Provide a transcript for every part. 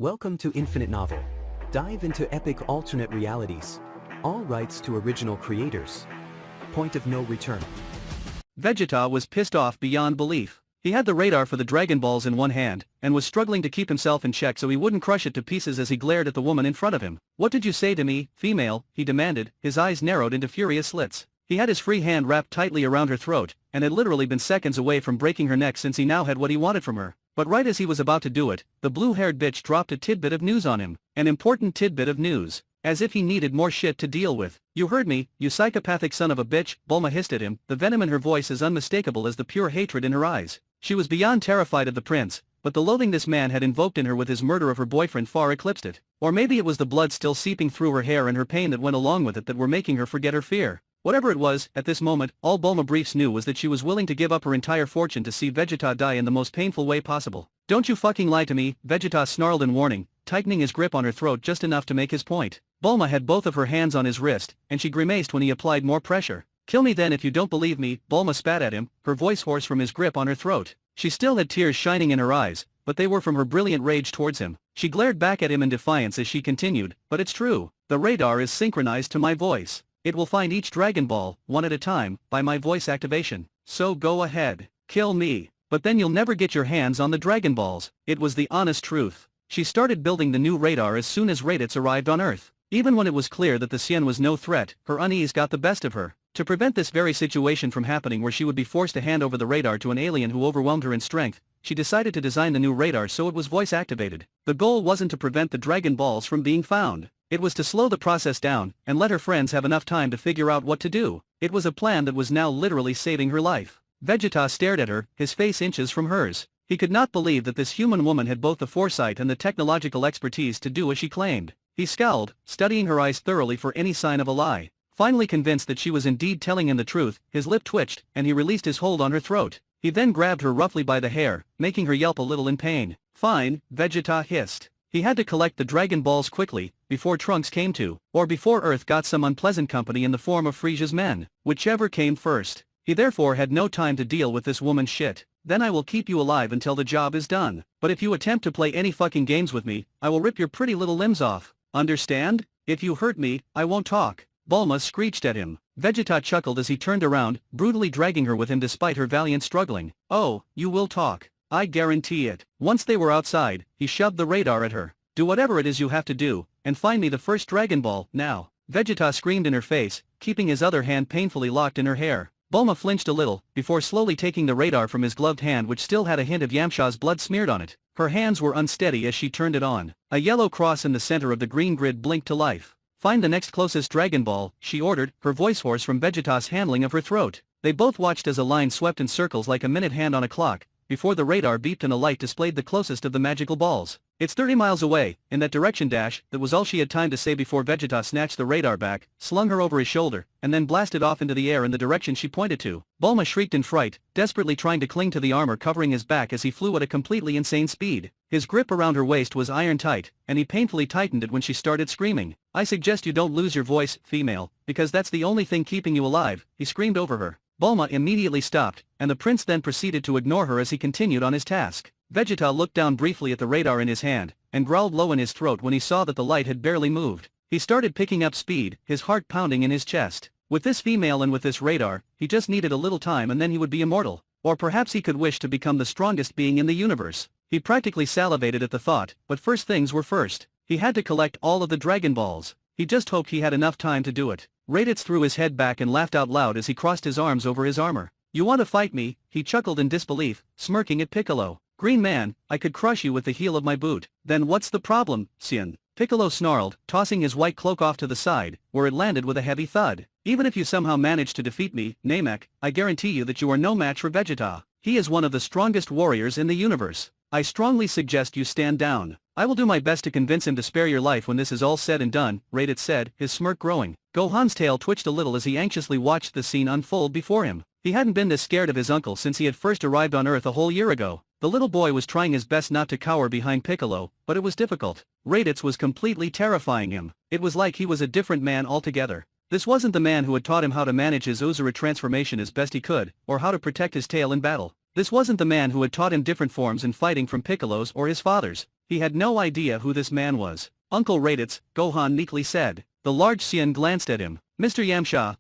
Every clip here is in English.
Welcome to Infinite Novel. Dive into epic alternate realities. All rights to original creators. Point of no return. Vegeta was pissed off beyond belief. He had the radar for the Dragon Balls in one hand, and was struggling to keep himself in check so he wouldn't crush it to pieces as he glared at the woman in front of him. "What did you say to me, female?" he demanded, his eyes narrowed into furious slits. He had his free hand wrapped tightly around her throat, and had literally been seconds away from breaking her neck since he now had what he wanted from her. But right as he was about to do it, the blue-haired bitch dropped a tidbit of news on him. An important tidbit of news. As if he needed more shit to deal with. "You heard me, you psychopathic son of a bitch," Bulma hissed at him, the venom in her voice as unmistakable as the pure hatred in her eyes. She was beyond terrified of the prince, but the loathing this man had invoked in her with his murder of her boyfriend far eclipsed it. Or maybe it was the blood still seeping through her hair and her pain that went along with it that were making her forget her fear. Whatever it was, at this moment, all Bulma Briefs knew was that she was willing to give up her entire fortune to see Vegeta die in the most painful way possible. "Don't you fucking lie to me," Vegeta snarled in warning, tightening his grip on her throat just enough to make his point. Bulma had both of her hands on his wrist, and she grimaced when he applied more pressure. "Kill me then if you don't believe me," Bulma spat at him, her voice hoarse from his grip on her throat. She still had tears shining in her eyes, but they were from her brilliant rage towards him. She glared back at him in defiance as she continued, "But it's true, the radar is synchronized to my voice. It will find each Dragon Ball, one at a time, by my voice activation. So go ahead, kill me, but then you'll never get your hands on the Dragon Balls." It was the honest truth. She started building the new radar as soon as Raditz arrived on Earth. Even when it was clear that the Saiyan was no threat, her unease got the best of her. To prevent this very situation from happening where she would be forced to hand over the radar to an alien who overwhelmed her in strength, she decided to design the new radar so it was voice activated. The goal wasn't to prevent the Dragon Balls from being found. It was to slow the process down, and let her friends have enough time to figure out what to do. It was a plan that was now literally saving her life. Vegeta stared at her, his face inches from hers. He could not believe that this human woman had both the foresight and the technological expertise to do as she claimed. He scowled, studying her eyes thoroughly for any sign of a lie. Finally convinced that she was indeed telling him the truth, his lip twitched, and he released his hold on her throat. He then grabbed her roughly by the hair, making her yelp a little in pain. "Fine," Vegeta hissed. He had to collect the Dragon Balls quickly, before Trunks came to, or before Earth got some unpleasant company in the form of Frieza's men, whichever came first. He therefore had no time to deal with this woman's shit. "Then I will keep you alive until the job is done. But if you attempt to play any fucking games with me, I will rip your pretty little limbs off. Understand? If you hurt me, I won't talk." Bulma screeched at him. Vegeta chuckled as he turned around, brutally dragging her with him despite her valiant struggling. "Oh, you will talk. I guarantee it." Once they were outside, he shoved the radar at her. "Do whatever it is you have to do, and find me the first Dragon Ball, now." Vegeta screamed in her face, keeping his other hand painfully locked in her hair. Bulma flinched a little, before slowly taking the radar from his gloved hand which still had a hint of Yamcha's blood smeared on it. Her hands were unsteady as she turned it on. A yellow cross in the center of the green grid blinked to life. "Find the next closest Dragon Ball," she ordered, her voice hoarse from Vegeta's handling of her throat. They both watched as a line swept in circles like a minute hand on a clock, before the radar beeped and a light displayed the closest of the magical balls. "It's 30 miles away, in that direction dash," that was all she had time to say before Vegeta snatched the radar back, slung her over his shoulder, and then blasted off into the air in the direction she pointed to. Bulma shrieked in fright, desperately trying to cling to the armor covering his back as he flew at a completely insane speed. His grip around her waist was iron tight, and he painfully tightened it when she started screaming. "I suggest you don't lose your voice, female, because that's the only thing keeping you alive," he screamed over her. Bulma immediately stopped, and the prince then proceeded to ignore her as he continued on his task. Vegeta looked down briefly at the radar in his hand, and growled low in his throat when he saw that the light had barely moved. He started picking up speed, his heart pounding in his chest. With this female and with this radar, he just needed a little time and then he would be immortal. Or perhaps he could wish to become the strongest being in the universe. He practically salivated at the thought, but first things were first. He had to collect all of the Dragon Balls. He just hoped he had enough time to do it. Raditz threw his head back and laughed out loud as he crossed his arms over his armor. "You want to fight me?" he chuckled in disbelief, smirking at Piccolo. "Green man, I could crush you with the heel of my boot." "Then what's the problem, Saiyan?" Piccolo snarled, tossing his white cloak off to the side, where it landed with a heavy thud. "Even if you somehow manage to defeat me, Namek, I guarantee you that you are no match for Vegeta. He is one of the strongest warriors in the universe. I strongly suggest you stand down. I will do my best to convince him to spare your life when this is all said and done," Raditz said, his smirk growing. Gohan's tail twitched a little as he anxiously watched the scene unfold before him. He hadn't been this scared of his uncle since he had first arrived on Earth a whole year ago. The little boy was trying his best not to cower behind Piccolo, but it was difficult. Raditz was completely terrifying him. It was like he was a different man altogether. This wasn't the man who had taught him how to manage his Uzura transformation as best he could, or how to protect his tail in battle. This wasn't the man who had taught him different forms in fighting from Piccolo's or his father's. He had no idea who this man was. Uncle Raditz, Gohan meekly said. The large Saiyan glanced at him. Mr. Yamcha,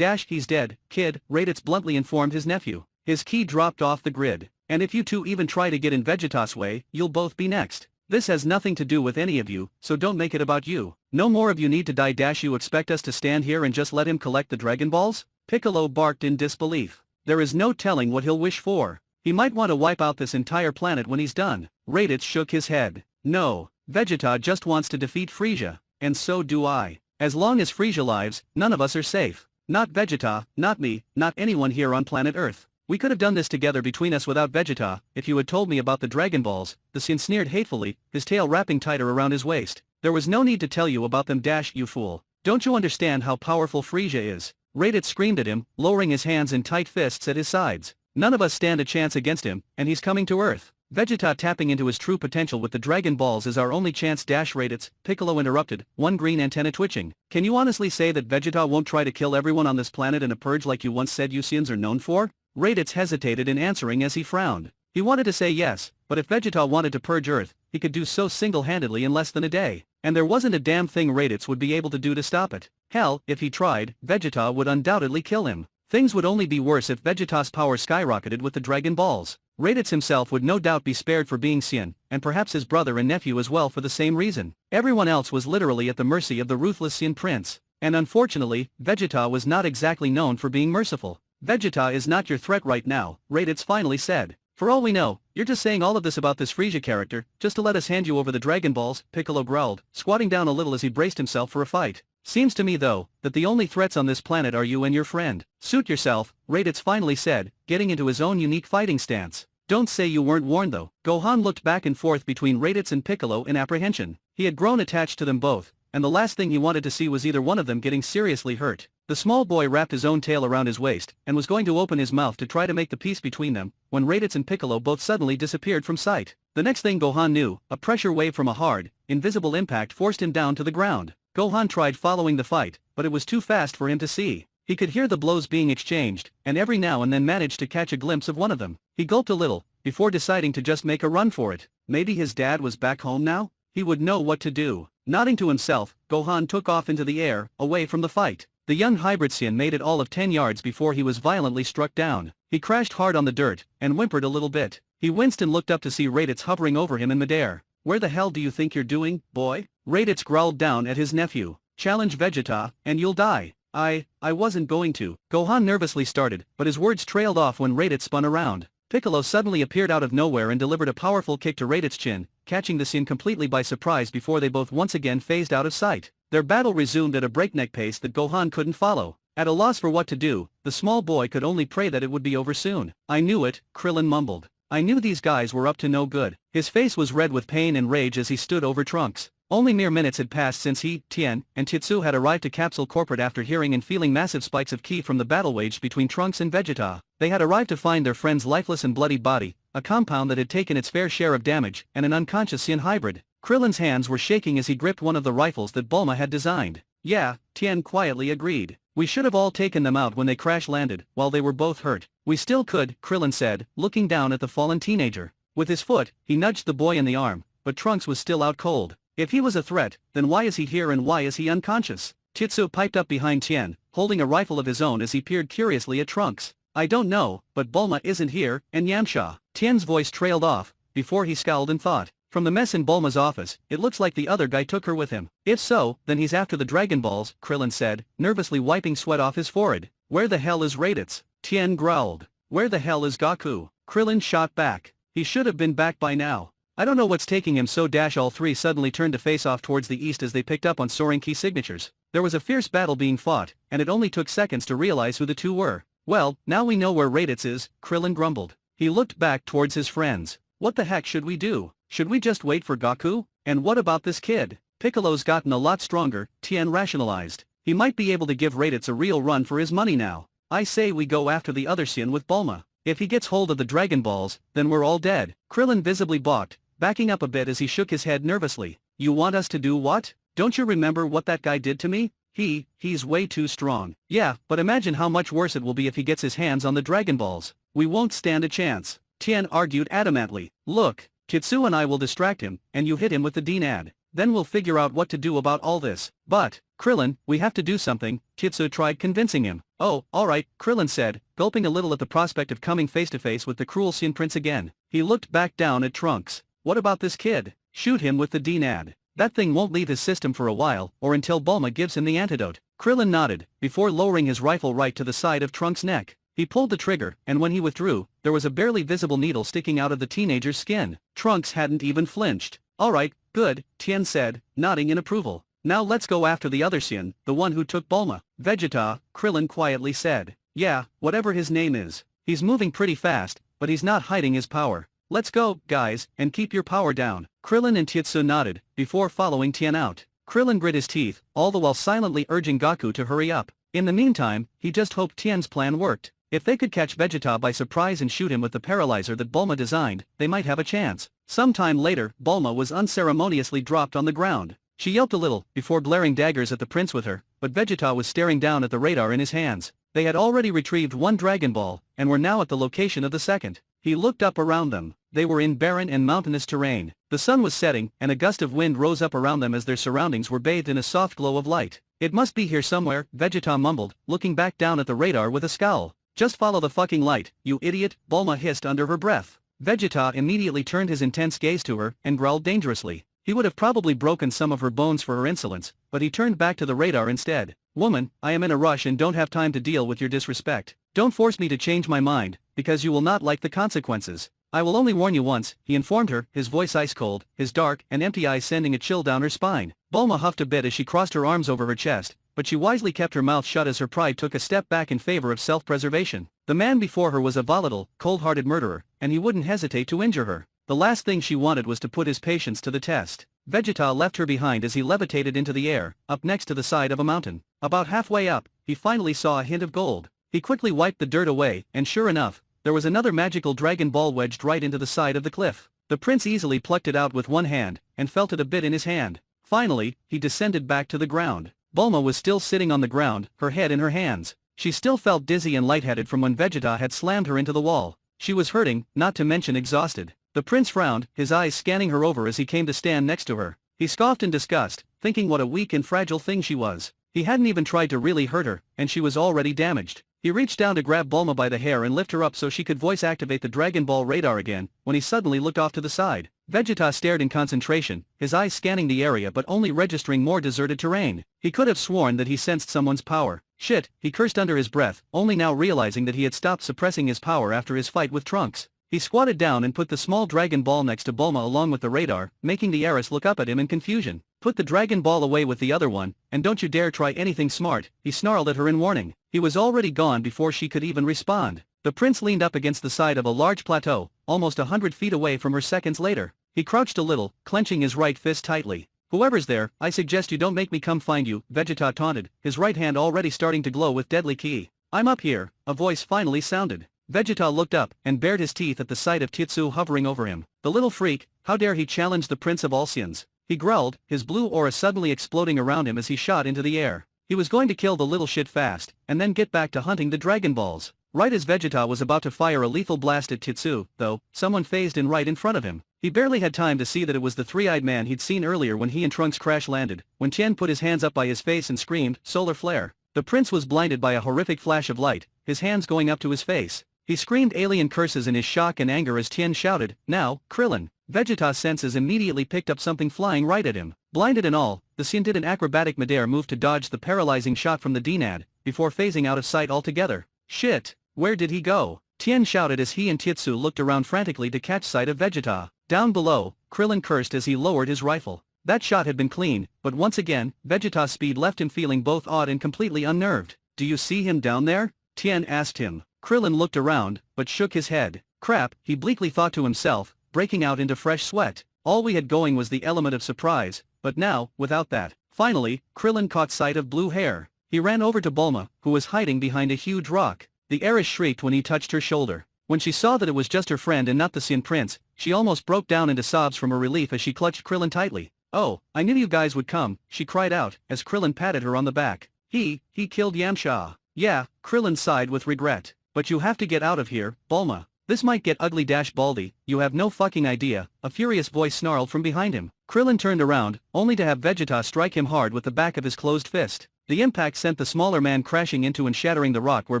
he's dead, kid, Raditz bluntly informed his nephew. His key dropped off the grid. And if you two even try to get in Vegeta's way, you'll both be next. This has nothing to do with any of you, so don't make it about you. No more of you need to die. You expect us to stand here and just let him collect the Dragon Balls? Piccolo barked in disbelief. There is no telling what he'll wish for. He might want to wipe out this entire planet when he's done. Raditz shook his head. No, Vegeta just wants to defeat Freeza, and so do I. As long as Freeza lives, none of us are safe. Not Vegeta, not me, not anyone here on planet Earth. We could have done this together between us without Vegeta, if you had told me about the Dragon Balls, the Saiyan sneered hatefully, his tail wrapping tighter around his waist. There was no need to tell you about them. You fool. Don't you understand how powerful Freeza is? Raditz screamed at him, lowering his hands in tight fists at his sides. None of us stand a chance against him, and he's coming to Earth. Vegeta tapping into his true potential with the Dragon Balls is our only chance. Raditz, Piccolo interrupted, one green antenna twitching. Can you honestly say that Vegeta won't try to kill everyone on this planet in a purge like you once said you Saiyans are known for? Raditz hesitated in answering as he frowned. He wanted to say yes, but if Vegeta wanted to purge Earth, he could do so single-handedly in less than a day. And there wasn't a damn thing Raditz would be able to do to stop it. Hell, if he tried, Vegeta would undoubtedly kill him. Things would only be worse if Vegeta's power skyrocketed with the Dragon Balls. Raditz himself would no doubt be spared for being Saiyan, and perhaps his brother and nephew as well for the same reason. Everyone else was literally at the mercy of the ruthless Saiyan prince. And unfortunately, Vegeta was not exactly known for being merciful. Vegeta is not your threat right now, Raditz finally said. For all we know, you're just saying all of this about this Freeza character, just to let us hand you over the Dragon Balls, Piccolo growled, squatting down a little as he braced himself for a fight. Seems to me though, that the only threats on this planet are you and your friend. Suit yourself, Raditz finally said, getting into his own unique fighting stance. Don't say you weren't warned though. Gohan looked back and forth between Raditz and Piccolo in apprehension. He had grown attached to them both, and the last thing he wanted to see was either one of them getting seriously hurt. The small boy wrapped his own tail around his waist, and was going to open his mouth to try to make the peace between them, when Raditz and Piccolo both suddenly disappeared from sight. The next thing Gohan knew, a pressure wave from a hard, invisible impact forced him down to the ground. Gohan tried following the fight, but it was too fast for him to see. He could hear the blows being exchanged, and every now and then managed to catch a glimpse of one of them. He gulped a little, before deciding to just make a run for it. Maybe his dad was back home now? He would know what to do. Nodding to himself, Gohan took off into the air, away from the fight. The young hybrid Saiyan made it all of 10 yards before he was violently struck down. He crashed hard on the dirt, and whimpered a little bit. He winced and looked up to see Raditz hovering over him in midair. Where the hell do you think you're doing, boy? Raditz growled down at his nephew. Challenge Vegeta, and you'll die. I wasn't going to. Gohan nervously started, but his words trailed off when Raditz spun around. Piccolo suddenly appeared out of nowhere and delivered a powerful kick to Raditz's chin, catching the Saiyan completely by surprise before they both once again phased out of sight. Their battle resumed at a breakneck pace that Gohan couldn't follow. At a loss for what to do, the small boy could only pray that it would be over soon. I knew it, Krillin mumbled. I knew these guys were up to no good. His face was red with pain and rage as he stood over Trunks. Only mere minutes had passed since he, Tien, and Tetsu had arrived to Capsule Corporate after hearing and feeling massive spikes of ki from the battle waged between Trunks and Vegeta. They had arrived to find their friend's lifeless and bloody body, a compound that had taken its fair share of damage, and an unconscious Saiyan hybrid. Krillin's hands were shaking as he gripped one of the rifles that Bulma had designed. Yeah, Tien quietly agreed. We should have all taken them out when they crash-landed, while they were both hurt. We still could, Krillin said, looking down at the fallen teenager. With his foot, he nudged the boy in the arm, but Trunks was still out cold. If he was a threat, then why is he here and why is he unconscious? Tetsu piped up behind Tien, holding a rifle of his own as he peered curiously at Trunks. I don't know, but Bulma isn't here, and Yamcha. Tien's voice trailed off, before he scowled and thought. From the mess in Bulma's office, it looks like the other guy took her with him. If so, then he's after the Dragon Balls, Krillin said, nervously wiping sweat off his forehead. Where the hell is Raditz? Tien growled. Where the hell is Goku? Krillin shot back. He should have been back by now. I don't know what's taking him so. All three suddenly turned to face off towards the east as they picked up on soaring key signatures. There was a fierce battle being fought, and it only took seconds to realize who the two were. Well, now we know where Raditz is, Krillin grumbled. He looked back towards his friends. What the heck should we do? Should we just wait for Goku? And what about this kid? Piccolo's gotten a lot stronger, Tien rationalized. He might be able to give Raditz a real run for his money now. I say we go after the other Saiyan with Bulma. If he gets hold of the Dragon Balls, then we're all dead. Krillin visibly balked, backing up a bit as he shook his head nervously. You want us to do what? Don't you remember what that guy did to me? He's way too strong. Yeah, but imagine how much worse it will be if he gets his hands on the Dragon Balls. We won't stand a chance. Tien argued adamantly. Look, Kitsu and I will distract him, and you hit him with the D-Nad. Then we'll figure out what to do about all this. But, Krillin, we have to do something, Kitsu tried convincing him. Oh, alright, Krillin said, gulping a little at the prospect of coming face to face with the cruel Saiyan Prince again. He looked back down at Trunks. What about this kid? Shoot him with the D-Nad. That thing won't leave his system for a while, or until Bulma gives him the antidote. Krillin nodded, before lowering his rifle right to the side of Trunks' neck. He pulled the trigger, and when he withdrew, there was a barely visible needle sticking out of the teenager's skin. Trunks hadn't even flinched. Alright, good, Tien said, nodding in approval. Now let's go after the other Saiyan, the one who took Bulma. Vegeta, Krillin quietly said. Yeah, whatever his name is. He's moving pretty fast, but he's not hiding his power. Let's go, guys, and keep your power down. Krillin and Tietsu nodded, before following Tien out. Krillin grit his teeth, all the while silently urging Goku to hurry up. In the meantime, he just hoped Tien's plan worked. If they could catch Vegeta by surprise and shoot him with the paralyzer that Bulma designed, they might have a chance. Sometime later, Bulma was unceremoniously dropped on the ground. She yelped a little, before glaring daggers at the prince with her, but Vegeta was staring down at the radar in his hands. They had already retrieved one Dragon Ball, and were now at the location of the second. He looked up around them. They were in barren and mountainous terrain. The sun was setting, and a gust of wind rose up around them as their surroundings were bathed in a soft glow of light. It must be here somewhere, Vegeta mumbled, looking back down at the radar with a scowl. Just follow the fucking light, you idiot, Bulma hissed under her breath. Vegeta immediately turned his intense gaze to her, and growled dangerously. He would have probably broken some of her bones for her insolence, but he turned back to the radar instead. Woman, I am in a rush and don't have time to deal with your disrespect. Don't force me to change my mind, because you will not like the consequences. I will only warn you once, he informed her, his voice ice cold, his dark and empty eyes sending a chill down her spine. Bulma huffed a bit as she crossed her arms over her chest, but she wisely kept her mouth shut as her pride took a step back in favor of self-preservation. The man before her was a volatile, cold-hearted murderer, and he wouldn't hesitate to injure her. The last thing she wanted was to put his patience to the test. Vegeta left her behind as he levitated into the air, up next to the side of a mountain. About halfway up, he finally saw a hint of gold. He quickly wiped the dirt away, and sure enough, there was another magical Dragon Ball wedged right into the side of the cliff. The prince easily plucked it out with one hand, and felt it a bit in his hand. Finally, he descended back to the ground. Bulma was still sitting on the ground, her head in her hands. She still felt dizzy and lightheaded from when Vegeta had slammed her into the wall. She was hurting, not to mention exhausted. The prince frowned, his eyes scanning her over as he came to stand next to her. He scoffed in disgust, thinking what a weak and fragile thing she was. He hadn't even tried to really hurt her, and she was already damaged. He reached down to grab Bulma by the hair and lift her up so she could voice activate the Dragon Ball radar again, when he suddenly looked off to the side. Vegeta stared in concentration, his eyes scanning the area but only registering more deserted terrain. He could have sworn that he sensed someone's power. Shit, he cursed under his breath, only now realizing that he had stopped suppressing his power after his fight with Trunks. He squatted down and put the small Dragon Ball next to Bulma along with the radar, making the heiress look up at him in confusion. Put the Dragon Ball away with the other one, and don't you dare try anything smart, he snarled at her in warning. He was already gone before she could even respond. The prince leaned up against the side of a large plateau, almost 100 feet away from her seconds later. He crouched a little, clenching his right fist tightly. Whoever's there, I suggest you don't make me come find you, Vegeta taunted, his right hand already starting to glow with deadly ki. I'm up here, a voice finally sounded. Vegeta looked up and bared his teeth at the sight of Tietsu hovering over him. The little freak, how dare he challenge the Prince of all Saiyans? He growled, his blue aura suddenly exploding around him as he shot into the air. He was going to kill the little shit fast, and then get back to hunting the Dragon Balls. Right as Vegeta was about to fire a lethal blast at Tietsu, though, someone phased in right in front of him. He barely had time to see that it was the three-eyed man he'd seen earlier when he and Trunks crash landed, when Tien put his hands up by his face and screamed, "Solar flare." The prince was blinded by a horrific flash of light, his hands going up to his face. He screamed alien curses in his shock and anger as Tien shouted, "Now, Krillin." Vegeta's senses immediately picked up something flying right at him. Blinded and all, the Saiyan did an acrobatic midair move to dodge the paralyzing shot from the D-Nad, before phasing out of sight altogether. Shit, where did he go? Tien shouted as he and Tietsu looked around frantically to catch sight of Vegeta. Down below, Krillin cursed as he lowered his rifle. That shot had been clean, but once again, Vegeta's speed left him feeling both awed and completely unnerved. "Do you see him down there?" Tien asked him. Krillin looked around, but shook his head. Crap, he bleakly thought to himself, breaking out into fresh sweat. All we had going was the element of surprise, but now, without that. Finally, Krillin caught sight of blue hair. He ran over to Bulma, who was hiding behind a huge rock. The heiress shrieked when he touched her shoulder. When she saw that it was just her friend and not the Saiyan prince, she almost broke down into sobs from her relief as she clutched Krillin tightly. "Oh, I knew you guys would come," she cried out, as Krillin patted her on the back. He killed Yamcha. Yeah, Krillin sighed with regret. "But you have to get out of here, Bulma." This might get ugly Baldy, you have no fucking idea, a furious voice snarled from behind him. Krillin turned around, only to have Vegeta strike him hard with the back of his closed fist. The impact sent the smaller man crashing into and shattering the rock where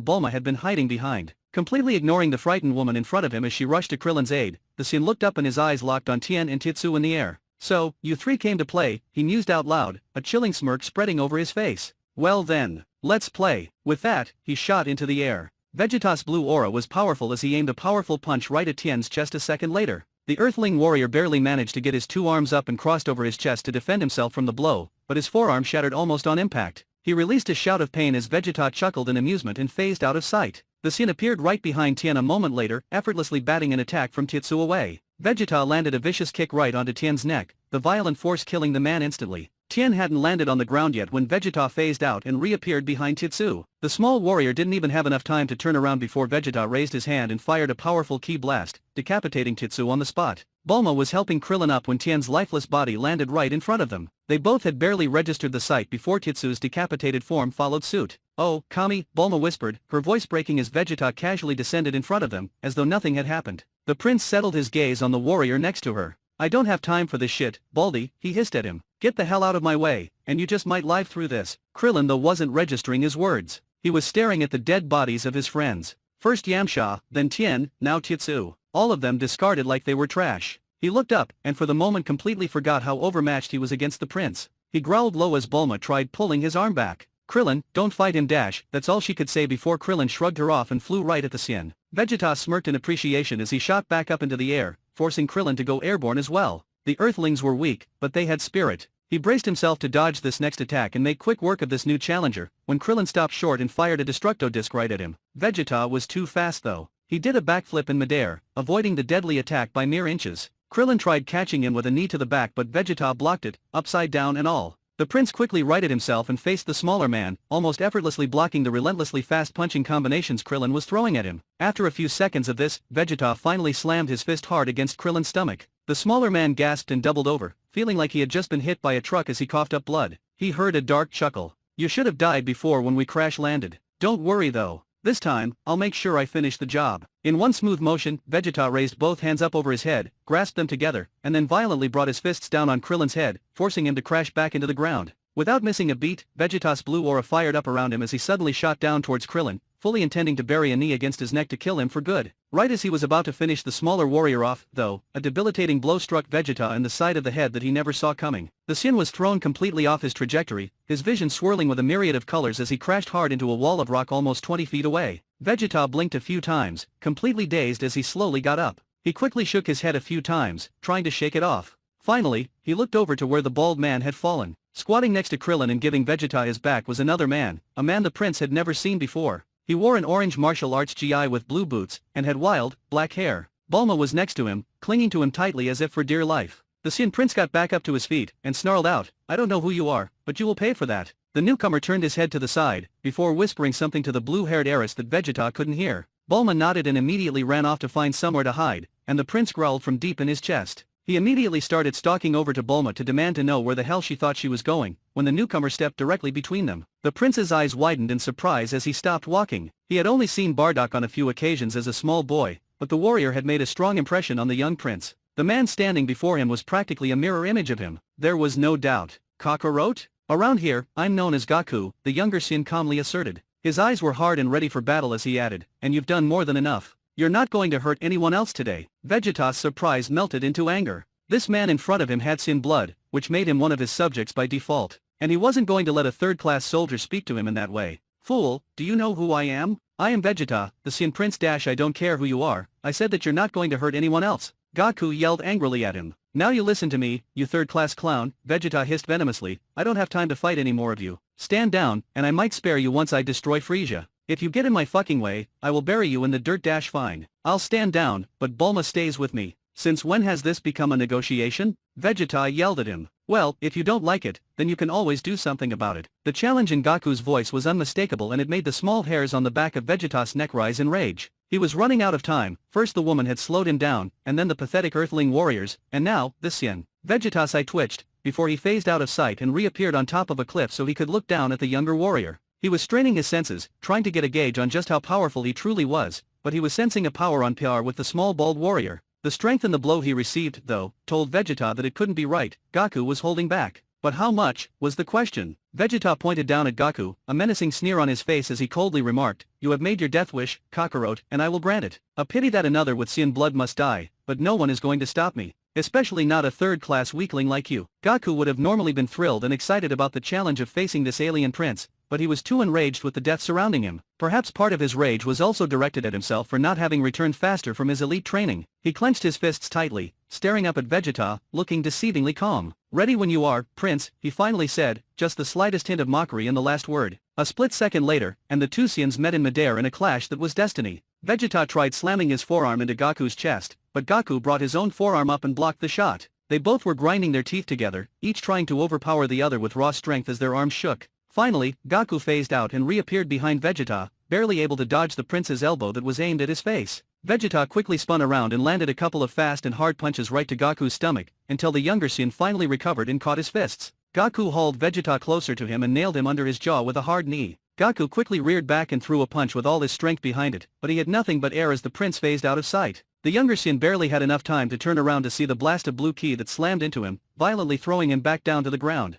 Bulma had been hiding behind. Completely ignoring the frightened woman in front of him as she rushed to Krillin's aid, the Saiyan looked up and his eyes locked on Tien and Tetsu in the air. "So, you three came to play," he mused out loud, a chilling smirk spreading over his face. "Well then, let's play." With that, he shot into the air. Vegeta's blue aura was powerful as he aimed a powerful punch right at Tien's chest a second later. The Earthling warrior barely managed to get his two arms up and crossed over his chest to defend himself from the blow, but his forearm shattered almost on impact. He released a shout of pain as Vegeta chuckled in amusement and phased out of sight. The Saiyan appeared right behind Tien a moment later, effortlessly batting an attack from Tetsu away. Vegeta landed a vicious kick right onto Tien's neck, the violent force killing the man instantly. Tien hadn't landed on the ground yet when Vegeta phased out and reappeared behind Tetsu. The small warrior didn't even have enough time to turn around before Vegeta raised his hand and fired a powerful ki blast, decapitating Tetsu on the spot. Bulma was helping Krillin up when Tien's lifeless body landed right in front of them. They both had barely registered the sight before Tetsu's decapitated form followed suit. "Oh, Kami," Bulma whispered, her voice breaking as Vegeta casually descended in front of them, as though nothing had happened. The prince settled his gaze on the warrior next to her. "I don't have time for this shit, Baldy," he hissed at him. "Get the hell out of my way, and you just might live through this." Krillin though wasn't registering his words. He was staring at the dead bodies of his friends. First Yamcha, then Tien, now Tetsu. All of them discarded like they were trash. He looked up, and for the moment completely forgot how overmatched he was against the prince. He growled low as Bulma tried pulling his arm back. "Krillin, don't fight him dash," that's all she could say before Krillin shrugged her off and flew right at the Saiyan. Vegeta smirked in appreciation as he shot back up into the air, forcing Krillin to go airborne as well. The Earthlings were weak, but they had spirit. He braced himself to dodge this next attack and make quick work of this new challenger, when Krillin stopped short and fired a Destructo Disc right at him. Vegeta was too fast though. He did a backflip in midair, avoiding the deadly attack by mere inches. Krillin tried catching him with a knee to the back but Vegeta blocked it, upside down and all. The prince quickly righted himself and faced the smaller man, almost effortlessly blocking the relentlessly fast punching combinations Krillin was throwing at him. After a few seconds of this, Vegeta finally slammed his fist hard against Krillin's stomach. The smaller man gasped and doubled over, feeling like he had just been hit by a truck as he coughed up blood. He heard a dark chuckle. "You should have died before when we crash landed. Don't worry though. This time, I'll make sure I finish the job." In one smooth motion, Vegeta raised both hands up over his head, grasped them together, and then violently brought his fists down on Krillin's head, forcing him to crash back into the ground. Without missing a beat, Vegeta's blue aura fired up around him as he suddenly shot down towards Krillin, fully intending to bury a knee against his neck to kill him for good. Right as he was about to finish the smaller warrior off, though, a debilitating blow struck Vegeta in the side of the head that he never saw coming. The Saiyan was thrown completely off his trajectory, his vision swirling with a myriad of colors as he crashed hard into a wall of rock almost 20 feet away. Vegeta blinked a few times, completely dazed as he slowly got up. He quickly shook his head a few times, trying to shake it off. Finally, he looked over to where the bald man had fallen. Squatting next to Krillin and giving Vegeta his back was another man, a man the prince had never seen before. He wore an orange martial arts gi with blue boots, and had wild, black hair. Bulma was next to him, clinging to him tightly as if for dear life. The Saiyan prince got back up to his feet, and snarled out, "I don't know who you are, but you will pay for that." The newcomer turned his head to the side, before whispering something to the blue-haired heiress that Vegeta couldn't hear. Bulma nodded and immediately ran off to find somewhere to hide, and the prince growled from deep in his chest. He immediately started stalking over to Bulma to demand to know where the hell she thought she was going, when the newcomer stepped directly between them. The prince's eyes widened in surprise as he stopped walking. He had only seen Bardock on a few occasions as a small boy, but the warrior had made a strong impression on the young prince. The man standing before him was practically a mirror image of him. There was no doubt. "Kakarot? Around here, I'm known as Gaku," the younger Saiyan calmly asserted. His eyes were hard and ready for battle as he added, "And you've done more than enough. You're not going to hurt anyone else today." Vegeta's surprise melted into anger. This man in front of him had Saiyan blood, which made him one of his subjects by default, and he wasn't going to let a third-class soldier speak to him in that way. "Fool, do you know who I am? I am Vegeta, the Saiyan Prince dash I don't care who you are, I said that you're not going to hurt anyone else." Gaku yelled angrily at him. "Now you listen to me, you third-class clown," Vegeta hissed venomously, "I don't have time to fight any more of you. Stand down, and I might spare you once I destroy Freeza. If you get in my fucking way, I will bury you in the dirt dash fine." "I'll stand down, but Bulma stays with me." "Since when has this become a negotiation?" Vegeta yelled at him. "Well, if you don't like it, then you can always do something about it." The challenge in Gaku's voice was unmistakable and it made the small hairs on the back of Vegeta's neck rise in rage. He was running out of time. First the woman had slowed him down, and then the pathetic earthling warriors, and now, this Saiyan. Vegeta's eye twitched, before he phased out of sight and reappeared on top of a cliff so he could look down at the younger warrior. He was straining his senses, trying to get a gauge on just how powerful he truly was, but he was sensing a power on par with the small bald warrior. The strength in the blow he received, though, told Vegeta that it couldn't be right. Goku was holding back. But how much, was the question. Vegeta pointed down at Goku, a menacing sneer on his face as he coldly remarked, "You have made your death wish, Kakarot, and I will grant it. A pity that another with Saiyan blood must die, but no one is going to stop me. Especially not a third-class weakling like you." Goku would have normally been thrilled and excited about the challenge of facing this alien prince, but he was too enraged with the death surrounding him. Perhaps part of his rage was also directed at himself for not having returned faster from his elite training. He clenched his fists tightly, staring up at Vegeta, looking deceivingly calm. "Ready when you are, Prince," he finally said, just the slightest hint of mockery in the last word. A split second later, and the two Saiyans met in midair in a clash that was destiny. Vegeta tried slamming his forearm into Goku's chest, but Goku brought his own forearm up and blocked the shot. They both were grinding their teeth together, each trying to overpower the other with raw strength as their arms shook. Finally, Goku phased out and reappeared behind Vegeta, barely able to dodge the prince's elbow that was aimed at his face. Vegeta quickly spun around and landed a couple of fast and hard punches right to Goku's stomach, until the younger Saiyan finally recovered and caught his fists. Goku hauled Vegeta closer to him and nailed him under his jaw with a hard knee. Goku quickly reared back and threw a punch with all his strength behind it, but he had nothing but air as the prince phased out of sight. The younger Saiyan barely had enough time to turn around to see the blast of blue ki that slammed into him, violently throwing him back down to the ground.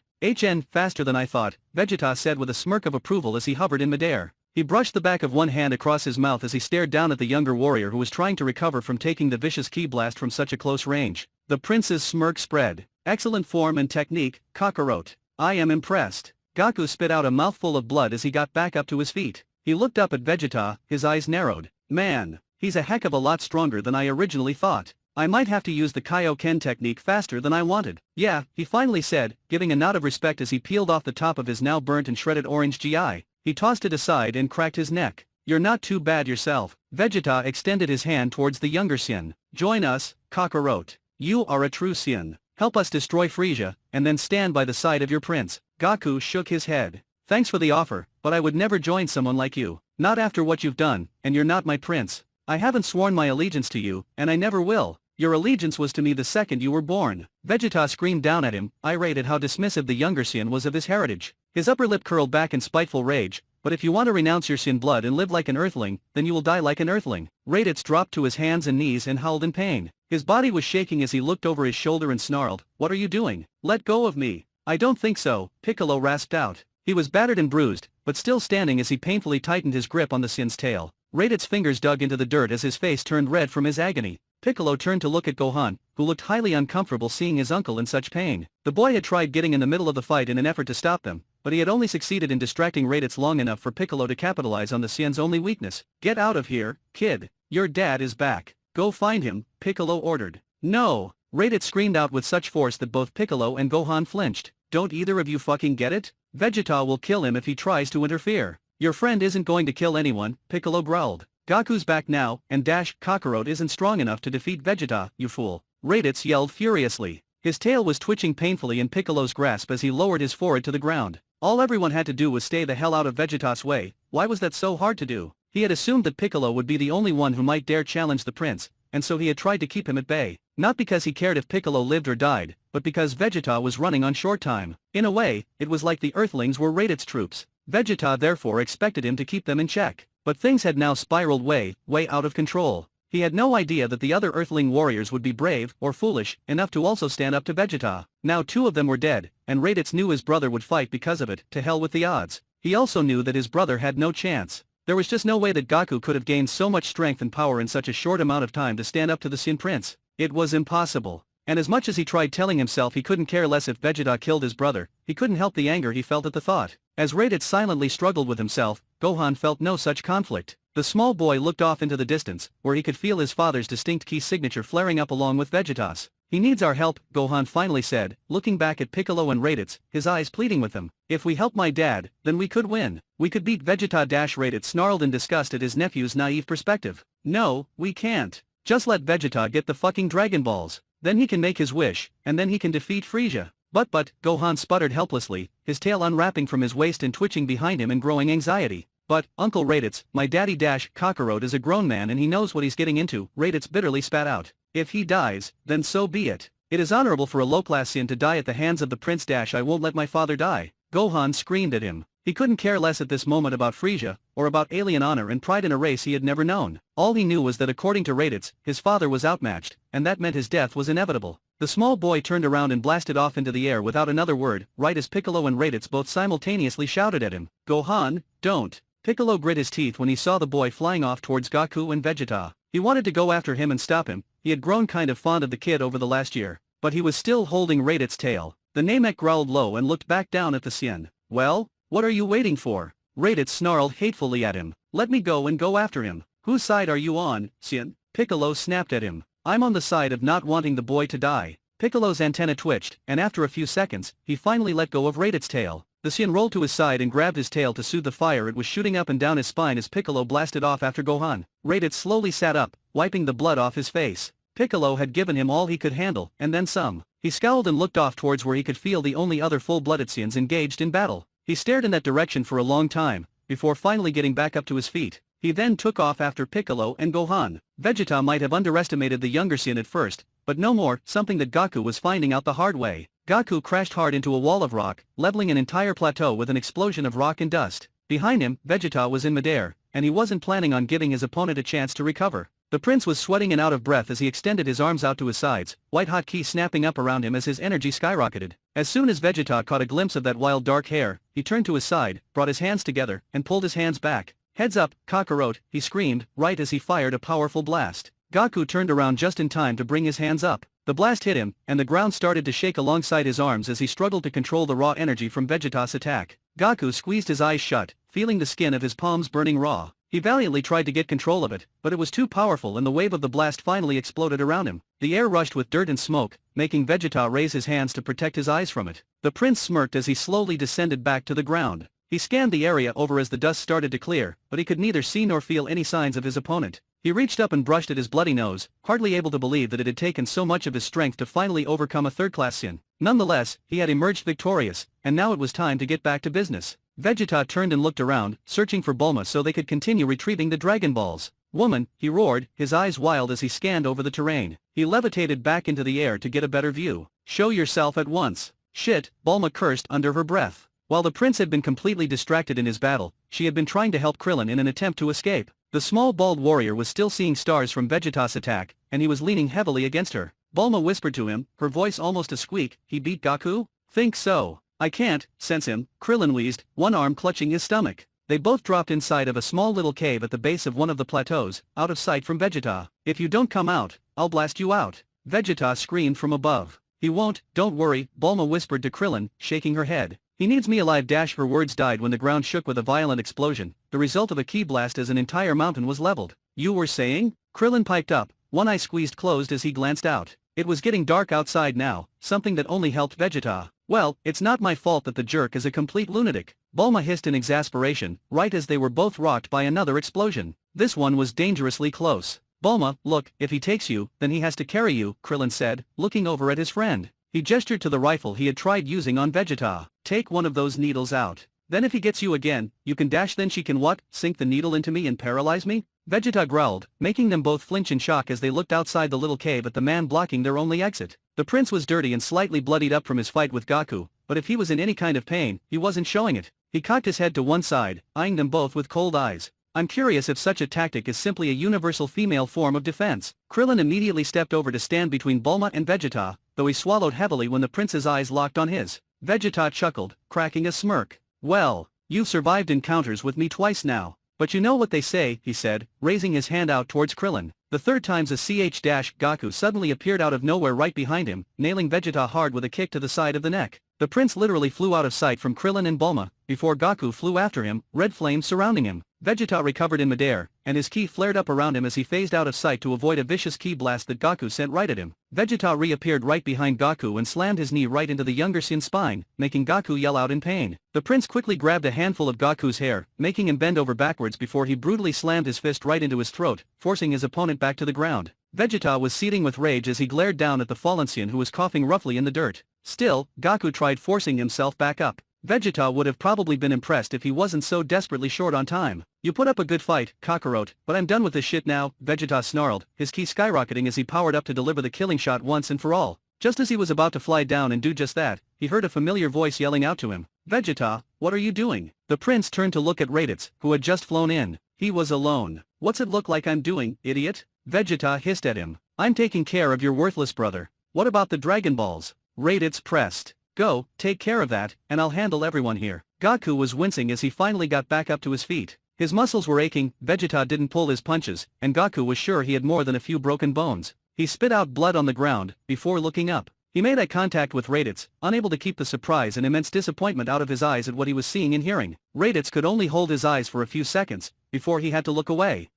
Faster than I thought," Vegeta said with a smirk of approval as he hovered in midair. He brushed the back of one hand across his mouth as he stared down at the younger warrior who was trying to recover from taking the vicious ki blast from such a close range. The prince's smirk spread. "Excellent form and technique, Kakarot. I am impressed." Goku spit out a mouthful of blood as he got back up to his feet. He looked up at Vegeta, his eyes narrowed. "Man, he's a heck of a lot stronger than I originally thought. I might have to use the Kaioken technique faster than I wanted." "Yeah," he finally said, giving a nod of respect as he peeled off the top of his now burnt and shredded orange GI. He tossed it aside and cracked his neck. "You're not too bad yourself." Vegeta extended his hand towards the younger Saiyan. "Join us, Kakarot. You are a true Saiyan. Help us destroy Freeza, and then stand by the side of your prince." Goku shook his head. "Thanks for the offer, but I would never join someone like you. Not after what you've done, and you're not my prince. I haven't sworn my allegiance to you, and I never will. Your allegiance was to me the second you were born." Vegeta screamed down at him, irate at how dismissive the younger Saiyan was of his heritage. His upper lip curled back in spiteful rage. "But if you want to renounce your Saiyan blood and live like an Earthling, then you will die like an Earthling." Raditz dropped to his hands and knees and howled in pain. His body was shaking as he looked over his shoulder and snarled, "What are you doing? Let go of me." "I don't think so," Piccolo rasped out. He was battered and bruised, but still standing as he painfully tightened his grip on the Saiyan's tail. Raditz's fingers dug into the dirt as his face turned red from his agony. Piccolo turned to look at Gohan, who looked highly uncomfortable seeing his uncle in such pain. The boy had tried getting in the middle of the fight in an effort to stop them, but he had only succeeded in distracting Raditz long enough for Piccolo to capitalize on the Saiyan's only weakness. "Get out of here, kid. Your dad is back. Go find him," Piccolo ordered. "No!" Raditz screamed out with such force that both Piccolo and Gohan flinched. "Don't either of you fucking get it? Vegeta will kill him if he tries to interfere." "Your friend isn't going to kill anyone," Piccolo growled. "Goku's back now, and Kakarot isn't strong enough to defeat Vegeta, you fool." Raditz yelled furiously. His tail was twitching painfully in Piccolo's grasp as he lowered his forehead to the ground. All everyone had to do was stay the hell out of Vegeta's way. Why was that so hard to do? He had assumed that Piccolo would be the only one who might dare challenge the prince, and so he had tried to keep him at bay. Not because he cared if Piccolo lived or died, but because Vegeta was running on short time. In a way, it was like the Earthlings were Raditz's troops. Vegeta therefore expected him to keep them in check. But things had now spiraled way out of control. He had no idea that the other Earthling warriors would be brave or foolish enough to also stand up to Vegeta. Now two of them were dead, and Raditz knew his brother would fight because of it. To hell with the odds. He also knew that his brother had no chance. There was just no way that Goku could have gained so much strength and power in such a short amount of time to stand up to the Saiyan Prince. It was impossible. And as much as he tried telling himself he couldn't care less if Vegeta killed his brother, he couldn't help the anger he felt at the thought. As Raditz silently struggled with himself, Gohan felt no such conflict. The small boy looked off into the distance, where he could feel his father's distinct ki signature flaring up along with Vegeta's. "He needs our help," Gohan finally said, looking back at Piccolo and Raditz, his eyes pleading with them. "If we help my dad, then we could win. We could beat Vegeta." Raditz snarled in disgust at his nephew's naive perspective. "No, we can't. Just let Vegeta get the fucking Dragon Balls. Then he can make his wish, and then he can defeat Freeza." But, Gohan sputtered helplessly, his tail unwrapping from his waist and twitching behind him in growing anxiety. "But, Uncle Raditz, my daddy Kakarot is a grown man and he knows what he's getting into," Raditz bitterly spat out. "If he dies, then so be it. It is honorable for a low-class Saiyan to die at the hands of the Prince. I won't let my father die." Gohan screamed at him. He couldn't care less at this moment about Freeza, or about alien honor and pride in a race he had never known. All he knew was that according to Raditz, his father was outmatched, and that meant his death was inevitable. The small boy turned around and blasted off into the air without another word, right as Piccolo and Raditz both simultaneously shouted at him, "Gohan, don't!" Piccolo grit his teeth when he saw the boy flying off towards Goku and Vegeta. He wanted to go after him and stop him. He had grown kind of fond of the kid over the last year, but he was still holding Raditz's tail. The Namek growled low and looked back down at the Saiyan. "Well, what are you waiting for?" Raditz snarled hatefully at him. "Let me go and go after him." "Whose side are you on, Saiyan?" Piccolo snapped at him. "I'm on the side of not wanting the boy to die." Piccolo's antenna twitched, and after a few seconds, he finally let go of Raditz's tail. The Saiyan rolled to his side and grabbed his tail to soothe the fire it was shooting up and down his spine as Piccolo blasted off after Gohan. Raditz slowly sat up, wiping the blood off his face. Piccolo had given him all he could handle, and then some. He scowled and looked off towards where he could feel the only other full-blooded Saiyans engaged in battle. He stared in that direction for a long time, before finally getting back up to his feet. He then took off after Piccolo and Gohan. Vegeta might have underestimated the younger Saiyan at first, but no more, something that Goku was finding out the hard way. Goku crashed hard into a wall of rock, leveling an entire plateau with an explosion of rock and dust. Behind him, Vegeta was in midair, and he wasn't planning on giving his opponent a chance to recover. The prince was sweating and out of breath as he extended his arms out to his sides, white-hot ki snapping up around him as his energy skyrocketed. As soon as Vegeta caught a glimpse of that wild dark hair, he turned to his side, brought his hands together, and pulled his hands back. "Heads up, Kakarot," he screamed, right as he fired a powerful blast. Goku turned around just in time to bring his hands up. The blast hit him, and the ground started to shake alongside his arms as he struggled to control the raw energy from Vegeta's attack. Goku squeezed his eyes shut, feeling the skin of his palms burning raw. He valiantly tried to get control of it, but it was too powerful and the wave of the blast finally exploded around him. The air rushed with dirt and smoke, making Vegeta raise his hands to protect his eyes from it. The prince smirked as he slowly descended back to the ground. He scanned the area over as the dust started to clear, but he could neither see nor feel any signs of his opponent. He reached up and brushed at his bloody nose, hardly able to believe that it had taken so much of his strength to finally overcome a third-class Saiyan. Nonetheless, he had emerged victorious, and now it was time to get back to business. Vegeta turned and looked around, searching for Bulma so they could continue retrieving the Dragon Balls. "Woman," he roared, his eyes wild as he scanned over the terrain. He levitated back into the air to get a better view. "Show yourself at once." "Shit," Bulma cursed under her breath. While the prince had been completely distracted in his battle, she had been trying to help Krillin in an attempt to escape. The small bald warrior was still seeing stars from Vegeta's attack, and he was leaning heavily against her. Bulma whispered to him, her voice almost a squeak, "He beat Goku?" "Think so. I can't sense him," Krillin wheezed, one arm clutching his stomach. They both dropped inside of a small little cave at the base of one of the plateaus, out of sight from Vegeta. "If you don't come out, I'll blast you out," Vegeta screamed from above. "He won't, don't worry," Bulma whispered to Krillin, shaking her head. "He needs me alive." Her words died when the ground shook with a violent explosion, the result of a ki blast as an entire mountain was leveled. "You were saying?" Krillin piped up, one eye squeezed closed as he glanced out. It was getting dark outside now, something that only helped Vegeta. "Well, it's not my fault that the jerk is a complete lunatic," Bulma hissed in exasperation, right as they were both rocked by another explosion. This one was dangerously close. "Bulma, look, if he takes you, then he has to carry you," Krillin said, looking over at his friend. He gestured to the rifle he had tried using on Vegeta. "Take one of those needles out. Then if he gets you again, you can dash." "Then she can what? Sink the needle into me and paralyze me?" Vegeta growled, making them both flinch in shock as they looked outside the little cave at the man blocking their only exit. The prince was dirty and slightly bloodied up from his fight with Goku, but if he was in any kind of pain, he wasn't showing it. He cocked his head to one side, eyeing them both with cold eyes. "I'm curious if such a tactic is simply a universal female form of defense." Krillin immediately stepped over to stand between Bulma and Vegeta, though he swallowed heavily when the prince's eyes locked on his. Vegeta chuckled, cracking a smirk. "Well, you've survived encounters with me twice now. But you know what they say," he said, raising his hand out towards Krillin. The third time's a Goku suddenly appeared out of nowhere right behind him, nailing Vegeta hard with a kick to the side of the neck. The prince literally flew out of sight from Krillin and Bulma, before Goku flew after him, red flames surrounding him. Vegeta recovered in midair, and his ki flared up around him as he phased out of sight to avoid a vicious ki blast that Goku sent right at him. Vegeta reappeared right behind Goku and slammed his knee right into the younger Saiyan's spine, making Goku yell out in pain. The prince quickly grabbed a handful of Goku's hair, making him bend over backwards before he brutally slammed his fist right into his throat, forcing his opponent back to the ground. Vegeta was seething with rage as he glared down at the fallen Saiyan who was coughing roughly in the dirt. Still, Goku tried forcing himself back up. Vegeta would have probably been impressed if he wasn't so desperately short on time. "You put up a good fight, Kakarot, but I'm done with this shit now," Vegeta snarled, his ki skyrocketing as he powered up to deliver the killing shot once and for all. Just as he was about to fly down and do just that, he heard a familiar voice yelling out to him. Vegeta, what are you doing? The prince turned to look at Raditz, who had just flown in. He was alone. What's it look like I'm doing, idiot? Vegeta hissed at him. I'm taking care of your worthless brother. What about the Dragon Balls? Raditz pressed. Go, take care of that, and I'll handle everyone here. Goku was wincing as he finally got back up to his feet. His muscles were aching, Vegeta didn't pull his punches, and Goku was sure he had more than a few broken bones. He spit out blood on the ground, before looking up. He made eye contact with Raditz, unable to keep the surprise and immense disappointment out of his eyes at what he was seeing and hearing. Raditz could only hold his eyes for a few seconds, before he had to look away.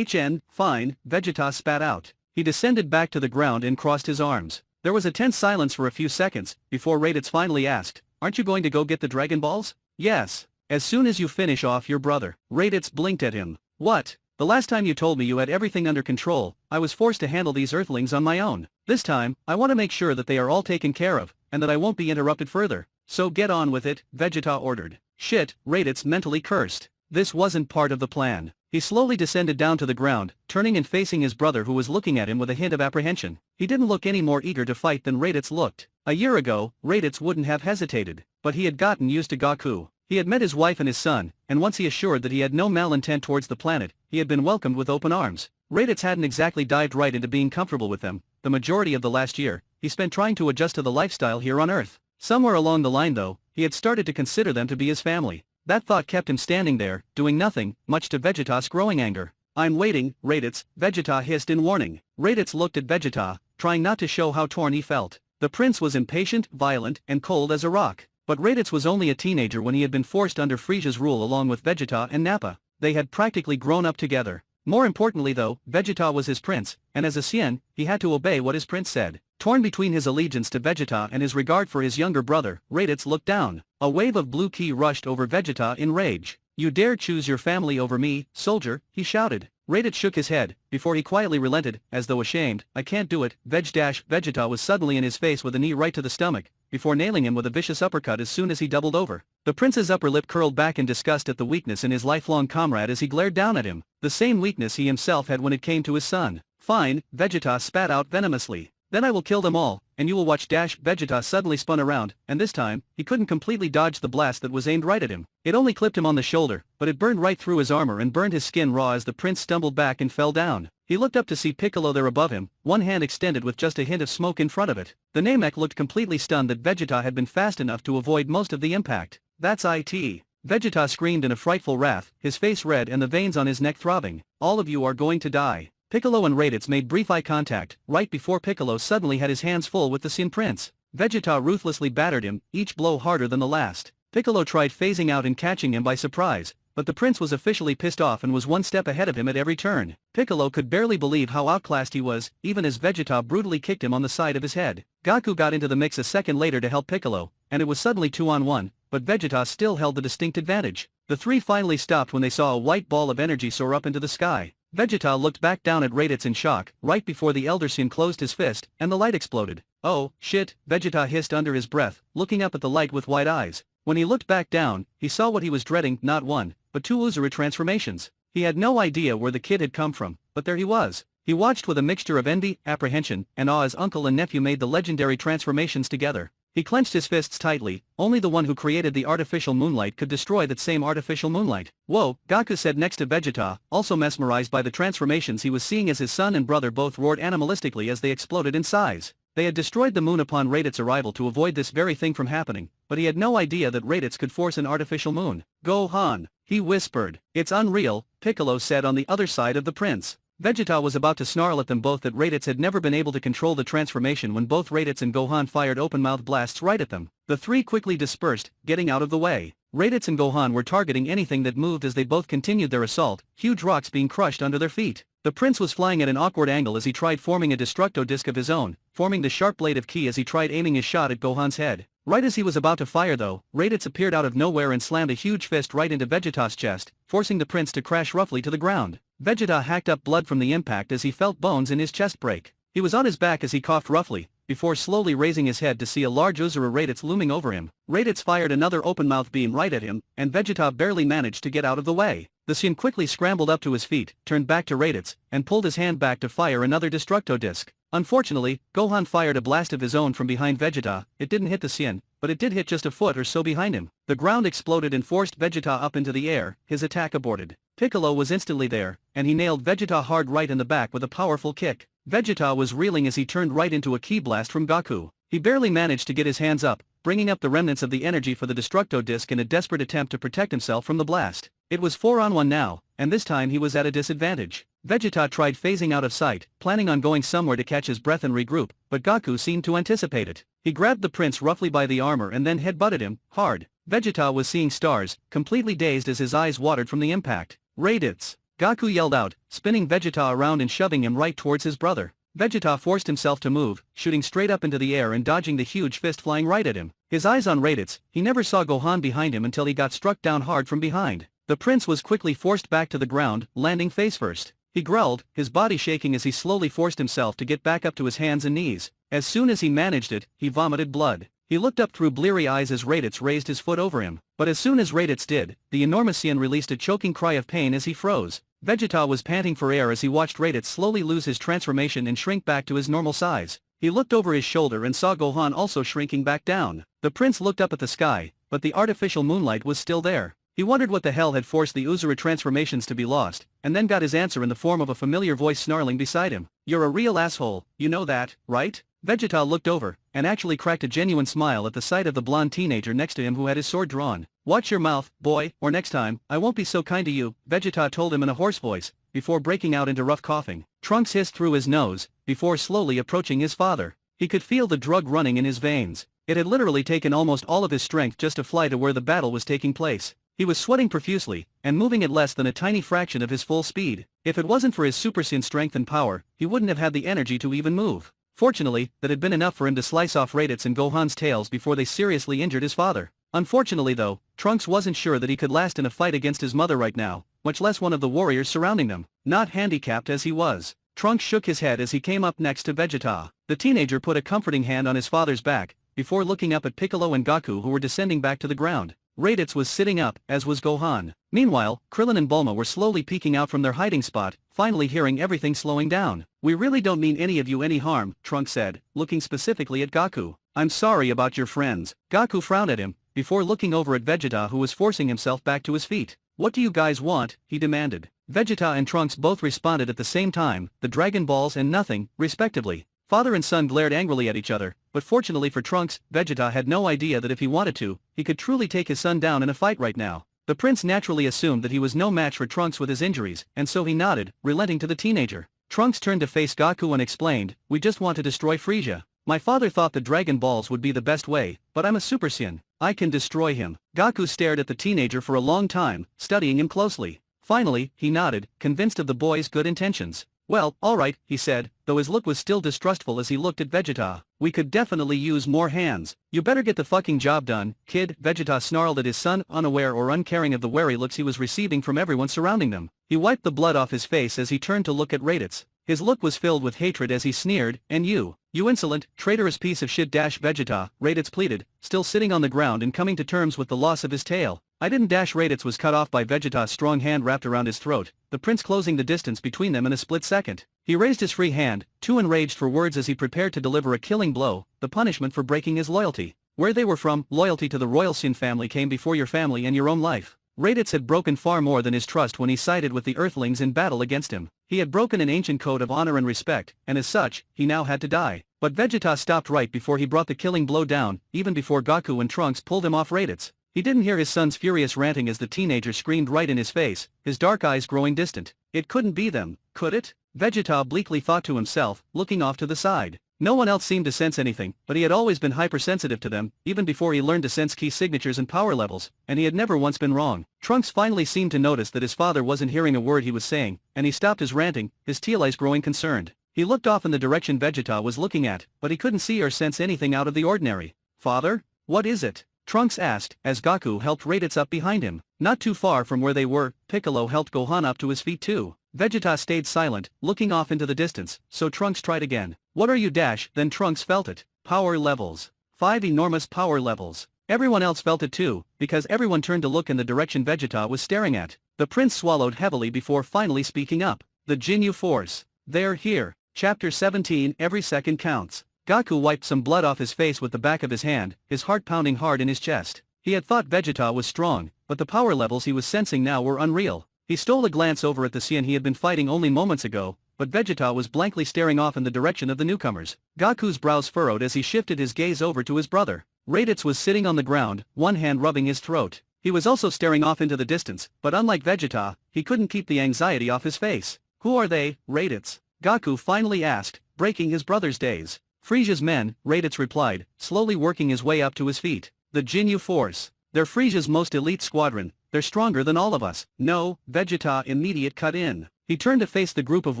Fine, Vegeta spat out. He descended back to the ground and crossed his arms. There was a tense silence for a few seconds, before Raditz finally asked, aren't you going to go get the Dragon Balls? Yes. As soon as you finish off your brother. Raditz blinked at him. What? The last time you told me you had everything under control, I was forced to handle these Earthlings on my own. This time, I want to make sure that they are all taken care of, and that I won't be interrupted further. So get on with it, Vegeta ordered. Shit, Raditz mentally cursed. This wasn't part of the plan. He slowly descended down to the ground, turning and facing his brother who was looking at him with a hint of apprehension. He didn't look any more eager to fight than Raditz looked. A year ago, Raditz wouldn't have hesitated, but he had gotten used to Goku. He had met his wife and his son, and once he assured that he had no malintent towards the planet, he had been welcomed with open arms. Raditz hadn't exactly dived right into being comfortable with them. The majority of the last year, he spent trying to adjust to the lifestyle here on Earth. Somewhere along the line though, he had started to consider them to be his family. That thought kept him standing there, doing nothing, much to Vegeta's growing anger. I'm waiting, Raditz, Vegeta hissed in warning. Raditz looked at Vegeta, trying not to show how torn he felt. The prince was impatient, violent, and cold as a rock. But Raditz was only a teenager when he had been forced under Frieza's rule along with Vegeta and Nappa. They had practically grown up together. More importantly though, Vegeta was his prince, and as a Saiyan, he had to obey what his prince said. Torn between his allegiance to Vegeta and his regard for his younger brother, Raditz looked down. A wave of blue ki rushed over Vegeta in rage. You dare choose your family over me, soldier, he shouted. Raditz shook his head, before he quietly relented, as though ashamed. I can't do it, Vegeta was suddenly in his face with a knee right to the stomach, before nailing him with a vicious uppercut as soon as he doubled over. The prince's upper lip curled back in disgust at the weakness in his lifelong comrade as he glared down at him, the same weakness he himself had when it came to his son. Fine, Vegeta spat out venomously. Then I will kill them all, and you will watch. Vegeta suddenly spun around, and this time, he couldn't completely dodge the blast that was aimed right at him. It only clipped him on the shoulder, but it burned right through his armor and burned his skin raw as the prince stumbled back and fell down. He looked up to see Piccolo there above him, one hand extended with just a hint of smoke in front of it. The Namek looked completely stunned that Vegeta had been fast enough to avoid most of the impact. That's it. Vegeta screamed in a frightful wrath, his face red and the veins on his neck throbbing. All of you are going to die. Piccolo and Raditz made brief eye contact, right before Piccolo suddenly had his hands full with the Saiyan Prince. Vegeta ruthlessly battered him, each blow harder than the last. Piccolo tried phasing out and catching him by surprise, but the prince was officially pissed off and was one step ahead of him at every turn. Piccolo could barely believe how outclassed he was, even as Vegeta brutally kicked him on the side of his head. Goku got into the mix a second later to help Piccolo, and it was suddenly 2-on-1, but Vegeta still held the distinct advantage. The three finally stopped when they saw a white ball of energy soar up into the sky. Vegeta looked back down at Raditz in shock, right before the Elder Saiyan closed his fist, and the light exploded. Oh, shit, Vegeta hissed under his breath, looking up at the light with wide eyes. When he looked back down, he saw what he was dreading, not one, but two Uzuru transformations. He had no idea where the kid had come from, but there he was. He watched with a mixture of envy, apprehension, and awe as uncle and nephew made the legendary transformations together. He clenched his fists tightly. Only the one who created the artificial moonlight could destroy that same artificial moonlight. Whoa, Goku said next to Vegeta, also mesmerized by the transformations he was seeing as his son and brother both roared animalistically as they exploded in size. They had destroyed the moon upon Raditz's arrival to avoid this very thing from happening, but he had no idea that Raditz could force an artificial moon. Gohan, he whispered. It's unreal, Piccolo said on the other side of the prince. Vegeta was about to snarl at them both that Raditz had never been able to control the transformation when both Raditz and Gohan fired open-mouthed blasts right at them. The three quickly dispersed, getting out of the way. Raditz and Gohan were targeting anything that moved as they both continued their assault, huge rocks being crushed under their feet. The prince was flying at an awkward angle as he tried forming a destructo disc of his own, forming the sharp blade of ki as he tried aiming his shot at Gohan's head. Right as he was about to fire though, Raditz appeared out of nowhere and slammed a huge fist right into Vegeta's chest, forcing the prince to crash roughly to the ground. Vegeta hacked up blood from the impact as he felt bones in his chest break. He was on his back as he coughed roughly, before slowly raising his head to see a large Uzuru Raditz looming over him. Raditz fired another open-mouthed beam right at him, and Vegeta barely managed to get out of the way. The Saiyan quickly scrambled up to his feet, turned back to Raditz, and pulled his hand back to fire another destructo disc. Unfortunately, Gohan fired a blast of his own from behind Vegeta. It didn't hit the Saiyan, but it did hit just a foot or so behind him. The ground exploded and forced Vegeta up into the air, his attack aborted. Piccolo was instantly there, and he nailed Vegeta hard right in the back with a powerful kick. Vegeta was reeling as he turned right into a ki blast from Goku. He barely managed to get his hands up, bringing up the remnants of the energy for the Destructo Disc in a desperate attempt to protect himself from the blast. It was 4-on-1 now, and this time he was at a disadvantage. Vegeta tried phasing out of sight, planning on going somewhere to catch his breath and regroup, but Goku seemed to anticipate it. He grabbed the prince roughly by the armor and then headbutted him, hard. Vegeta was seeing stars, completely dazed as his eyes watered from the impact. Raditz! Goku yelled out, spinning Vegeta around and shoving him right towards his brother. Vegeta forced himself to move, shooting straight up into the air and dodging the huge fist flying right at him. His eyes on Raditz, he never saw Gohan behind him until he got struck down hard from behind. The prince was quickly forced back to the ground, landing face first. He growled, his body shaking as he slowly forced himself to get back up to his hands and knees. As soon as he managed it, he vomited blood. He looked up through bleary eyes as Raditz raised his foot over him. But as soon as Raditz did, the enormous Saiyan released a choking cry of pain as he froze. Vegeta was panting for air as he watched Raditz slowly lose his transformation and shrink back to his normal size. He looked over his shoulder and saw Gohan also shrinking back down. The prince looked up at the sky, but the artificial moonlight was still there. He wondered what the hell had forced the Uzura transformations to be lost, and then got his answer in the form of a familiar voice snarling beside him. "You're a real asshole, you know that, right?" Vegeta looked over, and actually cracked a genuine smile at the sight of the blonde teenager next to him who had his sword drawn. "Watch your mouth, boy, or next time, I won't be so kind to you," Vegeta told him in a hoarse voice, before breaking out into rough coughing. Trunks hissed through his nose, before slowly approaching his father. He could feel the drug running in his veins. It had literally taken almost all of his strength just to fly to where the battle was taking place. He was sweating profusely, and moving at less than a tiny fraction of his full speed. If it wasn't for his Super Saiyan strength and power, he wouldn't have had the energy to even move. Fortunately, that had been enough for him to slice off Raditz and Gohan's tails before they seriously injured his father. Unfortunately though, Trunks wasn't sure that he could last in a fight against his mother right now, much less one of the warriors surrounding them. Not handicapped as he was, Trunks shook his head as he came up next to Vegeta. The teenager put a comforting hand on his father's back, before looking up at Piccolo and Goku who were descending back to the ground. Raditz was sitting up, as was Gohan. Meanwhile, Krillin and Bulma were slowly peeking out from their hiding spot, finally hearing everything slowing down. "We really don't mean any of you any harm," Trunks said, looking specifically at Goku. "I'm sorry about your friends." Goku frowned at him, before looking over at Vegeta who was forcing himself back to his feet. "What do you guys want?" he demanded. Vegeta and Trunks both responded at the same time, the Dragon Balls and nothing, respectively. Father and son glared angrily at each other, but fortunately for Trunks, Vegeta had no idea that if he wanted to, he could truly take his son down in a fight right now. The prince naturally assumed that he was no match for Trunks with his injuries, and so he nodded, relenting to the teenager. Trunks turned to face Goku and explained, "We just want to destroy Freeza. My father thought the Dragon Balls would be the best way, but I'm a Super Saiyan. I can destroy him." Goku stared at the teenager for a long time, studying him closely. Finally, he nodded, convinced of the boy's good intentions. "Well, alright," he said, though his look was still distrustful as he looked at Vegeta. "We could definitely use more hands. You better get the fucking job done, kid." Vegeta snarled at his son, unaware or uncaring of the wary looks he was receiving from everyone surrounding them. He wiped the blood off his face as he turned to look at Raditz. His look was filled with hatred as he sneered, "And you insolent, traitorous piece of shit." Vegeta, Raditz pleaded, still sitting on the ground and coming to terms with the loss of his tail. "I didn't." Raditz was cut off by Vegeta's strong hand wrapped around his throat, the prince closing the distance between them in a split second. He raised his free hand, too enraged for words as he prepared to deliver a killing blow, the punishment for breaking his loyalty. Where they were from, loyalty to the royal Saiyan family came before your family and your own life. Raditz had broken far more than his trust when he sided with the Earthlings in battle against him. He had broken an ancient code of honor and respect, and as such, he now had to die. But Vegeta stopped right before he brought the killing blow down, even before Goku and Trunks pulled him off Raditz. He didn't hear his son's furious ranting as the teenager screamed right in his face, his dark eyes growing distant. It couldn't be them, could it? Vegeta bleakly thought to himself, looking off to the side. No one else seemed to sense anything, but he had always been hypersensitive to them, even before he learned to sense key signatures and power levels, and he had never once been wrong. Trunks finally seemed to notice that his father wasn't hearing a word he was saying, and he stopped his ranting, his teal eyes growing concerned. He looked off in the direction Vegeta was looking at, but he couldn't see or sense anything out of the ordinary. "Father? What is it?" Trunks asked, as Goku helped Raditz up behind him. Not too far from where they were, Piccolo helped Gohan up to his feet too. Vegeta stayed silent, looking off into the distance, so Trunks tried again. "What are you?" Then Trunks felt it. Power levels. 5 enormous power levels. Everyone else felt it too, because everyone turned to look in the direction Vegeta was staring at. The prince swallowed heavily before finally speaking up. "The Jinyu Force. They're here." Chapter 17 Every second counts. Gaku wiped some blood off his face with the back of his hand, his heart pounding hard in his chest. He had thought Vegeta was strong, but the power levels he was sensing now were unreal. He stole a glance over at the Saiyan he had been fighting only moments ago, but Vegeta was blankly staring off in the direction of the newcomers. Gaku's brows furrowed as he shifted his gaze over to his brother. Raditz was sitting on the ground, one hand rubbing his throat. He was also staring off into the distance, but unlike Vegeta, he couldn't keep the anxiety off his face. "Who are they, Raditz?" Gaku finally asked, breaking his brother's daze. "Frieza's men," Raditz replied, slowly working his way up to his feet. "The Jinyu Force. They're Frieza's most elite squadron. They're stronger than all of us." "No," Vegeta immediate cut in. He turned to face the group of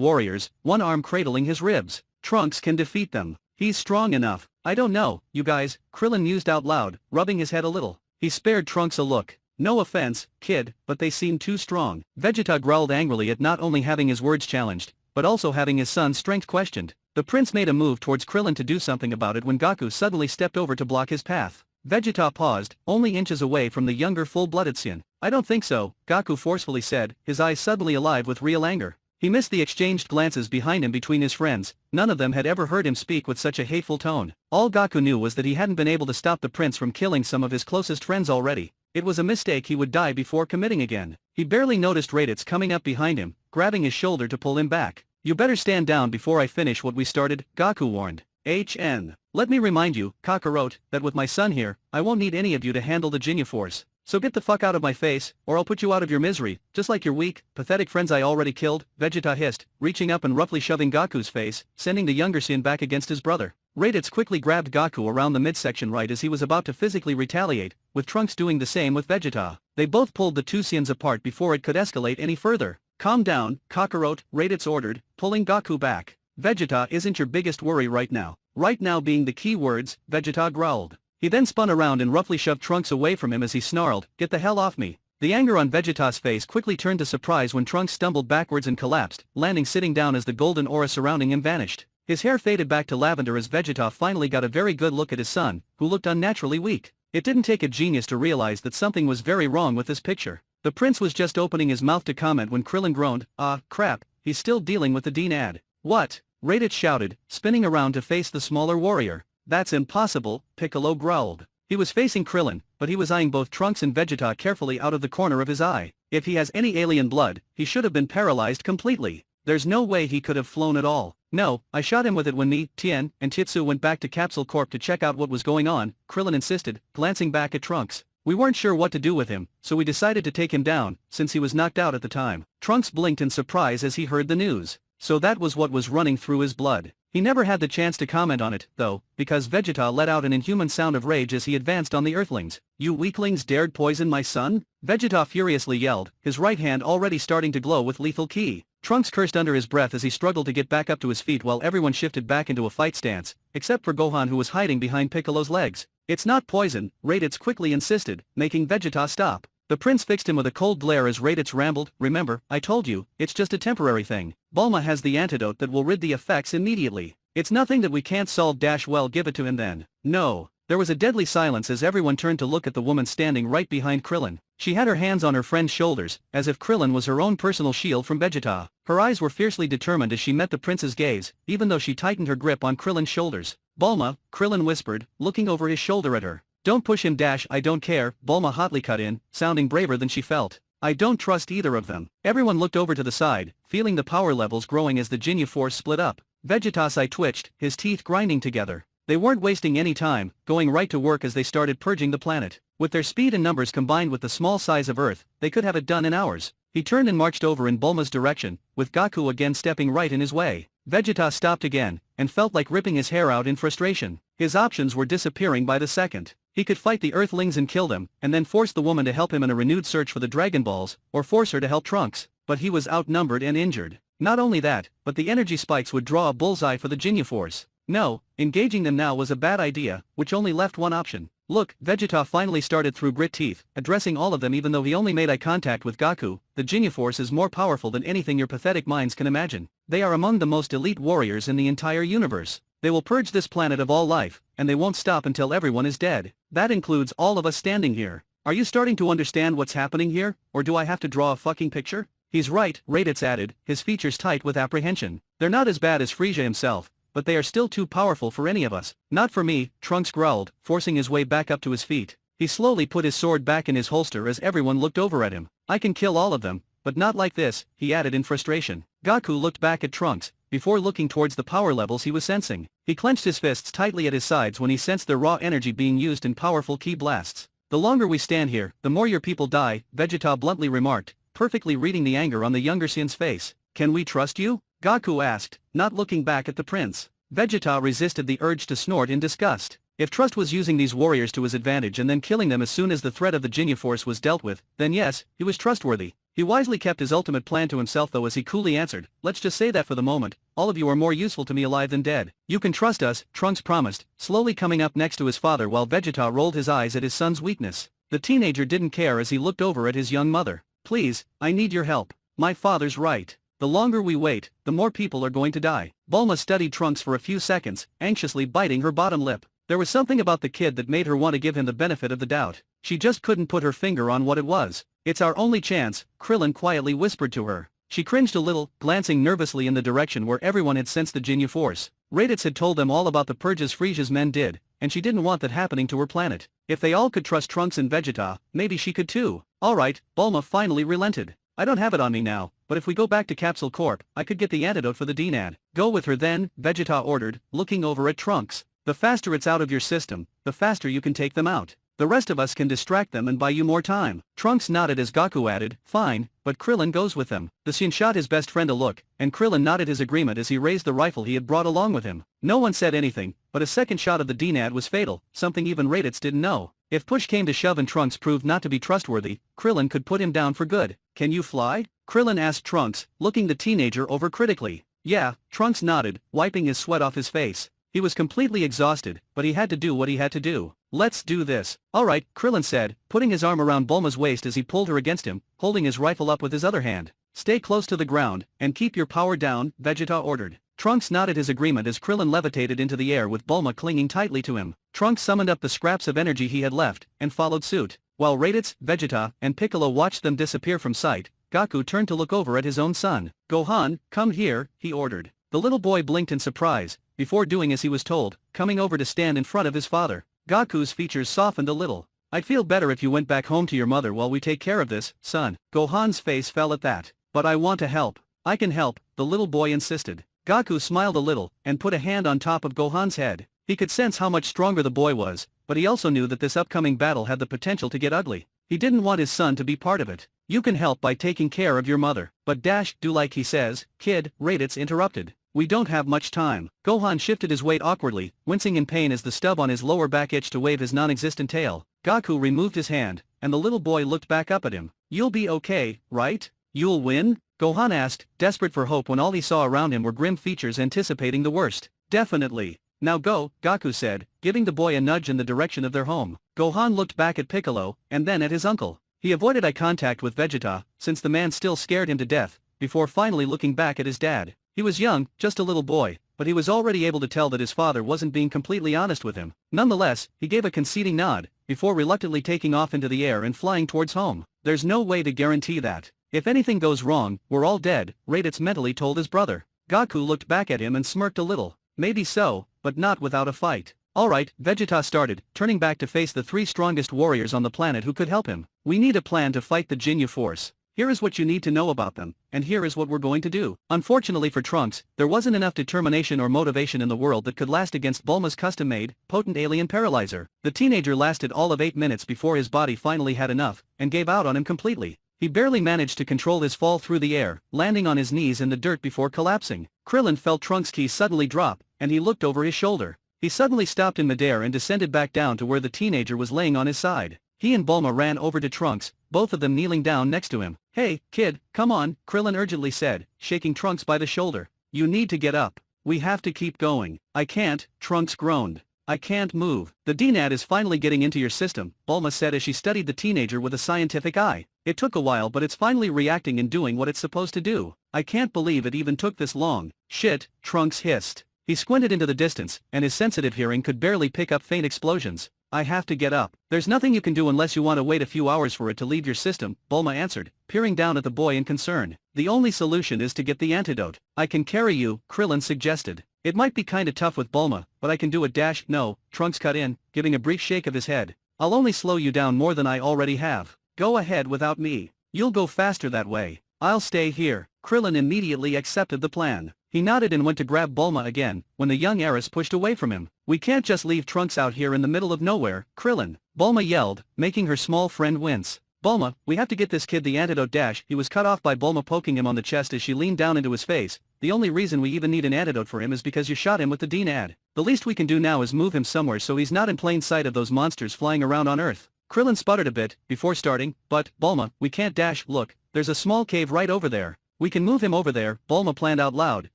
warriors, one arm cradling his ribs. "Trunks can defeat them. He's strong enough." "I don't know, you guys," Krillin mused out loud, rubbing his head a little. He spared Trunks a look. "No offense, kid, but they seem too strong." Vegeta growled angrily at not only having his words challenged, but also having his son's strength questioned. The prince made a move towards Krillin to do something about it when Gaku suddenly stepped over to block his path. Vegeta paused, only inches away from the younger full-blooded Saiyan. "I don't think so," Gaku forcefully said, his eyes suddenly alive with real anger. He missed the exchanged glances behind him between his friends. None of them had ever heard him speak with such a hateful tone. All Gaku knew was that he hadn't been able to stop the prince from killing some of his closest friends already. It was a mistake he would die before committing again. He barely noticed Raditz coming up behind him, grabbing his shoulder to pull him back. "You better stand down before I finish what we started," Gaku warned. Let me remind you, Kakarot, that with my son here, I won't need any of you to handle the Jinyu Force. So get the fuck out of my face, or I'll put you out of your misery, just like your weak, pathetic friends I already killed," Vegeta hissed, reaching up and roughly shoving Gaku's face, sending the younger Saiyan back against his brother. Raditz quickly grabbed Gaku around the midsection right as he was about to physically retaliate, with Trunks doing the same with Vegeta. They both pulled the two Saiyans apart before it could escalate any further. "Calm down, Kakarot," Raditz ordered, pulling Gaku back. "Vegeta isn't your biggest worry right now." "Right now" being the key words, Vegeta growled. He then spun around and roughly shoved Trunks away from him as he snarled, "Get the hell off me." The anger on Vegeta's face quickly turned to surprise when Trunks stumbled backwards and collapsed, landing sitting down as the golden aura surrounding him vanished. His hair faded back to lavender as Vegeta finally got a very good look at his son, who looked unnaturally weak. It didn't take a genius to realize that something was very wrong with this picture. The prince was just opening his mouth to comment when Krillin groaned, "Ah, crap, he's still dealing with the Dean-ad." "What?" Raditz shouted, spinning around to face the smaller warrior. "That's impossible," Piccolo growled. He was facing Krillin, but he was eyeing both Trunks and Vegeta carefully out of the corner of his eye. If he has any alien blood, he should have been paralyzed completely. There's no way he could have flown at all. "No, I shot him with it when me, Tien, and Titsu went back to Capsule Corp to check out what was going on," Krillin insisted, glancing back at Trunks. "We weren't sure what to do with him, so we decided to take him down, since he was knocked out at the time." Trunks blinked in surprise as he heard the news. So that was what was running through his blood. He never had the chance to comment on it, though, because Vegeta let out an inhuman sound of rage as he advanced on the Earthlings. "You weaklings dared poison my son?" Vegeta furiously yelled, his right hand already starting to glow with lethal ki. Trunks cursed under his breath as he struggled to get back up to his feet while everyone shifted back into a fight stance, except for Gohan who was hiding behind Piccolo's legs. "It's not poison," Raditz quickly insisted, making Vegeta stop. The prince fixed him with a cold glare as Raditz rambled, "Remember, I told you, it's just a temporary thing. Bulma has the antidote that will rid the effects immediately. It's nothing that we can't solve. Well, give it to him then." "No." There was a deadly silence as everyone turned to look at the woman standing right behind Krillin. She had her hands on her friend's shoulders, as if Krillin was her own personal shield from Vegeta. Her eyes were fiercely determined as she met the prince's gaze, even though she tightened her grip on Krillin's shoulders. "Bulma," Krillin whispered, looking over his shoulder at her. "Don't push him. I don't care," Bulma hotly cut in, sounding braver than she felt. "I don't trust either of them." Everyone looked over to the side, feeling the power levels growing as the Jinyu Force split up. Vegeta's eye twitched, his teeth grinding together. They weren't wasting any time, going right to work as they started purging the planet. With their speed and numbers combined with the small size of Earth, they could have it done in hours. He turned and marched over in Bulma's direction, with Gaku again stepping right in his way. Vegeta stopped again, and felt like ripping his hair out in frustration. His options were disappearing by the second. He could fight the Earthlings and kill them, and then force the woman to help him in a renewed search for the Dragon Balls, or force her to help Trunks, but he was outnumbered and injured. Not only that, but the energy spikes would draw a bullseye for the Jinyu Force. No, engaging them now was a bad idea, which only left one option. "Look," Vegeta finally started through grit teeth, addressing all of them even though he only made eye contact with Gaku. "The Jinyu Force is more powerful than anything your pathetic minds can imagine. They are among the most elite warriors in the entire universe. They will purge this planet of all life, and they won't stop until everyone is dead. That includes all of us standing here. Are you starting to understand what's happening here, or do I have to draw a fucking picture?" He's right, Raditz added, his features tight with apprehension. They're not as bad as Freeza himself, but they are still too powerful for any of us. Not for me, Trunks growled, forcing his way back up to his feet. He slowly put his sword back in his holster as everyone looked over at him. I can kill all of them, but not like this, he added in frustration. Goku looked back at Trunks, before looking towards the power levels he was sensing. He clenched his fists tightly at his sides when he sensed their raw energy being used in powerful ki blasts. The longer we stand here, the more your people die, Vegeta bluntly remarked, perfectly reading the anger on the younger Saiyan's face. Can we trust you? Goku asked, not looking back at the prince. Vegeta resisted the urge to snort in disgust. If Trust was using these warriors to his advantage and then killing them as soon as the threat of the Ginyu Force was dealt with, then yes, he was trustworthy. He wisely kept his ultimate plan to himself though as he coolly answered, let's just say that for the moment, all of you are more useful to me alive than dead. You can trust us, Trunks promised, slowly coming up next to his father while Vegeta rolled his eyes at his son's weakness. The teenager didn't care as he looked over at his young mother. Please, I need your help. My father's right. The longer we wait, the more people are going to die. Bulma studied Trunks for a few seconds, anxiously biting her bottom lip. There was something about the kid that made her want to give him the benefit of the doubt. She just couldn't put her finger on what it was. It's our only chance, Krillin quietly whispered to her. She cringed a little, glancing nervously in the direction where everyone had sensed the Ginyu Force. Raditz had told them all about the purges Frieza's men did, and she didn't want that happening to her planet. If they all could trust Trunks and Vegeta, maybe she could too. Alright, Bulma finally relented. I don't have it on me now, but if we go back to Capsule Corp, I could get the antidote for the DNAD. Go with her then, Vegeta ordered, looking over at Trunks. The faster it's out of your system, the faster you can take them out. The rest of us can distract them and buy you more time. Trunks nodded as Goku added, fine, but Krillin goes with them. The Saiyan shot his best friend a look, and Krillin nodded his agreement as he raised the rifle he had brought along with him. No one said anything, but a second shot of the DNAD was fatal, something even Raditz didn't know. If push came to shove and Trunks proved not to be trustworthy, Krillin could put him down for good. Can you fly? Krillin asked Trunks, looking the teenager over critically. Yeah, Trunks nodded, wiping his sweat off his face. He was completely exhausted, but he had to do what he had to do. Let's do this. Alright, Krillin said, putting his arm around Bulma's waist as he pulled her against him, holding his rifle up with his other hand. Stay close to the ground, and keep your power down, Vegeta ordered. Trunks nodded his agreement as Krillin levitated into the air with Bulma clinging tightly to him. Trunks summoned up the scraps of energy he had left, and followed suit. While Raditz, Vegeta, and Piccolo watched them disappear from sight, Goku turned to look over at his own son. Gohan, come here, he ordered. The little boy blinked in surprise, before doing as he was told, coming over to stand in front of his father. Goku's features softened a little. I'd feel better if you went back home to your mother while we take care of this, son. Gohan's face fell at that. But I want to help. I can help, the little boy insisted. Goku smiled a little, and put a hand on top of Gohan's head. He could sense how much stronger the boy was, but he also knew that this upcoming battle had the potential to get ugly. He didn't want his son to be part of it. You can help by taking care of your mother. But do like he says, kid, Raditz interrupted. We don't have much time. Gohan shifted his weight awkwardly, wincing in pain as the stub on his lower back itched to wave his non-existent tail. Goku removed his hand, and the little boy looked back up at him. You'll be okay, right? You'll win? Gohan asked, desperate for hope when all he saw around him were grim features anticipating the worst. Definitely. Now go, Goku said, giving the boy a nudge in the direction of their home. Gohan looked back at Piccolo, and then at his uncle. He avoided eye contact with Vegeta, since the man still scared him to death, before finally looking back at his dad. He was young, just a little boy, but he was already able to tell that his father wasn't being completely honest with him. Nonetheless, he gave a conceding nod, before reluctantly taking off into the air and flying towards home. There's no way to guarantee that. If anything goes wrong, we're all dead, Raditz mentally told his brother. Goku looked back at him and smirked a little. Maybe so, but not without a fight. Alright, Vegeta started, turning back to face the three strongest warriors on the planet who could help him. We need a plan to fight the Ginyu Force. Here is what you need to know about them, and here is what we're going to do. Unfortunately for Trunks, there wasn't enough determination or motivation in the world that could last against Bulma's custom-made, potent alien paralyzer. The teenager lasted all of 8 minutes before his body finally had enough, and gave out on him completely. He barely managed to control his fall through the air, landing on his knees in the dirt before collapsing. Krillin felt Trunks' key suddenly drop, and he looked over his shoulder. He suddenly stopped in midair and descended back down to where the teenager was laying on his side. He and Bulma ran over to Trunks, both of them kneeling down next to him. Hey, kid, come on, Krillin urgently said, shaking Trunks by the shoulder. You need to get up. We have to keep going. I can't, Trunks groaned. I can't move. The DNAD is finally getting into your system, Bulma said as she studied the teenager with a scientific eye. It took a while but it's finally reacting and doing what it's supposed to do. I can't believe it even took this long. Shit, Trunks hissed. He squinted into the distance, and his sensitive hearing could barely pick up faint explosions. I have to get up. There's nothing you can do unless you want to wait a few hours for it to leave your system, Bulma answered, peering down at the boy in concern. The only solution is to get the antidote. I can carry you, Krillin suggested. It might be kinda tough with Bulma, but I can do it. No, Trunks cut in, giving a brief shake of his head. I'll only slow you down more than I already have. Go ahead without me. You'll go faster that way. I'll stay here. Krillin immediately accepted the plan. He nodded and went to grab Bulma again, when the young heiress pushed away from him. We can't just leave Trunks out here in the middle of nowhere, Krillin, Bulma yelled, making her small friend wince. Bulma, we have to get this kid the antidote. He was cut off by Bulma poking him on the chest as she leaned down into his face. The only reason we even need an antidote for him is because you shot him with the D-Nad. The least we can do now is move him somewhere so he's not in plain sight of those monsters flying around on Earth. Krillin sputtered a bit, before starting, but, Bulma, we can't. Look, there's a small cave right over there. We can move him over there, Bulma planned out loud,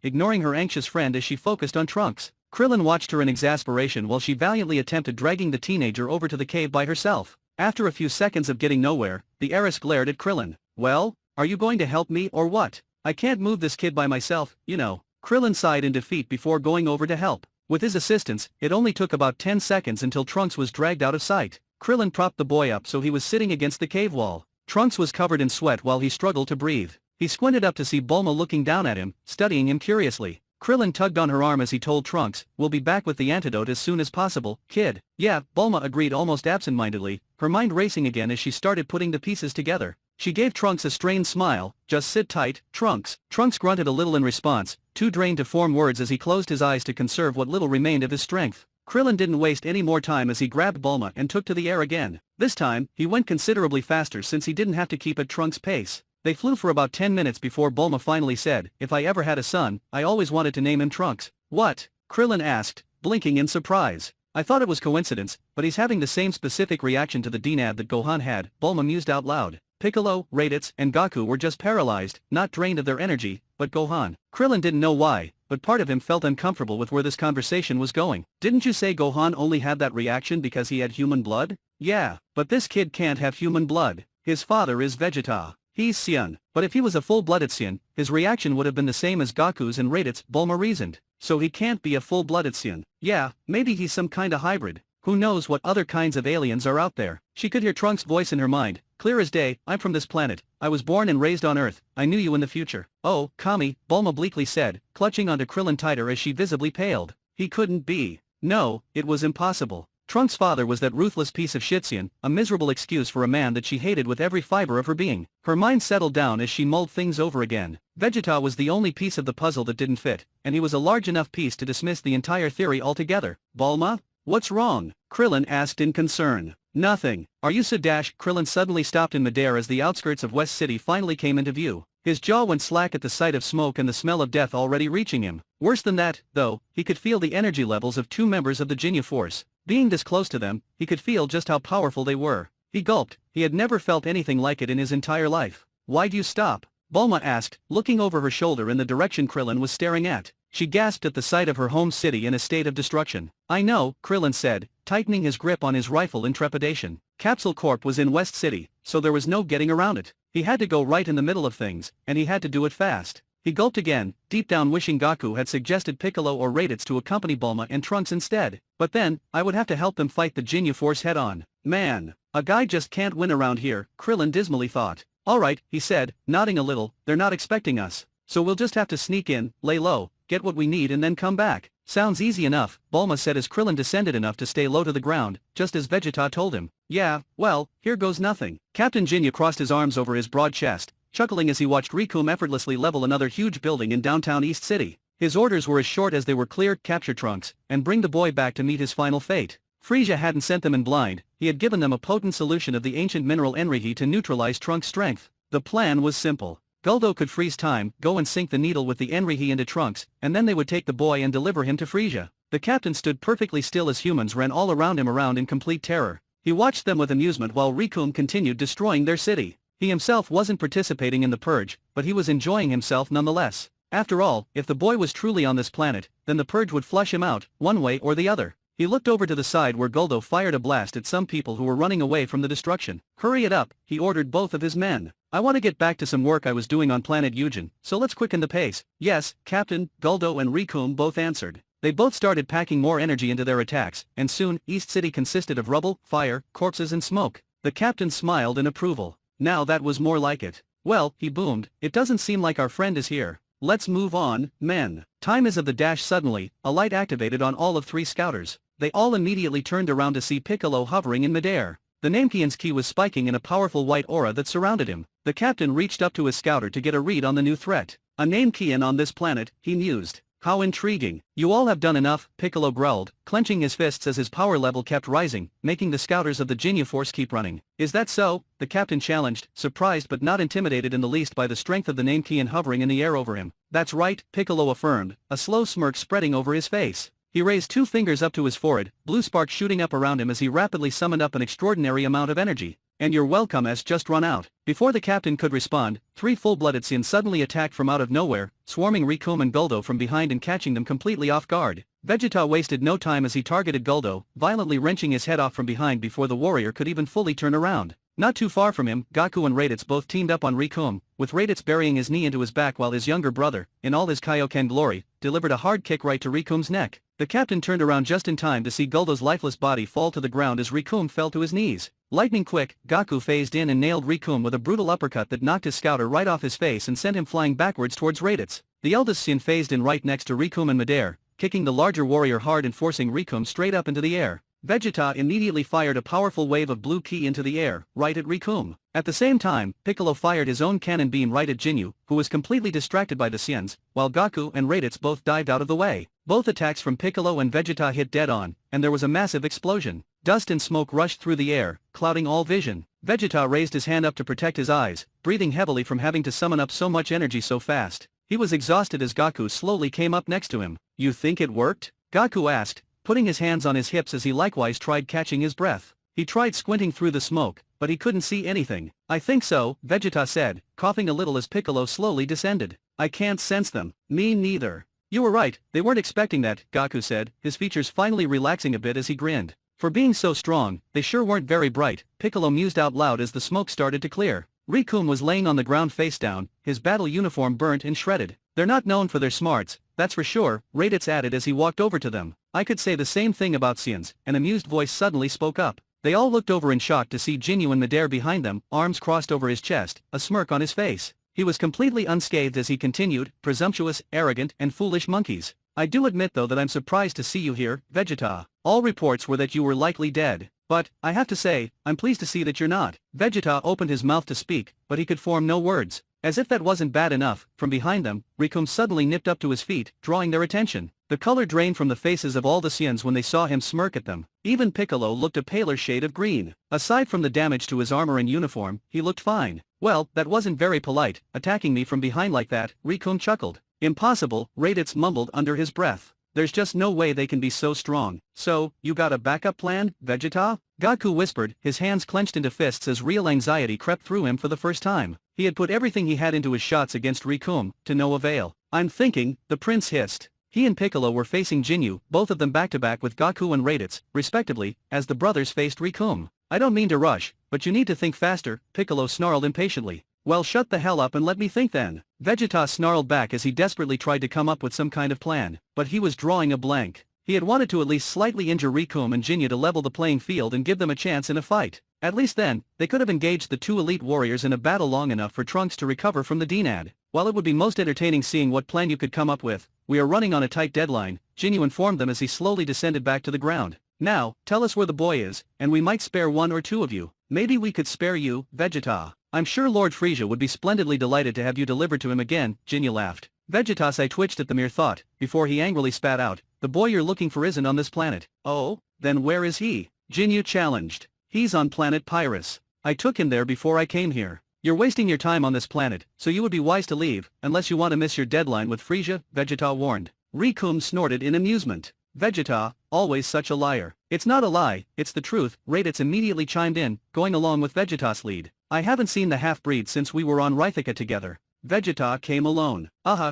ignoring her anxious friend as she focused on Trunks. Krillin watched her in exasperation while she valiantly attempted dragging the teenager over to the cave by herself. After a few seconds of getting nowhere, the heiress glared at Krillin. Well, are you going to help me or what? I can't move this kid by myself, you know. Krillin sighed in defeat before going over to help. With his assistance, it only took about 10 seconds until Trunks was dragged out of sight. Krillin propped the boy up so he was sitting against the cave wall. Trunks was covered in sweat while he struggled to breathe. He squinted up to see Bulma looking down at him, studying him curiously. Krillin tugged on her arm as he told Trunks, we'll be back with the antidote as soon as possible, kid. Yeah, Bulma agreed almost absent-mindedly, her mind racing again as she started putting the pieces together. She gave Trunks a strained smile, just sit tight, Trunks. Trunks grunted a little in response, too drained to form words as he closed his eyes to conserve what little remained of his strength. Krillin didn't waste any more time as he grabbed Bulma and took to the air again. This time, he went considerably faster since he didn't have to keep at Trunks' pace. They flew for about 10 minutes before Bulma finally said, if I ever had a son, I always wanted to name him Trunks. What? Krillin asked, blinking in surprise. I thought it was coincidence, but he's having the same specific reaction to the D-Nad that Gohan had, Bulma mused out loud. Piccolo, Raditz, and Goku were just paralyzed, not drained of their energy, but Gohan. Krillin didn't know why, but part of him felt uncomfortable with where this conversation was going. Didn't you say Gohan only had that reaction because he had human blood? Yeah, but this kid can't have human blood. His father is Vegeta. He's Saiyan, but if he was a full-blooded Saiyan, his reaction would have been the same as Goku's and Raditz, Bulma reasoned. So he can't be a full-blooded Saiyan. Yeah, maybe he's some kinda hybrid. Who knows what other kinds of aliens are out there? She could hear Trunks' voice in her mind, clear as day, I'm from this planet, I was born and raised on Earth, I knew you in the future. Oh, Kami, Bulma bleakly said, clutching onto Krillin tighter as she visibly paled. He couldn't be. No, it was impossible. Trunks' father was that ruthless piece of shit Saiyan, a miserable excuse for a man that she hated with every fiber of her being. Her mind settled down as she mulled things over again. Vegeta was the only piece of the puzzle that didn't fit, and he was a large enough piece to dismiss the entire theory altogether. Bulma? What's wrong? Krillin asked in concern. Nothing. Are you so Krillin suddenly stopped in midair as the outskirts of West City finally came into view. His jaw went slack at the sight of smoke and the smell of death already reaching him. Worse than that, though, he could feel the energy levels of two members of the Ginyu Force. Being this close to them, he could feel just how powerful they were. He gulped, he had never felt anything like it in his entire life. Why'd you stop? Bulma asked, looking over her shoulder in the direction Krillin was staring at. She gasped at the sight of her home city in a state of destruction. I know, Krillin said, tightening his grip on his rifle in trepidation. Capsule Corp was in West City, so there was no getting around it. He had to go right in the middle of things, and he had to do it fast. He gulped again, deep down wishing Goku had suggested Piccolo or Raditz to accompany Bulma and Trunks instead. But then, I would have to help them fight the Ginyu Force head-on. Man, a guy just can't win around here, Krillin dismally thought. Alright, he said, nodding a little, they're not expecting us. So we'll just have to sneak in, lay low, get what we need and then come back. Sounds easy enough, Bulma said as Krillin descended enough to stay low to the ground, just as Vegeta told him. Yeah, well, here goes nothing. Captain Ginyu crossed his arms over his broad chest, chuckling as he watched Rikum effortlessly level another huge building in downtown East City. His orders were as short as they were clear, capture Trunks, and bring the boy back to meet his final fate. Freeza hadn't sent them in blind, he had given them a potent solution of the ancient mineral Niteryde to neutralize Trunks' strength. The plan was simple. Guldo could freeze time, go and sink the needle with the Niteryde into Trunks, and then they would take the boy and deliver him to Freeza. The captain stood perfectly still as humans ran all around him in complete terror. He watched them with amusement while Rikum continued destroying their city. He himself wasn't participating in the purge, but he was enjoying himself nonetheless. After all, if the boy was truly on this planet, then the purge would flush him out, one way or the other. He looked over to the side where Guldo fired a blast at some people who were running away from the destruction. Hurry it up, he ordered both of his men. I want to get back to some work I was doing on planet Eugen, so let's quicken the pace. Yes, Captain, Guldo and Rikum both answered. They both started packing more energy into their attacks, and soon, East City consisted of rubble, fire, corpses and smoke. The captain smiled in approval. Now that was more like it. Well, he boomed, it doesn't seem like our friend is here. Let's move on, men. Time is of the dash. Suddenly, a light activated on all of 3 scouters. They all immediately turned around to see Piccolo hovering in midair. The Namekian's ki was spiking in a powerful white aura that surrounded him. The captain reached up to his scouter to get a read on the new threat. A Namekian on this planet, he mused. How intriguing. You all have done enough, Piccolo growled, clenching his fists as his power level kept rising, making the scouters of the Ginyu Force keep running. Is that so? The captain challenged, surprised but not intimidated in the least by the strength of the Namekian hovering in the air over him. That's right, Piccolo affirmed, a slow smirk spreading over his face. He raised 2 fingers up to his forehead, blue sparks shooting up around him as he rapidly summoned up an extraordinary amount of energy. And your welcome has just run out. Before the captain could respond, 3 full-blooded Saiyan suddenly attacked from out of nowhere, swarming Rikum and Guldo from behind and catching them completely off guard. Vegeta wasted no time as he targeted Guldo, violently wrenching his head off from behind before the warrior could even fully turn around. Not too far from him, Gaku and Raditz both teamed up on Rikum, with Raditz burying his knee into his back while his younger brother, in all his Kaioken glory, delivered a hard kick right to Rikum's neck. The captain turned around just in time to see Guldo's lifeless body fall to the ground as Rikum fell to his knees. Lightning quick, Gaku phased in and nailed Rikum with a brutal uppercut that knocked his scouter right off his face and sent him flying backwards towards Raditz. The eldest Saiyan phased in right next to Rikum in midair, kicking the larger warrior hard and forcing Rikum straight up into the air. Vegeta immediately fired a powerful wave of blue ki into the air, right at Rikum. At the same time, Piccolo fired his own cannon beam right at Ginyu, who was completely distracted by the Saiyans, while Gaku and Raditz both dived out of the way. Both attacks from Piccolo and Vegeta hit dead on, and there was a massive explosion. Dust and smoke rushed through the air, clouding all vision. Vegeta raised his hand up to protect his eyes, breathing heavily from having to summon up so much energy so fast. He was exhausted as Gaku slowly came up next to him. You think it worked? Gaku asked, putting his hands on his hips as he likewise tried catching his breath. He tried squinting through the smoke, but he couldn't see anything. I think so, Vegeta said, coughing a little as Piccolo slowly descended. I can't sense them. Me neither. You were right, they weren't expecting that, Gaku said, his features finally relaxing a bit as he grinned. For being so strong, they sure weren't very bright, Piccolo mused out loud as the smoke started to clear. Rikum was laying on the ground face down, his battle uniform burnt and shredded. They're not known for their smarts, that's for sure, Raditz added as he walked over to them. I could say the same thing about Saiyans, an amused voice suddenly spoke up. They all looked over in shock to see Ginyu in midair behind them, arms crossed over his chest, a smirk on his face. He was completely unscathed as he continued, presumptuous, arrogant, and foolish monkeys. I do admit though that I'm surprised to see you here, Vegeta. All reports were that you were likely dead. But, I have to say, I'm pleased to see that you're not. Vegeta opened his mouth to speak, but he could form no words. As if that wasn't bad enough, from behind them, Rikum suddenly nipped up to his feet, drawing their attention. The color drained from the faces of all the Saiyans when they saw him smirk at them. Even Piccolo looked a paler shade of green. Aside from the damage to his armor and uniform, he looked fine. Well, that wasn't very polite, attacking me from behind like that, Rikum chuckled. Impossible, Raditz mumbled under his breath. There's just no way they can be so strong. So, you got a backup plan, Vegeta? Gaku whispered, his hands clenched into fists as real anxiety crept through him for the first time. He had put everything he had into his shots against Rikum, to no avail. I'm thinking, the prince hissed. He and Piccolo were facing Ginyu, both of them back-to-back with Gaku and Raditz, respectively, as the brothers faced Rikum. I don't mean to rush, but you need to think faster, Piccolo snarled impatiently. Well, shut the hell up and let me think then. Vegeta snarled back as he desperately tried to come up with some kind of plan, but he was drawing a blank. He had wanted to at least slightly injure Rikum and Ginyu to level the playing field and give them a chance in a fight. At least then, they could have engaged the 2 elite warriors in a battle long enough for Trunks to recover from the DNAD. While it would be most entertaining seeing what plan you could come up with, we are running on a tight deadline, Ginyu informed them as he slowly descended back to the ground. Now, tell us where the boy is, and we might spare 1 or 2 of you. Maybe we could spare you, Vegeta. I'm sure Lord Freeza would be splendidly delighted to have you delivered to him again, Ginyu laughed. Vegeta's eye twitched at the mere thought, before he angrily spat out, the boy you're looking for isn't on this planet. Oh, then where is he? Ginyu challenged. He's on planet Pyrus. I took him there before I came here. You're wasting your time on this planet, so you would be wise to leave, unless you want to miss your deadline with Freeza, Vegeta warned. Rikum snorted in amusement. Vegeta, always such a liar. It's not a lie, it's the truth, Raditz immediately chimed in, going along with Vegeta's lead. I haven't seen the half-breed since we were on Rhythika together. Vegeta came alone.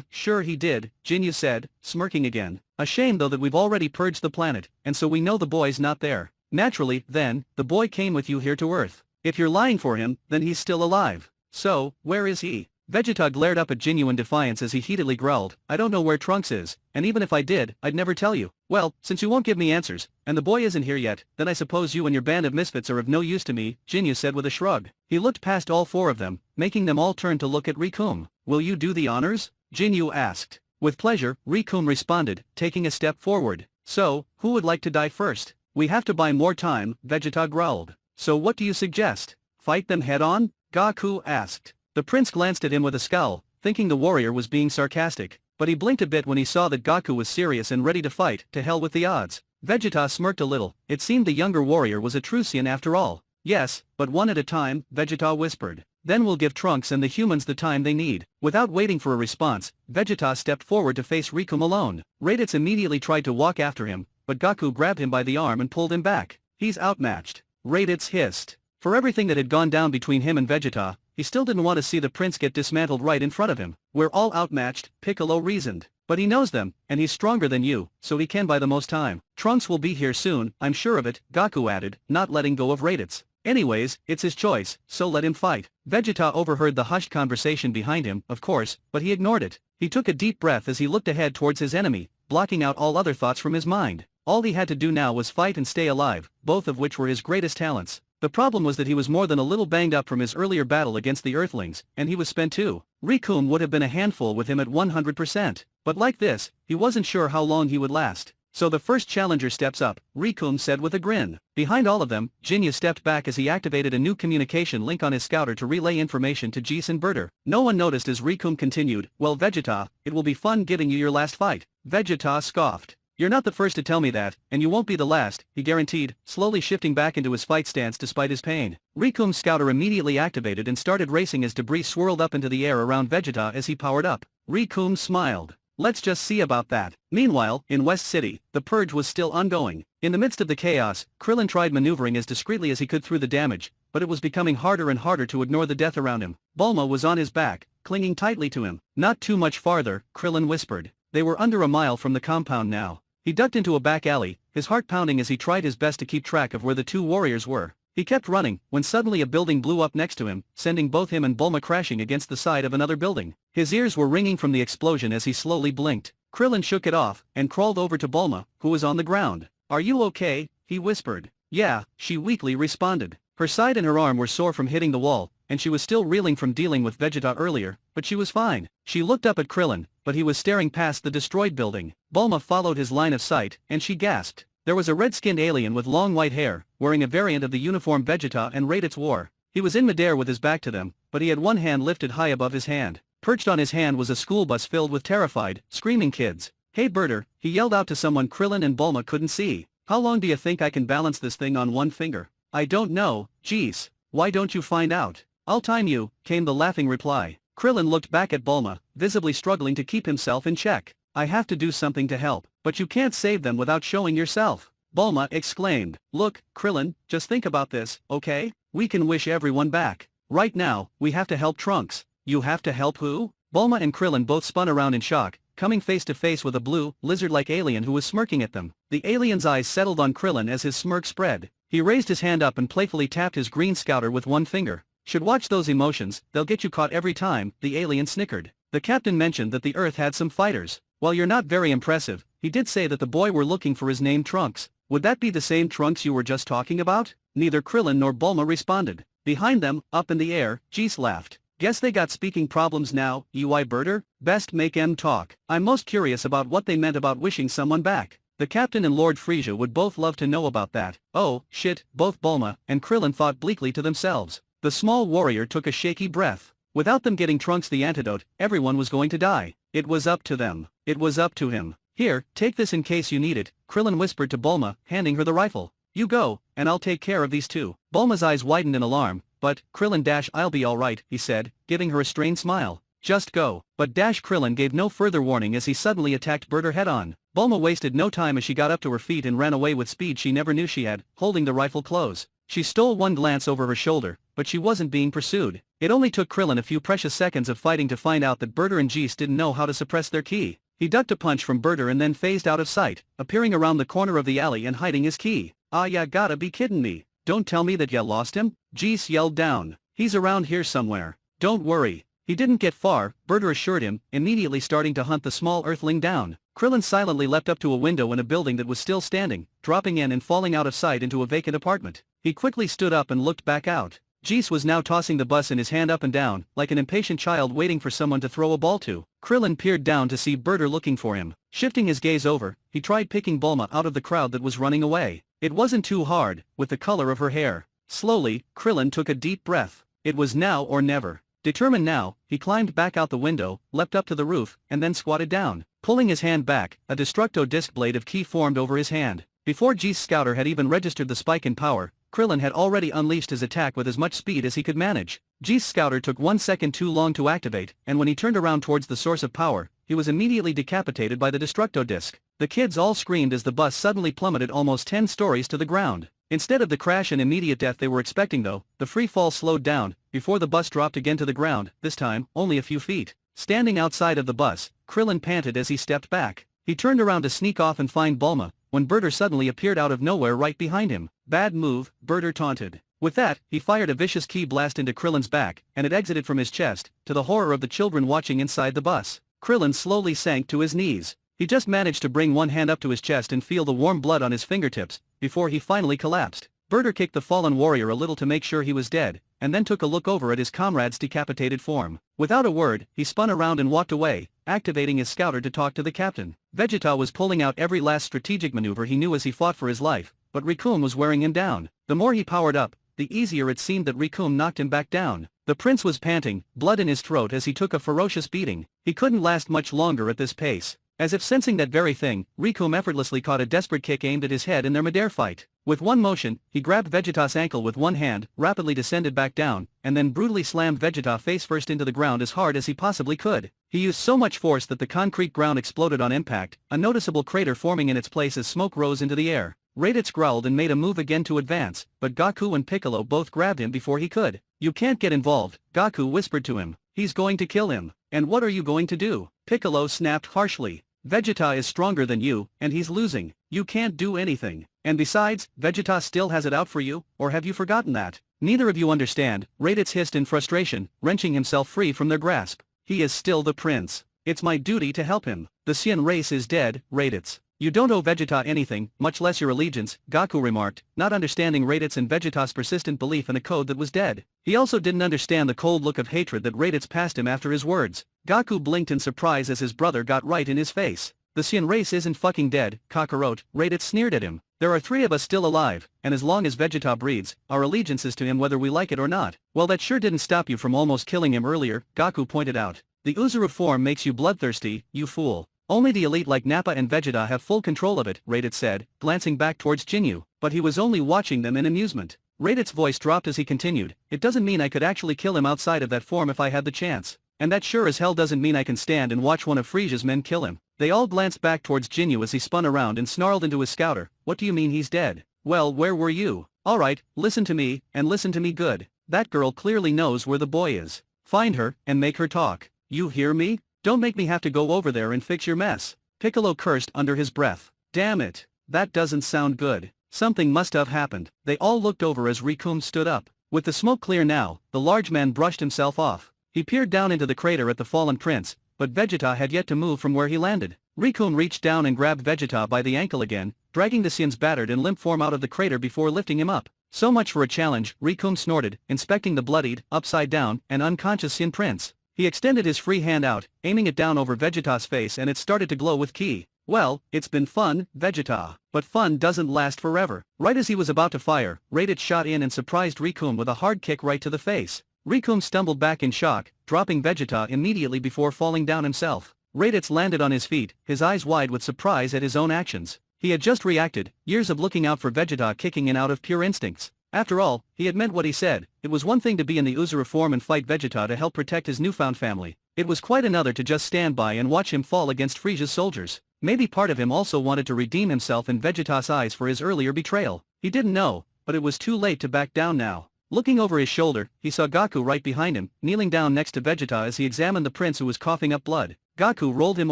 Sure he did, Ginyu said, smirking again. A shame though that we've already purged the planet, and so we know the boy's not there. Naturally, then, the boy came with you here to Earth. If you're lying for him, then he's still alive. So, where is he? Vegeta glared up at Jinyu in defiance as he heatedly growled, I don't know where Trunks is, and even if I did, I'd never tell you. Well, since you won't give me answers, and the boy isn't here yet, then I suppose you and your band of misfits are of no use to me, Jinyu said with a shrug. He looked past all four of them, making them all turn to look at Rikum. Will you do the honors? Jinyu asked. With pleasure, Rikum responded, taking a step forward. So, who would like to die first? We have to buy more time, Vegeta growled. So what do you suggest? Fight them head-on? Gaku asked. The prince glanced at him with a scowl, thinking the warrior was being sarcastic, but he blinked a bit when he saw that Gaku was serious and ready to fight. To hell with the odds. Vegeta smirked a little. It seemed the younger warrior was a true Saiyan after all. Yes, but one at a time, Vegeta whispered. Then we'll give Trunks and the humans the time they need. Without waiting for a response, Vegeta stepped forward to face Rikum alone. Raditz immediately tried to walk after him, but Gaku grabbed him by the arm and pulled him back. He's outmatched. Raditz hissed. For everything that had gone down between him and Vegeta, he still didn't want to see the prince get dismantled right in front of him. We're all outmatched, Piccolo reasoned. But he knows them, and he's stronger than you, so he can buy the most time. Trunks will be here soon, I'm sure of it, Gaku added, not letting go of Raditz. Anyways, it's his choice, so let him fight. Vegeta overheard the hushed conversation behind him, of course, but he ignored it. He took a deep breath as he looked ahead towards his enemy, blocking out all other thoughts from his mind. All he had to do now was fight and stay alive, both of which were his greatest talents. The problem was that he was more than a little banged up from his earlier battle against the Earthlings, and he was spent too. Rikum would have been a handful with him at 100%, but like this, he wasn't sure how long he would last. So the first challenger steps up, Rikum said with a grin. Behind all of them, Jinyu stepped back as he activated a new communication link on his scouter to relay information to Jis and Berter. No one noticed as Rikum continued, well Vegeta, it will be fun giving you your last fight. Vegeta scoffed. You're not the first to tell me that, and you won't be the last, he guaranteed, slowly shifting back into his fight stance despite his pain. Rikum's scouter immediately activated and started racing as debris swirled up into the air around Vegeta as he powered up. Rikum smiled. Let's just see about that. Meanwhile, in West City, the purge was still ongoing. In the midst of the chaos, Krillin tried maneuvering as discreetly as he could through the damage, but it was becoming harder and harder to ignore the death around him. Bulma was on his back, clinging tightly to him. Not too much farther, Krillin whispered. They were under a mile from the compound now. He ducked into a back alley, his heart pounding as he tried his best to keep track of where the two warriors were. He kept running, when suddenly a building blew up next to him, sending both him and Bulma crashing against the side of another building. His ears were ringing from the explosion as he slowly blinked. Krillin shook it off, and crawled over to Bulma, who was on the ground. Are you okay? He whispered. Yeah, she weakly responded. Her side and her arm were sore from hitting the wall, and she was still reeling from dealing with Vegeta earlier, but she was fine. She looked up at Krillin, but he was staring past the destroyed building. Bulma followed his line of sight, and she gasped. There was a red-skinned alien with long white hair, wearing a variant of the uniform Vegeta and Raditz wore. He was in midair with his back to them, but he had one hand lifted high above his hand. Perched on his hand was a school bus filled with terrified, screaming kids. Hey Berter, he yelled out to someone Krillin and Bulma couldn't see. How long do you think I can balance this thing on one finger? I don't know, jeez. Why don't you find out? I'll time you, came the laughing reply. Krillin looked back at Bulma, visibly struggling to keep himself in check. I have to do something to help, but you can't save them without showing yourself. Bulma exclaimed. Look, Krillin, just think about this, okay? We can wish everyone back. Right now, we have to help Trunks. You have to help who? Bulma and Krillin both spun around in shock, coming face to face with a blue, lizard-like alien who was smirking at them. The alien's eyes settled on Krillin as his smirk spread. He raised his hand up and playfully tapped his green scouter with one finger. Should watch those emotions, they'll get you caught every time, the alien snickered. The captain mentioned that the Earth had some fighters. While you're not very impressive, he did say that the boy were looking for his name Trunks. Would that be the same Trunks you were just talking about? Neither Krillin nor Bulma responded. Behind them, up in the air, Jis laughed. Guess they got speaking problems now, UI Berter? Best make 'em talk. I'm most curious about what they meant about wishing someone back. The captain and Lord Freeza would both love to know about that. Oh, shit, both Bulma and Krillin thought bleakly to themselves. The small warrior took a shaky breath. Without them getting Trunks the antidote, everyone was going to die. It was up to them. It was up to him. Here, take this in case you need it, Krillin whispered to Bulma, handing her the rifle. You go, and I'll take care of these two. Bulma's eyes widened in alarm, but, Krillin I'll be alright, he said, giving her a strained smile. Just go. But Krillin gave no further warning as he suddenly attacked Berter head-on. Bulma wasted no time as she got up to her feet and ran away with speed she never knew she had, holding the rifle close. She stole one glance over her shoulder, but she wasn't being pursued. It only took Krillin a few precious seconds of fighting to find out that Berter and Jis didn't know how to suppress their ki. He ducked a punch from Berter and then phased out of sight, appearing around the corner of the alley and hiding his ki. Ah, ya gotta be kidding me. Don't tell me that ya lost him? Jis yelled down. He's around here somewhere. Don't worry. He didn't get far, Berter assured him, immediately starting to hunt the small earthling down. Krillin silently leapt up to a window in a building that was still standing, dropping in and falling out of sight into a vacant apartment. He quickly stood up and looked back out. Geese was now tossing the bus in his hand up and down, like an impatient child waiting for someone to throw a ball to. Krillin peered down to see Berter looking for him. Shifting his gaze over, he tried picking Bulma out of the crowd that was running away. It wasn't too hard, with the color of her hair. Slowly, Krillin took a deep breath. It was now or never. Determined now, he climbed back out the window, leapt up to the roof, and then squatted down. Pulling his hand back, a destructo disc blade of ki formed over his hand. Before Gee's scouter had even registered the spike in power, Krillin had already unleashed his attack with as much speed as he could manage. Gee's scouter took 1 second too long to activate, and when he turned around towards the source of power, he was immediately decapitated by the destructo disc. The kids all screamed as the bus suddenly plummeted almost 10 stories to the ground. Instead of the crash and immediate death they were expecting though, the free fall slowed down, before the bus dropped again to the ground, this time, only a few feet. Standing outside of the bus, Krillin panted as he stepped back. He turned around to sneak off and find Bulma, when Berter suddenly appeared out of nowhere right behind him. Bad move, Berter taunted. With that, he fired a vicious ki blast into Krillin's back, and it exited from his chest, to the horror of the children watching inside the bus. Krillin slowly sank to his knees. He just managed to bring one hand up to his chest and feel the warm blood on his fingertips, before he finally collapsed. Berter kicked the fallen warrior a little to make sure he was dead, and then took a look over at his comrade's decapitated form. Without a word, he spun around and walked away, activating his scouter to talk to the captain. Vegeta was pulling out every last strategic maneuver he knew as he fought for his life, but Rikum was wearing him down. The more he powered up, the easier it seemed that Rikum knocked him back down. The prince was panting, blood in his throat as he took a ferocious beating. He couldn't last much longer at this pace. As if sensing that very thing, Rikum effortlessly caught a desperate kick aimed at his head in their midair fight. With one motion, he grabbed Vegeta's ankle with one hand, rapidly descended back down, and then brutally slammed Vegeta face first into the ground as hard as he possibly could. He used so much force that the concrete ground exploded on impact, a noticeable crater forming in its place as smoke rose into the air. Raditz growled and made a move again to advance, but Goku and Piccolo both grabbed him before he could. "You can't get involved," Goku whispered to him. "He's going to kill him." "And what are you going to do?" Piccolo snapped harshly. "Vegeta is stronger than you, and he's losing. You can't do anything. And besides, Vegeta still has it out for you, or have you forgotten that?" "Neither of you understand," Raditz hissed in frustration, wrenching himself free from their grasp. "He is still the prince. It's my duty to help him. The Saiyan race is dead, Raditz. You don't owe Vegeta anything, much less your allegiance," Goku remarked, not understanding Raditz and Vegeta's persistent belief in a code that was dead. He also didn't understand the cold look of hatred that Raditz passed him after his words. Goku blinked in surprise as his brother got right in his face. "The Saiyan race isn't fucking dead, Kakarot," Raditz sneered at him. "There are 3 of us still alive, and as long as Vegeta breathes, our allegiance is to him whether we like it or not." "Well, that sure didn't stop you from almost killing him earlier," Goku pointed out. "The Uzuru form makes you bloodthirsty, you fool. Only the elite like Nappa and Vegeta have full control of it," Raditz said, glancing back towards Jinyu, but he was only watching them in amusement. Raditz's voice dropped as he continued, "It doesn't mean I could actually kill him outside of that form if I had the chance. And that sure as hell doesn't mean I can stand and watch one of Frieza's men kill him." They all glanced back towards Jinyu as he spun around and snarled into his scouter, "What do you mean he's dead? Well, where were you? Alright, listen to me, and listen to me good. That girl clearly knows where the boy is. Find her, and make her talk. You hear me? Don't make me have to go over there and fix your mess." Piccolo cursed under his breath. "Damn it. That doesn't sound good. Something must have happened." They all looked over as Rikum stood up. With the smoke clear now, the large man brushed himself off. He peered down into the crater at the fallen prince, but Vegeta had yet to move from where he landed. Rikum reached down and grabbed Vegeta by the ankle again, dragging the Saiyan's battered and limp form out of the crater before lifting him up. "So much for a challenge," Rikum snorted, inspecting the bloodied, upside-down, and unconscious Saiyan prince. He extended his free hand out, aiming it down over Vegeta's face, and it started to glow with ki. "Well, it's been fun, Vegeta. But fun doesn't last forever." Right as he was about to fire, Raditz shot in and surprised Rikum with a hard kick right to the face. Rikum stumbled back in shock, dropping Vegeta immediately before falling down himself. Raditz landed on his feet, his eyes wide with surprise at his own actions. He had just reacted, years of looking out for Vegeta kicking in out of pure instincts. After all, he had meant what he said. It was one thing to be in the Uzuru form and fight Vegeta to help protect his newfound family. It was quite another to just stand by and watch him fall against Frieza's soldiers. Maybe part of him also wanted to redeem himself in Vegeta's eyes for his earlier betrayal. He didn't know, but it was too late to back down now. Looking over his shoulder, he saw Goku right behind him, kneeling down next to Vegeta as he examined the prince who was coughing up blood. Goku rolled him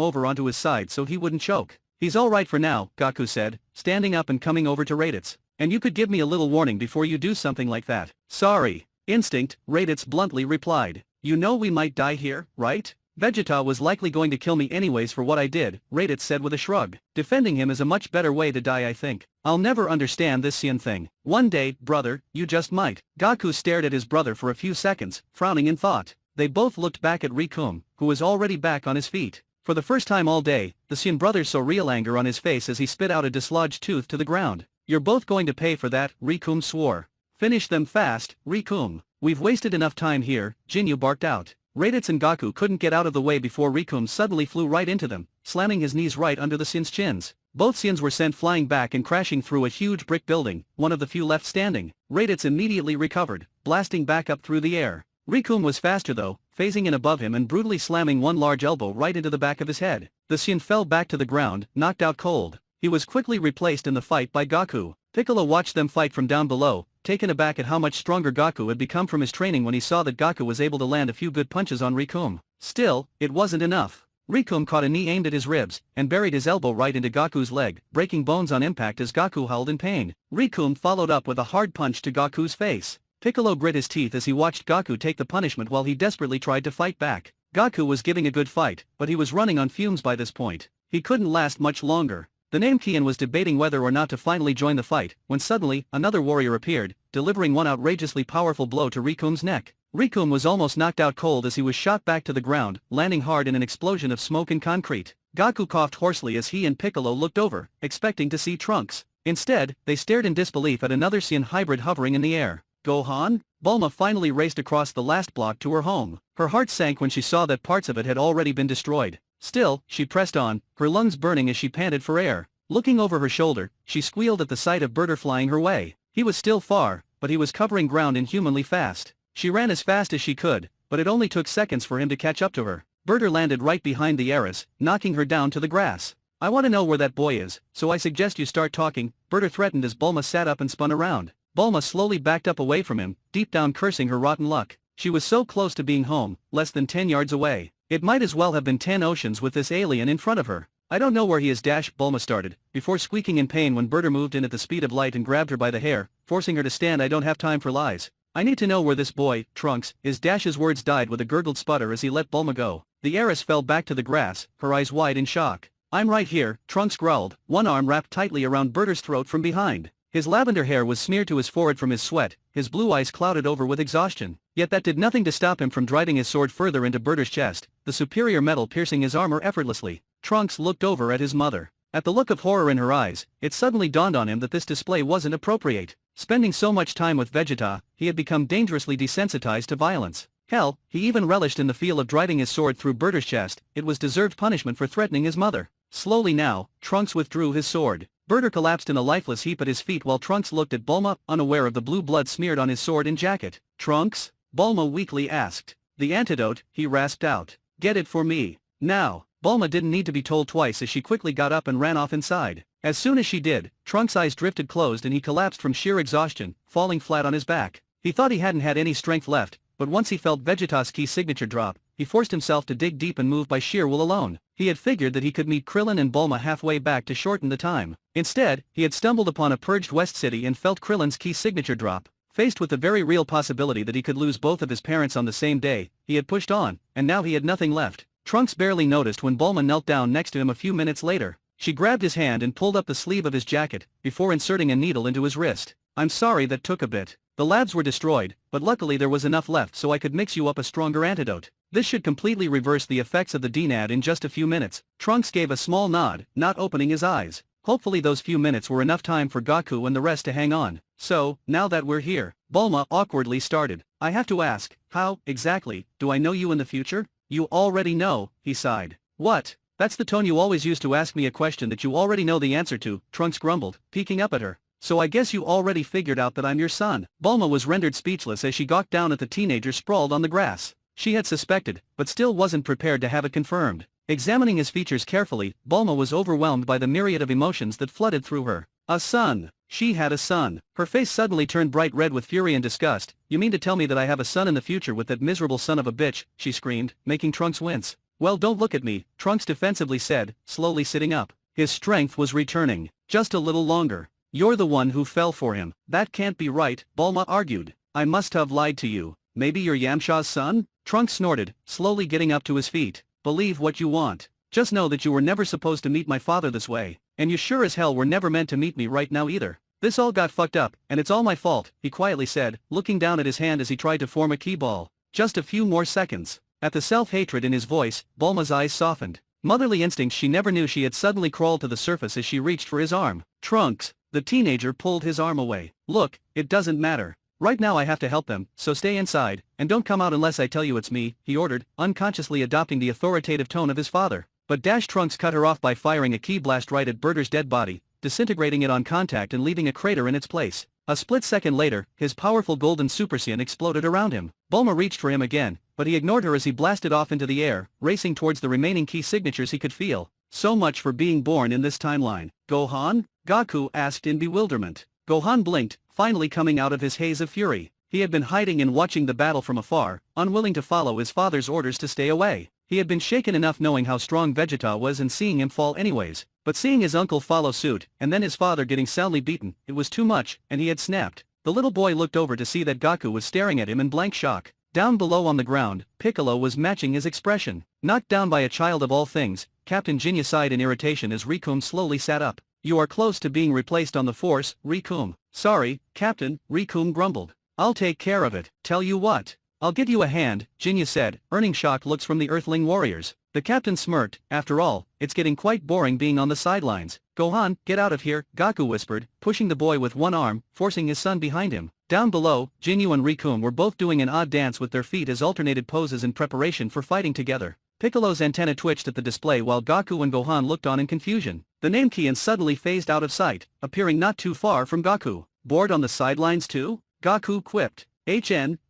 over onto his side so he wouldn't choke. "He's all right for now," Goku said, standing up and coming over to Raditz. "And you could give me a little warning before you do something like that." "Sorry. Instinct," Raditz bluntly replied. You know we might die here, right? Vegeta was likely going to kill me anyways for what I did, Raditz said with a shrug. Defending him is a much better way to die, I think. I'll never understand this Saiyan thing. One day, brother, you just might. Goku stared at his brother for a few seconds, frowning in thought. They both looked back at Rikum, who was already back on his feet. For the first time all day, the Saiyan brother saw real anger on his face as he spit out a dislodged tooth to the ground. You're both going to pay for that, Rikum swore. Finish them fast, Rikum. We've wasted enough time here, Jinyu barked out. Raditz and Goku couldn't get out of the way before Rikum suddenly flew right into them, slamming his knees right under the Saiyans' chins. Both Saiyans were sent flying back and crashing through a huge brick building, one of the few left standing. Raditz immediately recovered, blasting back up through the air. Rikum was faster though, phasing in above him and brutally slamming one large elbow right into the back of his head. The Saiyan fell back to the ground, knocked out cold. He was quickly replaced in the fight by Goku. Piccolo watched them fight from down below, taken aback at how much stronger Goku had become from his training when he saw that Goku was able to land a few good punches on Rikum. Still, it wasn't enough. Rikum caught a knee aimed at his ribs, and buried his elbow right into Goku's leg, breaking bones on impact as Goku howled in pain. Rikum followed up with a hard punch to Goku's face. Piccolo grit his teeth as he watched Goku take the punishment while he desperately tried to fight back. Goku was giving a good fight, but he was running on fumes by this point. He couldn't last much longer. The Namekian was debating whether or not to finally join the fight, when suddenly, another warrior appeared, delivering one outrageously powerful blow to Rikum's neck. Rikum was almost knocked out cold as he was shot back to the ground, landing hard in an explosion of smoke and concrete. Goku coughed hoarsely as he and Piccolo looked over, expecting to see Trunks. Instead, they stared in disbelief at another Saiyan hybrid hovering in the air. Gohan? Bulma finally raced across the last block to her home. Her heart sank when she saw that parts of it had already been destroyed. Still, she pressed on, her lungs burning as she panted for air. Looking over her shoulder, she squealed at the sight of Berter flying her way. He was still far, but he was covering ground inhumanly fast. She ran as fast as she could, but it only took seconds for him to catch up to her. Berter landed right behind the heiress, knocking her down to the grass. I want to know where that boy is, so I suggest you start talking, Berter threatened as Bulma sat up and spun around. Bulma slowly backed up away from him, deep down cursing her rotten luck. She was so close to being home, less than 10 yards away. It might as well have been 10 oceans with this alien in front of her. I don't know where he is, Bulma started, before squeaking in pain when Berter moved in at the speed of light and grabbed her by the hair, forcing her to stand. I don't have time for lies. I need to know where this boy, Trunks, is. His words died with a gurgled sputter as he let Bulma go. The heiress fell back to the grass, her eyes wide in shock. I'm right here, Trunks growled, one arm wrapped tightly around Berter's throat from behind. His lavender hair was smeared to his forehead from his sweat, his blue eyes clouded over with exhaustion. Yet that did nothing to stop him from driving his sword further into Berter's chest, the superior metal piercing his armor effortlessly. Trunks looked over at his mother. At the look of horror in her eyes, it suddenly dawned on him that this display wasn't appropriate. Spending so much time with Vegeta, he had become dangerously desensitized to violence. Hell, he even relished in the feel of driving his sword through Berter's chest. It was deserved punishment for threatening his mother. Slowly now, Trunks withdrew his sword. Berter collapsed in a lifeless heap at his feet while Trunks looked at Bulma, unaware of the blue blood smeared on his sword and jacket. Trunks? Bulma weakly asked. The antidote, he rasped out. Get it for me. Now. Bulma didn't need to be told twice as she quickly got up and ran off inside. As soon as she did, Trunks' eyes drifted closed and he collapsed from sheer exhaustion, falling flat on his back. He thought he hadn't had any strength left, but once he felt Vegeta's key signature drop, he forced himself to dig deep and move by sheer will alone. He had figured that he could meet Krillin and Bulma halfway back to shorten the time. Instead, he had stumbled upon a purged West City and felt Krillin's key signature drop. Faced with the very real possibility that he could lose both of his parents on the same day, he had pushed on, and now he had nothing left. Trunks barely noticed when Bulma knelt down next to him a few minutes later. She grabbed his hand and pulled up the sleeve of his jacket, before inserting a needle into his wrist. I'm sorry that took a bit. The labs were destroyed, but luckily there was enough left so I could mix you up a stronger antidote. This should completely reverse the effects of the DNAD in just a few minutes. Trunks gave a small nod, not opening his eyes. Hopefully those few minutes were enough time for Goku and the rest to hang on. So, now that we're here, Bulma awkwardly started. I have to ask, how, exactly, do I know you in the future? You already know, he sighed. What? That's the tone you always use to ask me a question that you already know the answer to, Trunks grumbled, peeking up at her. So I guess you already figured out that I'm your son. Bulma was rendered speechless as she gawked down at the teenager sprawled on the grass. She had suspected, but still wasn't prepared to have it confirmed. Examining his features carefully, Bulma was overwhelmed by the myriad of emotions that flooded through her. A son. She had a son. Her face suddenly turned bright red with fury and disgust. You mean to tell me that I have a son in the future with that miserable son of a bitch, she screamed, making Trunks wince. Well, don't look at me, Trunks defensively said, slowly sitting up. His strength was returning. Just a little longer. You're the one who fell for him. That can't be right, Bulma argued. I must have lied to you. Maybe you're Yamcha's son? Trunks snorted, slowly getting up to his feet. Believe what you want. Just know that you were never supposed to meet my father this way, and you sure as hell were never meant to meet me right now either. This all got fucked up, and it's all my fault, he quietly said, looking down at his hand as he tried to form a key ball. Just a few more seconds. At the self-hatred in his voice, Bulma's eyes softened. Motherly instincts she never knew she had suddenly crawled to the surface as she reached for his arm. Trunks. The teenager pulled his arm away. Look, it doesn't matter. Right now I have to help them, so stay inside, and don't come out unless I tell you it's me, he ordered, unconsciously adopting the authoritative tone of his father. But Trunks cut her off by firing a key blast right at Berter's dead body, disintegrating it on contact and leaving a crater in its place. A split second later, his powerful golden Super Saiyan exploded around him. Bulma reached for him again, but he ignored her as he blasted off into the air, racing towards the remaining key signatures he could feel. So much for being born in this timeline. Gohan? Gaku asked in bewilderment. Gohan blinked, finally coming out of his haze of fury. He had been hiding and watching the battle from afar, unwilling to follow his father's orders to stay away. He had been shaken enough knowing how strong Vegeta was and seeing him fall anyways, but seeing his uncle follow suit, and then his father getting soundly beaten, it was too much, and he had snapped. The little boy looked over to see that Gaku was staring at him in blank shock. Down below on the ground, Piccolo was matching his expression. Knocked down by a child of all things, Captain Jinya sighed in irritation as Rikum slowly sat up. You are close to being replaced on the force, Rikum. Sorry, Captain, Rikum grumbled. I'll take care of it. Tell you what. I'll give you a hand, Jinya said, earning shocked looks from the Earthling warriors. The captain smirked. After all, it's getting quite boring being on the sidelines. Gohan, get out of here, Gaku whispered, pushing the boy with one arm, forcing his son behind him. Down below, Jinyu and Rikum were both doing an odd dance with their feet as alternated poses in preparation for fighting together. Piccolo's antenna twitched at the display while Gaku and Gohan looked on in confusion. The name Kian suddenly phased out of sight, appearing not too far from Gaku. Bored on the sidelines too? Gaku quipped.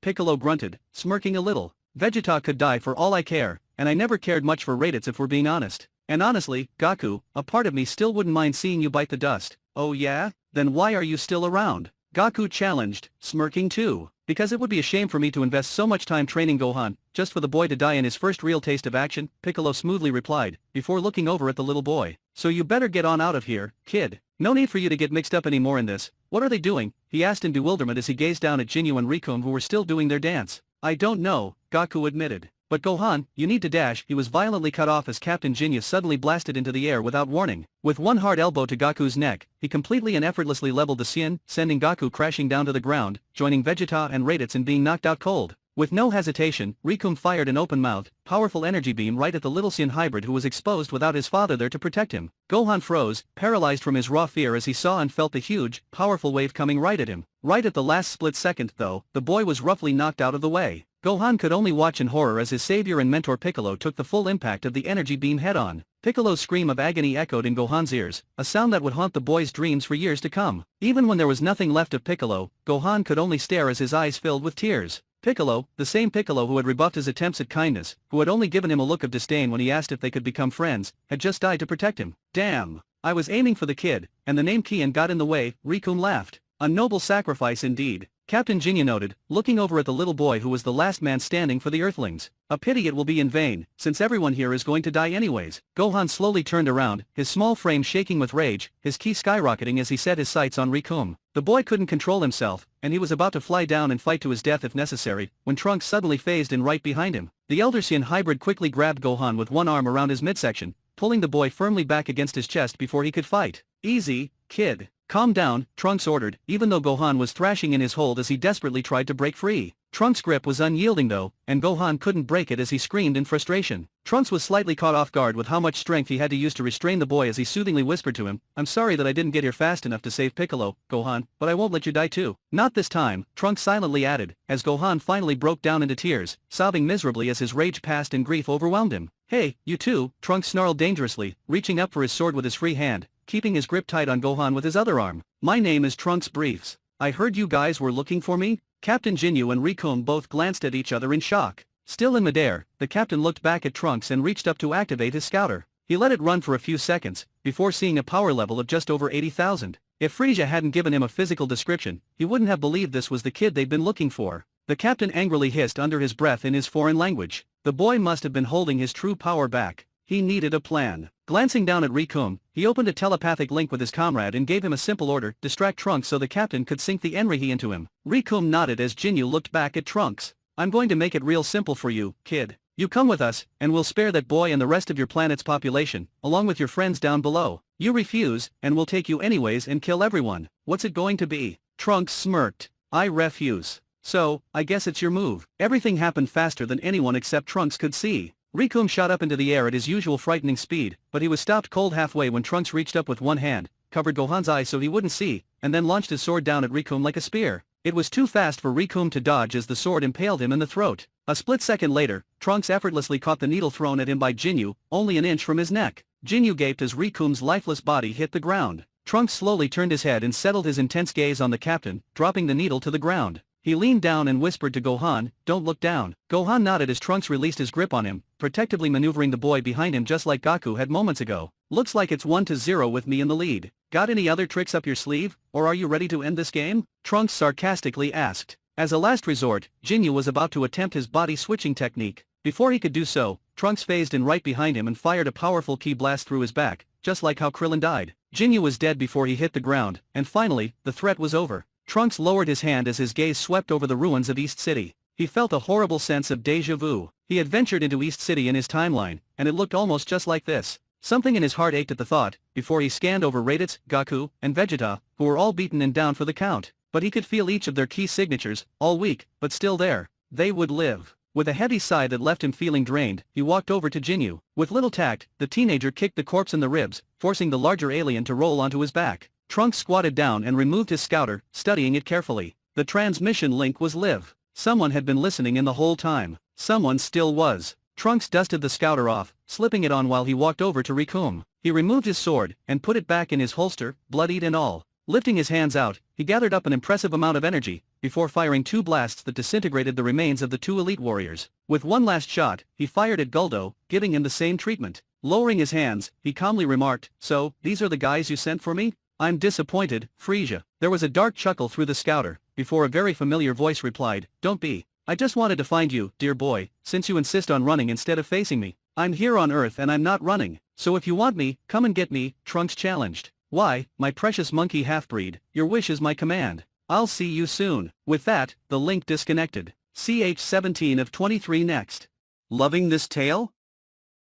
Piccolo grunted, smirking a little. Vegeta could die for all I care, and I never cared much for Raditz if we're being honest. And honestly, Gaku, a part of me still wouldn't mind seeing you bite the dust. Oh yeah? Then why are you still around? Gaku challenged, smirking too. Because it would be a shame for me to invest so much time training Gohan, just for the boy to die in his first real taste of action, Piccolo smoothly replied, before looking over at the little boy. So you better get on out of here, kid. No need for you to get mixed up anymore in this. What are they doing? He asked in bewilderment as he gazed down at Jinyu and Rikum who were still doing their dance. I don't know, Gaku admitted. But Gohan, you need to dash. He was violently cut off as Captain Jinya suddenly blasted into the air without warning. With one hard elbow to Gaku's neck, he completely and effortlessly leveled the Saiyan, sending Gaku crashing down to the ground, joining Vegeta and Raditz in being knocked out cold. With no hesitation, Rikum fired an open-mouthed, powerful energy beam right at the little Saiyan hybrid who was exposed without his father there to protect him. Gohan froze, paralyzed from his raw fear as he saw and felt the huge, powerful wave coming right at him. Right at the last split second, though, the boy was roughly knocked out of the way. Gohan could only watch in horror as his savior and mentor Piccolo took the full impact of the energy beam head-on. Piccolo's scream of agony echoed in Gohan's ears, a sound that would haunt the boy's dreams for years to come. Even when there was nothing left of Piccolo, Gohan could only stare as his eyes filled with tears. Piccolo, the same Piccolo who had rebuffed his attempts at kindness, who had only given him a look of disdain when he asked if they could become friends, had just died to protect him. Damn. I was aiming for the kid, and the name Kian got in the way, Rikum laughed. A noble sacrifice indeed. Captain Jinya noted, looking over at the little boy who was the last man standing for the Earthlings. A pity it will be in vain, since everyone here is going to die anyways. Gohan slowly turned around, his small frame shaking with rage, his ki skyrocketing as he set his sights on Rikum. The boy couldn't control himself, and he was about to fly down and fight to his death if necessary, when Trunks suddenly phased in right behind him. The Elder Saiyan hybrid quickly grabbed Gohan with one arm around his midsection, pulling the boy firmly back against his chest before he could fight. Easy, kid. Calm down, Trunks ordered, even though Gohan was thrashing in his hold as he desperately tried to break free. Trunks' grip was unyielding though, and Gohan couldn't break it as he screamed in frustration. Trunks was slightly caught off guard with how much strength he had to use to restrain the boy as he soothingly whispered to him, I'm sorry that I didn't get here fast enough to save Piccolo, Gohan, but I won't let you die too. Not this time, Trunks silently added, as Gohan finally broke down into tears, sobbing miserably as his rage passed and grief overwhelmed him. Hey, you too, Trunks snarled dangerously, reaching up for his sword with his free hand, keeping his grip tight on Gohan with his other arm. My name is Trunks Briefs. I heard you guys were looking for me? Captain Jinyu and Rikum both glanced at each other in shock. Still in midair, the captain looked back at Trunks and reached up to activate his scouter. He let it run for a few seconds, before seeing a power level of just over 80,000. If Freeza hadn't given him a physical description, he wouldn't have believed this was the kid they'd been looking for. The captain angrily hissed under his breath in his foreign language. The boy must have been holding his true power back. He needed a plan. Glancing down at Rikum, he opened a telepathic link with his comrade and gave him a simple order, distract Trunks so the captain could sink the Enrihi into him. Rikum nodded as Jinyu looked back at Trunks. I'm going to make it real simple for you, kid. You come with us, and we'll spare that boy and the rest of your planet's population, along with your friends down below. You refuse, and we'll take you anyways and kill everyone. What's it going to be? Trunks smirked. I refuse. So, I guess it's your move. Everything happened faster than anyone except Trunks could see. Rikum shot up into the air at his usual frightening speed, but he was stopped cold halfway when Trunks reached up with one hand, covered Gohan's eyes so he wouldn't see, and then launched his sword down at Rikum like a spear. It was too fast for Rikum to dodge as the sword impaled him in the throat. A split second later, Trunks effortlessly caught the needle thrown at him by Jinyu, only an inch from his neck. Jinyu gaped as Rikum's lifeless body hit the ground. Trunks slowly turned his head and settled his intense gaze on the captain, dropping the needle to the ground. He leaned down and whispered to Gohan, "Don't look down." Gohan nodded as Trunks released his grip on him, protectively maneuvering the boy behind him just like Goku had moments ago. "Looks like it's 1-0 with me in the lead. Got any other tricks up your sleeve, or are you ready to end this game?" Trunks sarcastically asked. As a last resort, Jinyu was about to attempt his body-switching technique. Before he could do so, Trunks phased in right behind him and fired a powerful ki blast through his back, just like how Krillin died. Jinyu was dead before he hit the ground, and finally, the threat was over. Trunks lowered his hand as his gaze swept over the ruins of East City. He felt a horrible sense of déjà vu. He had ventured into East City in his timeline, and it looked almost just like this. Something in his heart ached at the thought, before he scanned over Raditz, Goku, and Vegeta, who were all beaten and down for the count. But he could feel each of their key signatures, all weak, but still there. They would live. With a heavy sigh that left him feeling drained, he walked over to Jinyu. With little tact, the teenager kicked the corpse in the ribs, forcing the larger alien to roll onto his back. Trunks squatted down and removed his scouter, studying it carefully. The transmission link was live. Someone had been listening in the whole time. Someone still was. Trunks dusted the scouter off, slipping it on while he walked over to Rikum. He removed his sword, and put it back in his holster, bloodied and all. Lifting his hands out, he gathered up an impressive amount of energy, before firing 2 blasts that disintegrated the remains of the 2 elite warriors. With one last shot, he fired at Guldo, giving him the same treatment. Lowering his hands, he calmly remarked, "So, these are the guys you sent for me? I'm disappointed, Freeza." There was a dark chuckle through the scouter, before a very familiar voice replied, "Don't be. I just wanted to find you, dear boy, since you insist on running instead of facing me. I'm here on Earth and I'm not running, so if you want me, come and get me," Trunks challenged. "Why, my precious monkey half-breed, your wish is my command. I'll see you soon." With that, the link disconnected. CH17 of 23 next. Loving this tale?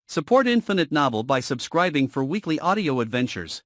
Support Infinite Novel by subscribing for weekly audio adventures.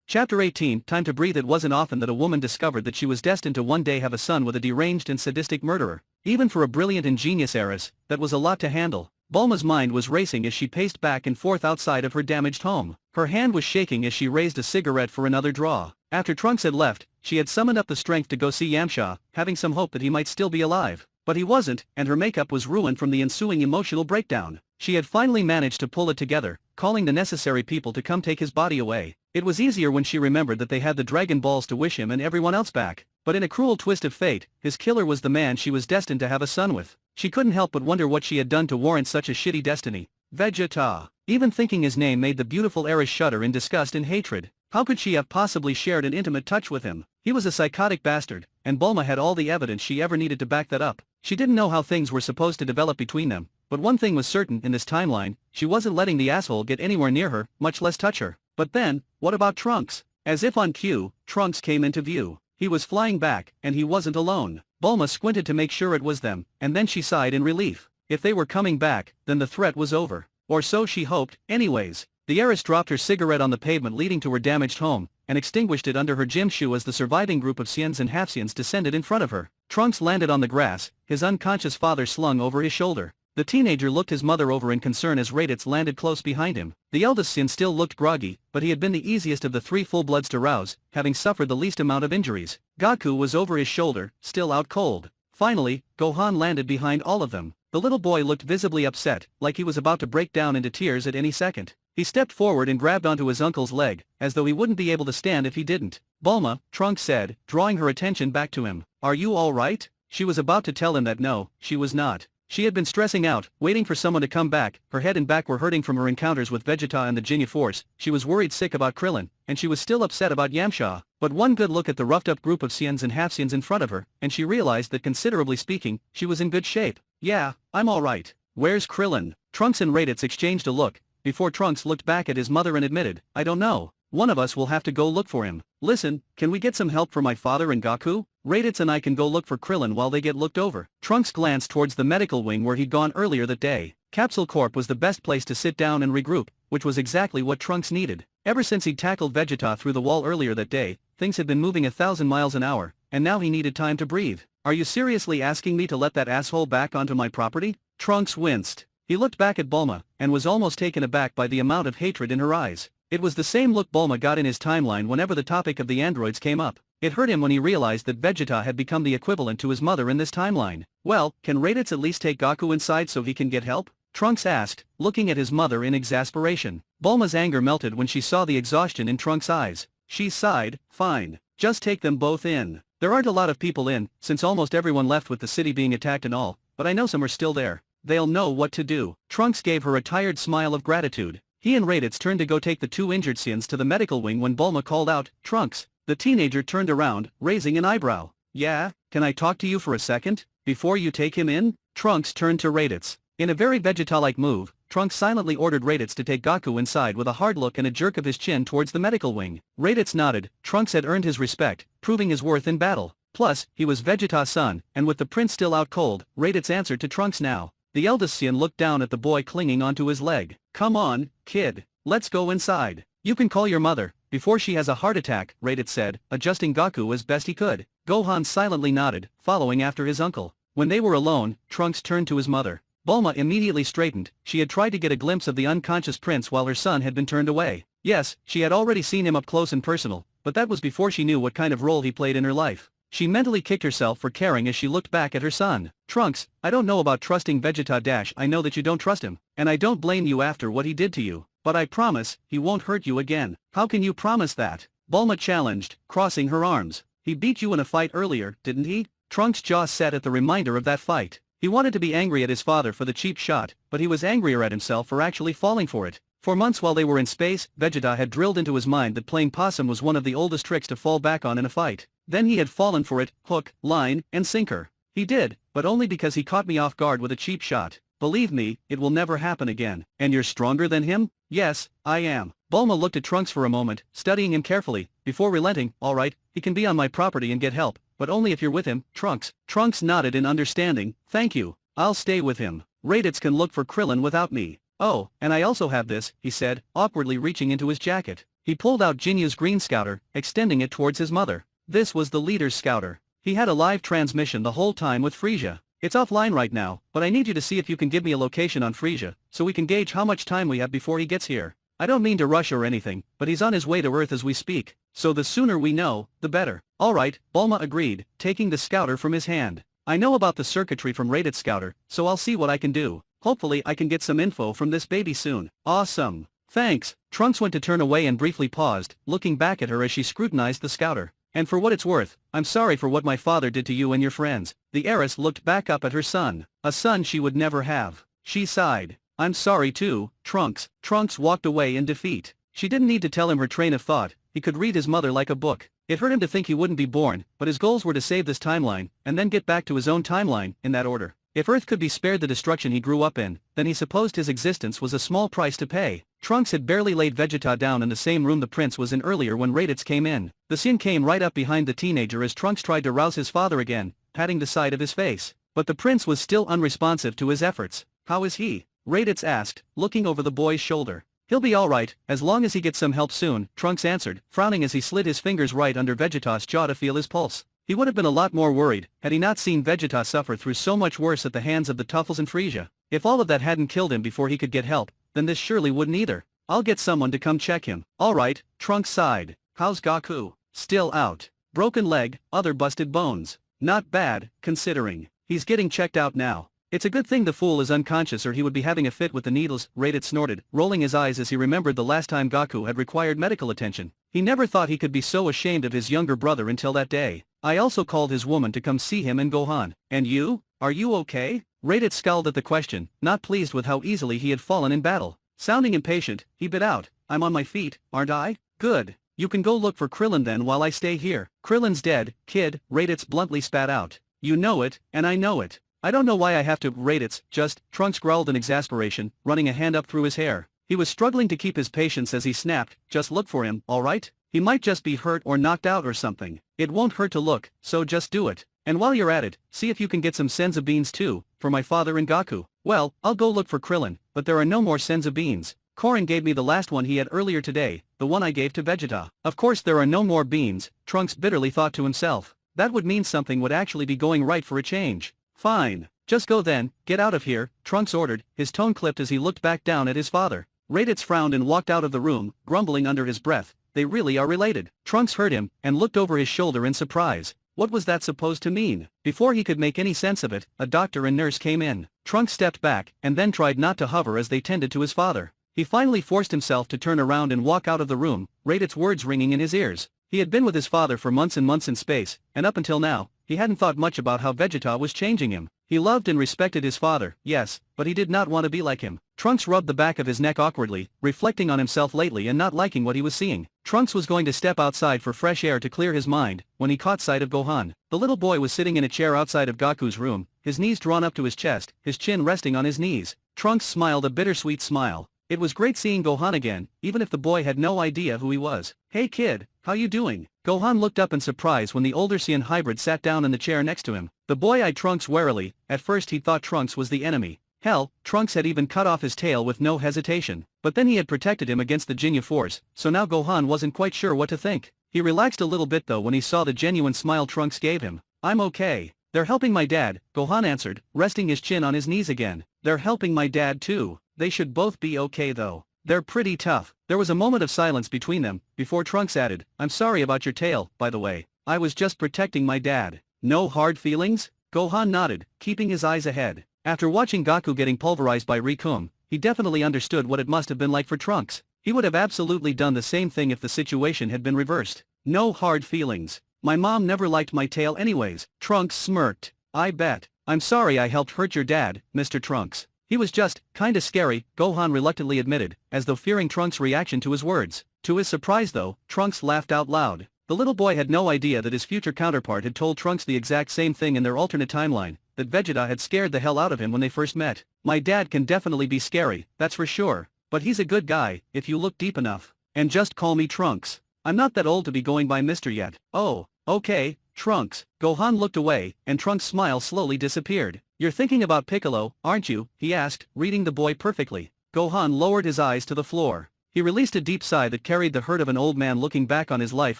Chapter 18, Time to Breathe. It wasn't often that a woman discovered that she was destined to one day have a son with a deranged and sadistic murderer. Even for a brilliant and genius heiress, that was a lot to handle. Bulma's mind was racing as she paced back and forth outside of her damaged home. Her hand was shaking as she raised a cigarette for another draw. After Trunks had left, she had summoned up the strength to go see Yamcha, having some hope that he might still be alive. But he wasn't, and her makeup was ruined from the ensuing emotional breakdown. She had finally managed to pull it together, calling the necessary people to come take his body away. It was easier when she remembered that they had the Dragon Balls to wish him and everyone else back. But in a cruel twist of fate, his killer was the man she was destined to have a son with. She couldn't help but wonder what she had done to warrant such a shitty destiny. Vegeta. Even thinking his name made the beautiful heiress shudder in disgust and hatred. How could she have possibly shared an intimate touch with him? He was a psychotic bastard, and Bulma had all the evidence she ever needed to back that up. She didn't know how things were supposed to develop between them, but one thing was certain in this timeline, she wasn't letting the asshole get anywhere near her, much less touch her. But then, what about Trunks? As if on cue, Trunks came into view. He was flying back, and he wasn't alone. Bulma squinted to make sure it was them, and then she sighed in relief. If they were coming back, then the threat was over. Or so she hoped, anyways. The heiress dropped her cigarette on the pavement leading to her damaged home, and extinguished it under her gym shoe as the surviving group of Saiyans and half-Saiyans descended in front of her. Trunks landed on the grass, his unconscious father slung over his shoulder. The teenager looked his mother over in concern as Raditz landed close behind him. The eldest Saiyan still looked groggy, but he had been the easiest of the 3 full-bloods to rouse, having suffered the least amount of injuries. Goku was over his shoulder, still out cold. Finally, Gohan landed behind all of them. The little boy looked visibly upset, like he was about to break down into tears at any second. He stepped forward and grabbed onto his uncle's leg, as though he wouldn't be able to stand if he didn't. "Bulma," Trunks said, drawing her attention back to him. "Are you all right?" She was about to tell him that no, she was not. She had been stressing out, waiting for someone to come back. Her head and back were hurting from her encounters with Vegeta and the Ginyu Force. She was worried sick about Krillin, and she was still upset about Yamcha. But one good look at the roughed-up group of Saiyans and half-Saiyans in front of her, and she realized that considerably speaking, she was in good shape. "Yeah, I'm alright. Where's Krillin?" Trunks and Raditz exchanged a look, before Trunks looked back at his mother and admitted, "I don't know. One of us will have to go look for him. Listen, can we get some help for my father and Goku?" Raditz and I can go look for Krillin while they get looked over. Trunks glanced towards the medical wing where he'd gone earlier that day. Capsule Corp was the best place to sit down and regroup, which was exactly what Trunks needed. Ever since he'd tackled Vegeta through the wall earlier that day, things had been moving 1,000 miles an hour, and now he needed time to breathe. Are you seriously asking me to let that asshole back onto my property? Trunks winced. He looked back at Bulma, and was almost taken aback by the amount of hatred in her eyes. It was the same look Bulma got in his timeline whenever the topic of the androids came up. It hurt him when he realized that Vegeta had become the equivalent to his mother in this timeline. Well, can Raditz at least take Goku inside so he can get help? Trunks asked, looking at his mother in exasperation. Bulma's anger melted when she saw the exhaustion in Trunks' eyes. She sighed, fine. Just take them both in. There aren't a lot of people in, since almost everyone left with the city being attacked and all, but I know some are still there. They'll know what to do. Trunks gave her a tired smile of gratitude. He and Raditz turned to go take the two injured Saiyans to the medical wing when Bulma called out, Trunks. The teenager turned around, raising an eyebrow. Yeah, can I talk to you for a second? Before you take him in? Trunks turned to Raditz. In a very Vegeta-like move, Trunks silently ordered Raditz to take Goku inside with a hard look and a jerk of his chin towards the medical wing. Raditz nodded. Trunks had earned his respect, proving his worth in battle. Plus, he was Vegeta's son, and with the prince still out cold, Raditz answered to Trunks now. The eldest Saiyan looked down at the boy clinging onto his leg. Come on, kid. Let's go inside. You can call your mother, before she has a heart attack, Raditz said, adjusting Goku as best he could. Gohan silently nodded, following after his uncle. When they were alone, Trunks turned to his mother. Bulma immediately straightened. She had tried to get a glimpse of the unconscious prince while her son had been turned away. Yes, she had already seen him up close and personal, but that was before she knew what kind of role he played in her life. She mentally kicked herself for caring as she looked back at her son. Trunks, I don't know about trusting Vegeta. I know that you don't trust him, and I don't blame you after what he did to you, but I promise, he won't hurt you again. How can you promise that? Bulma challenged, crossing her arms. He beat you in a fight earlier, didn't he? Trunks' jaw set at the reminder of that fight. He wanted to be angry at his father for the cheap shot, but he was angrier at himself for actually falling for it. For months while they were in space, Vegeta had drilled into his mind that playing possum was one of the oldest tricks to fall back on in a fight. Then he had fallen for it, hook, line, and sinker. He did, but only because he caught me off guard with a cheap shot. Believe me, it will never happen again. And you're stronger than him? Yes, I am. Bulma looked at Trunks for a moment, studying him carefully, before relenting. Alright, he can be on my property and get help, but only if you're with him, Trunks. Trunks nodded in understanding. Thank you. I'll stay with him. Raditz can look for Krillin without me. Oh, and I also have this, he said, awkwardly reaching into his jacket. He pulled out Jinyu's green scouter, extending it towards his mother. This was the leader's scouter. He had a live transmission the whole time with Freeza. It's offline right now, but I need you to see if you can give me a location on Freeza, so we can gauge how much time we have before he gets here. I don't mean to rush or anything, but he's on his way to Earth as we speak, so the sooner we know, the better. Alright, Bulma agreed, taking the scouter from his hand. I know about the circuitry from Raditz's scouter, so I'll see what I can do. Hopefully I can get some info from this baby soon. Awesome. Thanks. Trunks went to turn away and briefly paused, looking back at her as she scrutinized the scouter. And for what it's worth, I'm sorry for what my father did to you and your friends. The heiress looked back up at her son. A son she would never have. She sighed. I'm sorry too, Trunks. Trunks walked away in defeat. She didn't need to tell him her train of thought. He could read his mother like a book. It hurt him to think he wouldn't be born, but his goals were to save this timeline, and then get back to his own timeline, in that order. If Earth could be spared the destruction he grew up in, then he supposed his existence was a small price to pay. Trunks had barely laid Vegeta down in the same room the prince was in earlier when Raditz came in. The Saiyan came right up behind the teenager as Trunks tried to rouse his father again, patting the side of his face. But the prince was still unresponsive to his efforts. How is he? Raditz asked, looking over the boy's shoulder. He'll be alright, as long as he gets some help soon, Trunks answered, frowning as he slid his fingers right under Vegeta's jaw to feel his pulse. He would have been a lot more worried, had he not seen Vegeta suffer through so much worse at the hands of the Tuffles and Freeza. If all of that hadn't killed him before he could get help, then this surely wouldn't either. I'll get someone to come check him. Alright, Trunks sighed. How's Goku? Still out. Broken leg, other busted bones. Not bad, considering. He's getting checked out now. It's a good thing the fool is unconscious or he would be having a fit with the needles, Raditz snorted, rolling his eyes as he remembered the last time Goku had required medical attention. He never thought he could be so ashamed of his younger brother until that day. I also called his woman to come see him and Gohan. And you? Are you okay? Raditz scowled at the question, not pleased with how easily he had fallen in battle. Sounding impatient, he bit out, I'm on my feet, aren't I? Good. You can go look for Krillin then while I stay here. Krillin's dead, kid, Raditz bluntly spat out. You know it, and I know it. I don't know why I have to, Raditz, just, Trunks growled in exasperation, running a hand up through his hair. He was struggling to keep his patience as he snapped, just look for him, alright? He might just be hurt or knocked out or something. It won't hurt to look, so just do it. And while you're at it, see if you can get some senzu beans too, for my father and Gaku. Well, I'll go look for Krillin, but there are no more senzu beans. Korin gave me the last one he had earlier today, the one I gave to Vegeta. Of course there are no more beans, Trunks bitterly thought to himself. That would mean something would actually be going right for a change. Fine. Just go then, get out of here, Trunks ordered, his tone clipped as he looked back down at his father. Raditz frowned and walked out of the room, grumbling under his breath. They really are related. Trunks heard him, and looked over his shoulder in surprise. What was that supposed to mean? Before he could make any sense of it, a doctor and nurse came in. Trunks stepped back, and then tried not to hover as they tended to his father. He finally forced himself to turn around and walk out of the room, Raditz's words ringing in his ears. He had been with his father for months and months in space, and up until now, he hadn't thought much about how Vegeta was changing him. He loved and respected his father, yes, but he did not want to be like him. Trunks rubbed the back of his neck awkwardly, reflecting on himself lately and not liking what he was seeing. Trunks was going to step outside for fresh air to clear his mind, when he caught sight of Gohan. The little boy was sitting in a chair outside of Gaku's room, his knees drawn up to his chest, his chin resting on his knees. Trunks smiled a bittersweet smile. It was great seeing Gohan again, even if the boy had no idea who he was. Hey kid, how you doing? Gohan looked up in surprise when the older Saiyan hybrid sat down in the chair next to him. The boy eyed Trunks warily. At first he thought Trunks was the enemy. Hell, Trunks had even cut off his tail with no hesitation. But then he had protected him against the Ginyu Force, so now Gohan wasn't quite sure what to think. He relaxed a little bit though when he saw the genuine smile Trunks gave him. I'm okay. They're helping my dad, Gohan answered, resting his chin on his knees again. They're helping my dad too. They should both be okay though. They're pretty tough. There was a moment of silence between them, before Trunks added, I'm sorry about your tail, by the way. I was just protecting my dad. No hard feelings? Gohan nodded, keeping his eyes ahead. After watching Gaku getting pulverized by Rikum, he definitely understood what it must have been like for Trunks. He would have absolutely done the same thing if the situation had been reversed. No hard feelings. My mom never liked my tail anyways. Trunks smirked. I bet. I'm sorry I helped hurt your dad, Mr. Trunks. He was just, kinda scary, Gohan reluctantly admitted, as though fearing Trunks' reaction to his words. To his surprise though, Trunks laughed out loud. The little boy had no idea that his future counterpart had told Trunks the exact same thing in their alternate timeline, that Vegeta had scared the hell out of him when they first met. My dad can definitely be scary, that's for sure, but he's a good guy, if you look deep enough. And just call me Trunks. I'm not that old to be going by Mr. yet. Oh, okay, Trunks. Gohan looked away, and Trunks' smile slowly disappeared. You're thinking about Piccolo, aren't you? He asked, reading the boy perfectly. Gohan lowered his eyes to the floor. He released a deep sigh that carried the hurt of an old man looking back on his life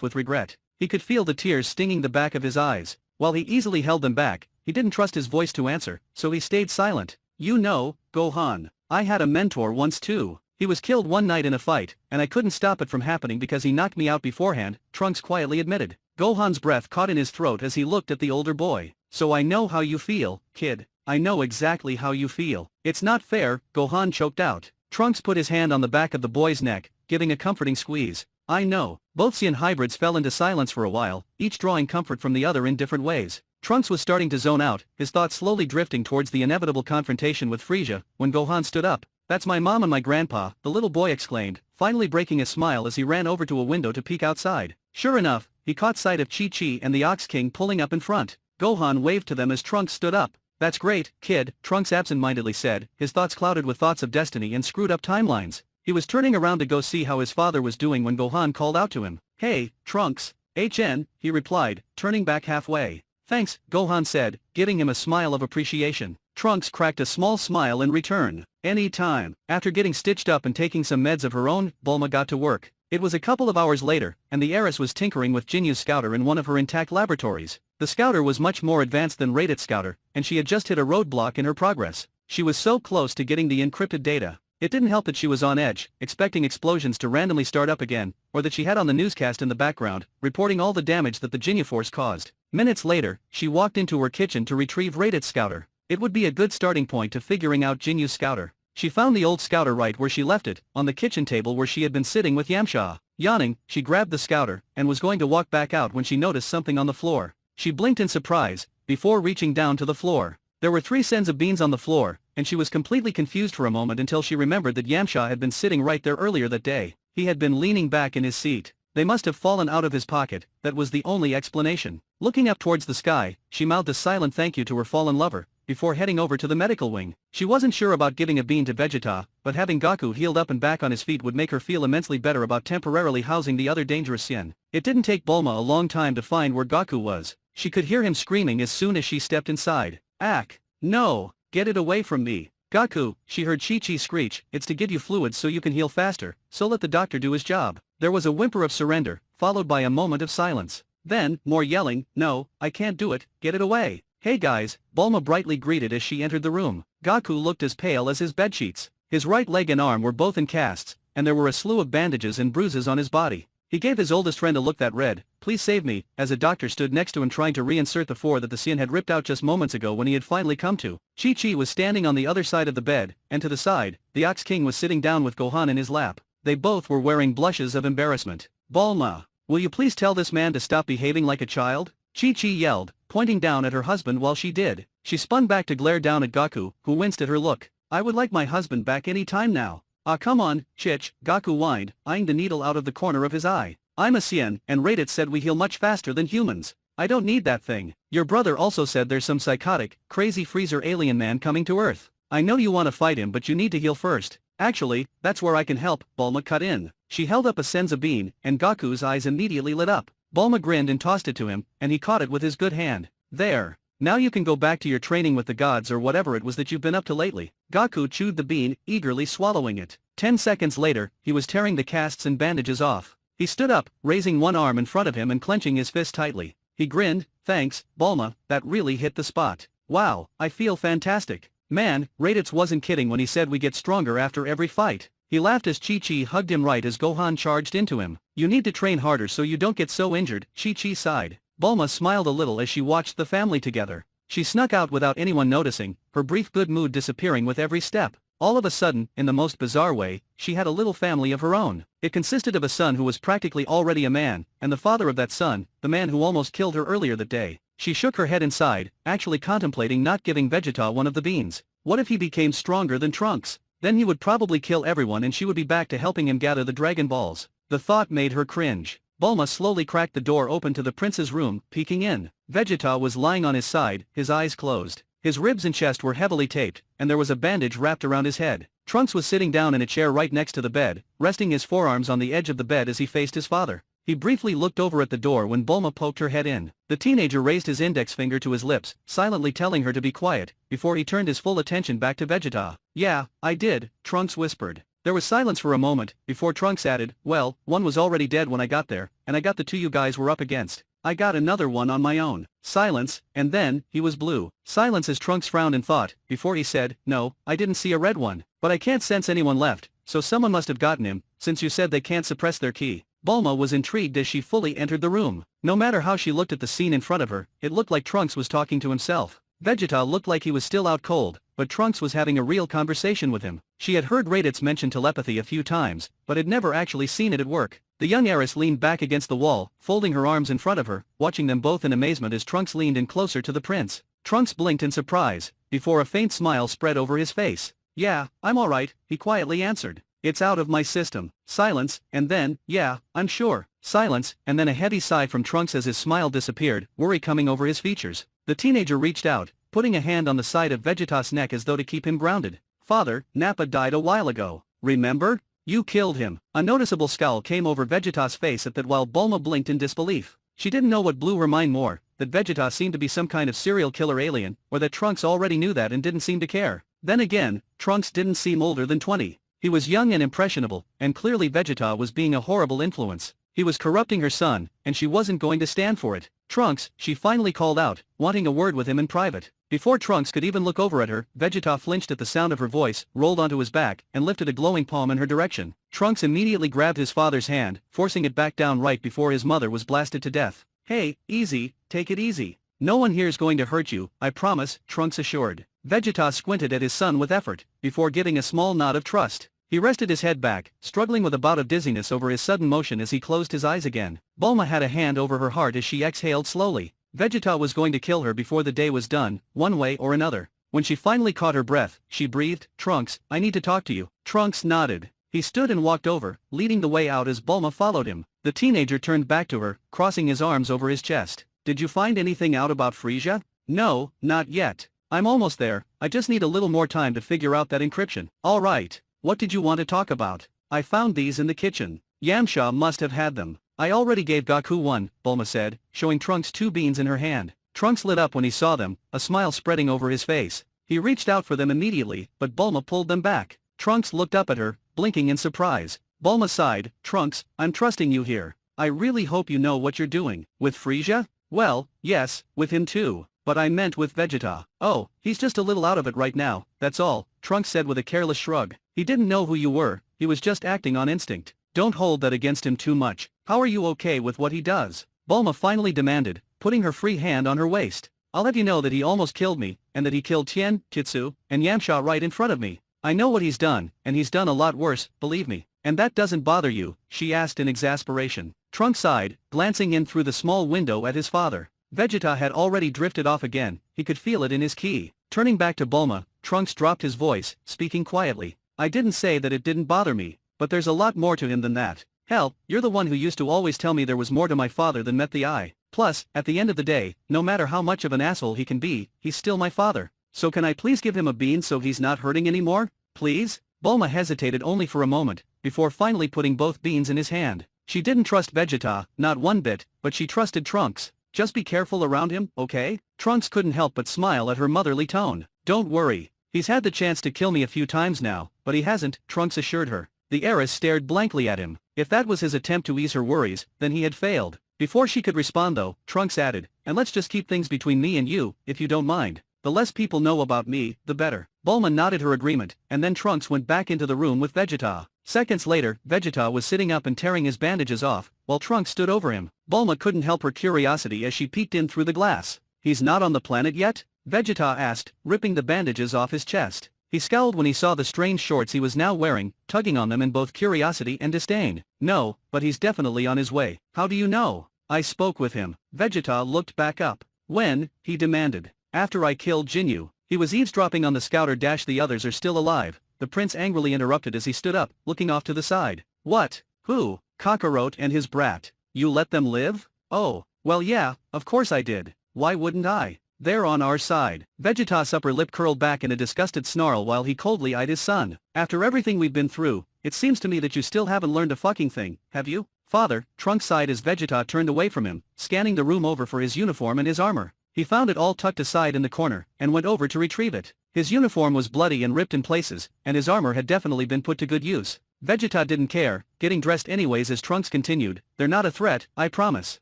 with regret. He could feel the tears stinging the back of his eyes. While he easily held them back, he didn't trust his voice to answer, so he stayed silent. You know, Gohan, I had a mentor once too. He was killed one night in a fight, and I couldn't stop it from happening because he knocked me out beforehand, Trunks quietly admitted. Gohan's breath caught in his throat as he looked at the older boy. So I know how you feel, kid. I know exactly how you feel. It's not fair, Gohan choked out. Trunks put his hand on the back of the boy's neck, giving a comforting squeeze. I know. Both Saiyan hybrids fell into silence for a while, each drawing comfort from the other in different ways. Trunks was starting to zone out, his thoughts slowly drifting towards the inevitable confrontation with Freeza, when Gohan stood up. That's my mom and my grandpa, the little boy exclaimed, finally breaking a smile as he ran over to a window to peek outside. Sure enough, he caught sight of Chi-Chi and the Ox King pulling up in front. Gohan waved to them as Trunks stood up. That's great, kid, Trunks absent-mindedly said, his thoughts clouded with thoughts of destiny and screwed-up timelines. He was turning around to go see how his father was doing when Gohan called out to him. Hey, Trunks. HN, he replied, turning back halfway. Thanks, Gohan said, giving him a smile of appreciation. Trunks cracked a small smile in return. Any time. After getting stitched up and taking some meds of her own, Bulma got to work. It was a couple of hours later, and the heiress was tinkering with Jinyu's scouter in one of her intact laboratories. The scouter was much more advanced than Raditz's scouter, and she had just hit a roadblock in her progress. She was so close to getting the encrypted data. It didn't help that she was on edge, expecting explosions to randomly start up again, or that she had on the newscast in the background, reporting all the damage that the Ginyu Force caused. Minutes later, she walked into her kitchen to retrieve Raditz's scouter. It would be a good starting point to figuring out Jinyu's scouter. She found the old scouter right where she left it, on the kitchen table where she had been sitting with Yamcha. Yawning, she grabbed the scouter, and was going to walk back out when she noticed something on the floor. She blinked in surprise, before reaching down to the floor. There were 3 senzu beans on the floor, and she was completely confused for a moment until she remembered that Yamcha had been sitting right there earlier that day. He had been leaning back in his seat. They must have fallen out of his pocket, that was the only explanation. Looking up towards the sky, she mouthed a silent thank you to her fallen lover, before heading over to the medical wing. She wasn't sure about giving a bean to Vegeta, but having Goku healed up and back on his feet would make her feel immensely better about temporarily housing the other dangerous Saiyan. It didn't take Bulma a long time to find where Goku was. She could hear him screaming as soon as she stepped inside. "Ack! No! Get it away from me! Goku," she heard Chi-Chi screech, "it's to give you fluids so you can heal faster, so let the doctor do his job." There was a whimper of surrender, followed by a moment of silence. Then, more yelling, "No, I can't do it, get it away." "Hey guys," Bulma brightly greeted as she entered the room. Goku looked as pale as his bedsheets. His right leg and arm were both in casts, and there were a slew of bandages and bruises on his body. He gave his oldest friend a look that read, "Please save me," as a doctor stood next to him trying to reinsert the four that the Saiyan had ripped out just moments ago when he had finally come to. Chi-Chi was standing on the other side of the bed, and to the side, the Ox King was sitting down with Gohan in his lap. They both were wearing blushes of embarrassment. "Bulma, will you please tell this man to stop behaving like a child?" Chi-Chi yelled, pointing down at her husband while she did. She spun back to glare down at Goku, who winced at her look. "I would like my husband back any time now." "Ah, come on, Chich," Goku whined, eyeing the needle out of the corner of his eye. "I'm a Saiyan, and Raditz said we heal much faster than humans. I don't need that thing. Your brother also said there's some psychotic, crazy Freezer alien man coming to Earth. I know you want to fight him, but you need to heal first." "Actually, that's where I can help," Bulma cut in. She held up a senza bean, and Goku's eyes immediately lit up. Bulma grinned and tossed it to him, and he caught it with his good hand. "There. Now you can go back to your training with the gods or whatever it was that you've been up to lately." Goku chewed the bean, eagerly swallowing it. 10 seconds later, he was tearing the casts and bandages off. He stood up, raising one arm in front of him and clenching his fist tightly. He grinned, "Thanks, Bulma, that really hit the spot. Wow, I feel fantastic. Man, Raditz wasn't kidding when he said we get stronger after every fight." He laughed as Chi-Chi hugged him right as Gohan charged into him. "You need to train harder so you don't get so injured," Chi-Chi sighed. Bulma smiled a little as she watched the family together. She snuck out without anyone noticing, her brief good mood disappearing with every step. All of a sudden, in the most bizarre way, she had a little family of her own. It consisted of a son who was practically already a man, and the father of that son, the man who almost killed her earlier that day. She shook her head inside, actually contemplating not giving Vegeta one of the beans. What if he became stronger than Trunks? Then he would probably kill everyone and she would be back to helping him gather the Dragon Balls. The thought made her cringe. Bulma slowly cracked the door open to the prince's room, peeking in. Vegeta was lying on his side, his eyes closed. His ribs and chest were heavily taped, and there was a bandage wrapped around his head. Trunks was sitting down in a chair right next to the bed, resting his forearms on the edge of the bed as he faced his father. He briefly looked over at the door when Bulma poked her head in. The teenager raised his index finger to his lips, silently telling her to be quiet, before he turned his full attention back to Vegeta. "Yeah, I did," Trunks whispered. There was silence for a moment, before Trunks added, "Well, one was already dead when I got there, and I got the two you guys were up against. I got another one on my own." Silence, and then, he was blue. Silence as Trunks frowned in thought, before he said, "No, I didn't see a red one. But I can't sense anyone left, so someone must have gotten him, since you said they can't suppress their ki." Bulma was intrigued as she fully entered the room. No matter how she looked at the scene in front of her, it looked like Trunks was talking to himself. Vegeta looked like he was still out cold, but Trunks was having a real conversation with him. She had heard Raditz mention telepathy a few times, but had never actually seen it at work. The young heiress leaned back against the wall, folding her arms in front of her, watching them both in amazement as Trunks leaned in closer to the prince. Trunks blinked in surprise, before a faint smile spread over his face. "Yeah, I'm alright," he quietly answered. "It's out of my system." Silence, and then, "Yeah, I'm sure." Silence, and then a heavy sigh from Trunks as his smile disappeared, worry coming over his features. The teenager reached out, putting a hand on the side of Vegeta's neck as though to keep him grounded. "Father, Nappa died a while ago. Remember? You killed him." A noticeable scowl came over Vegeta's face at that while Bulma blinked in disbelief. She didn't know what blew her mind more, that Vegeta seemed to be some kind of serial killer alien, or that Trunks already knew that and didn't seem to care. Then again, Trunks didn't seem older than 20. He was young and impressionable, and clearly Vegeta was being a horrible influence. He was corrupting her son, and she wasn't going to stand for it. "Trunks," she finally called out, wanting a word with him in private. Before Trunks could even look over at her, Vegeta flinched at the sound of her voice, rolled onto his back, and lifted a glowing palm in her direction. Trunks immediately grabbed his father's hand, forcing it back down right before his mother was blasted to death. "Hey, easy, take it easy. No one here's going to hurt you, I promise," Trunks assured. Vegeta squinted at his son with effort, before giving a small nod of trust. He rested his head back, struggling with a bout of dizziness over his sudden motion as he closed his eyes again. Bulma had a hand over her heart as she exhaled slowly. Vegeta was going to kill her before the day was done, one way or another. When she finally caught her breath, she breathed, "Trunks, I need to talk to you." Trunks nodded. He stood and walked over, leading the way out as Bulma followed him. The teenager turned back to her, crossing his arms over his chest. "Did you find anything out about Freeza?" "No, not yet. I'm almost there, I just need a little more time to figure out that encryption. Alright, what did you want to talk about? I found these in the kitchen. Yamcha must have had them. I already gave Goku one, Bulma said, showing Trunks 2 beans in her hand. Trunks lit up when he saw them, a smile spreading over his face. He reached out for them immediately, but Bulma pulled them back. Trunks looked up at her, blinking in surprise. Bulma sighed, Trunks, I'm trusting you here. I really hope you know what you're doing. With Freeza? Well, yes, with him too. But I meant with Vegeta. Oh, he's just a little out of it right now, that's all, Trunks said with a careless shrug. He didn't know who you were, he was just acting on instinct. Don't hold that against him too much. How are you okay with what he does? Bulma finally demanded, putting her free hand on her waist. I'll have you know that he almost killed me, and that he killed Tien, Kitsu, and Yamcha right in front of me. I know what he's done, and he's done a lot worse, believe me. And that doesn't bother you? She asked in exasperation. Trunks sighed, glancing in through the small window at his father. Vegeta had already drifted off again, he could feel it in his ki. Turning back to Bulma, Trunks dropped his voice, speaking quietly. I didn't say that it didn't bother me, but there's a lot more to him than that. Hell, you're the one who used to always tell me there was more to my father than met the eye. Plus, at the end of the day, no matter how much of an asshole he can be, he's still my father. So can I please give him a bean so he's not hurting anymore? Please? Bulma hesitated only for a moment, before finally putting both beans in his hand. She didn't trust Vegeta, not one bit, but she trusted Trunks. Just be careful around him, okay? Trunks couldn't help but smile at her motherly tone. Don't worry. He's had the chance to kill me a few times now, but he hasn't, Trunks assured her. The heiress stared blankly at him. If that was his attempt to ease her worries, then he had failed. Before she could respond though, Trunks added, and let's just keep things between me and you, if you don't mind. The less people know about me, the better. Bulma nodded her agreement, and then Trunks went back into the room with Vegeta. Seconds later, Vegeta was sitting up and tearing his bandages off, while Trunks stood over him. Bulma couldn't help her curiosity as she peeked in through the glass. He's not on the planet yet? Vegeta asked, ripping the bandages off his chest. He scowled when he saw the strange shorts he was now wearing, tugging on them in both curiosity and disdain. No, but he's definitely on his way. How do you know? I spoke with him. Vegeta looked back up. When? He demanded. After I killed Jinyu. He was eavesdropping on the scouter. The others are still alive. The prince angrily interrupted as he stood up, looking off to the side. What? Who? Kakarot and his brat. You let them live? Oh, well yeah, of course I did. Why wouldn't I? They're on our side. Vegeta's upper lip curled back in a disgusted snarl while he coldly eyed his son. After everything we've been through, it seems to me that you still haven't learned a fucking thing, have you? Father, Trunks sighed as Vegeta turned away from him, scanning the room over for his uniform and his armor. He found it all tucked aside in the corner, and went over to retrieve it. His uniform was bloody and ripped in places, and his armor had definitely been put to good use. Vegeta didn't care, getting dressed anyways as Trunks continued, they're not a threat, I promise.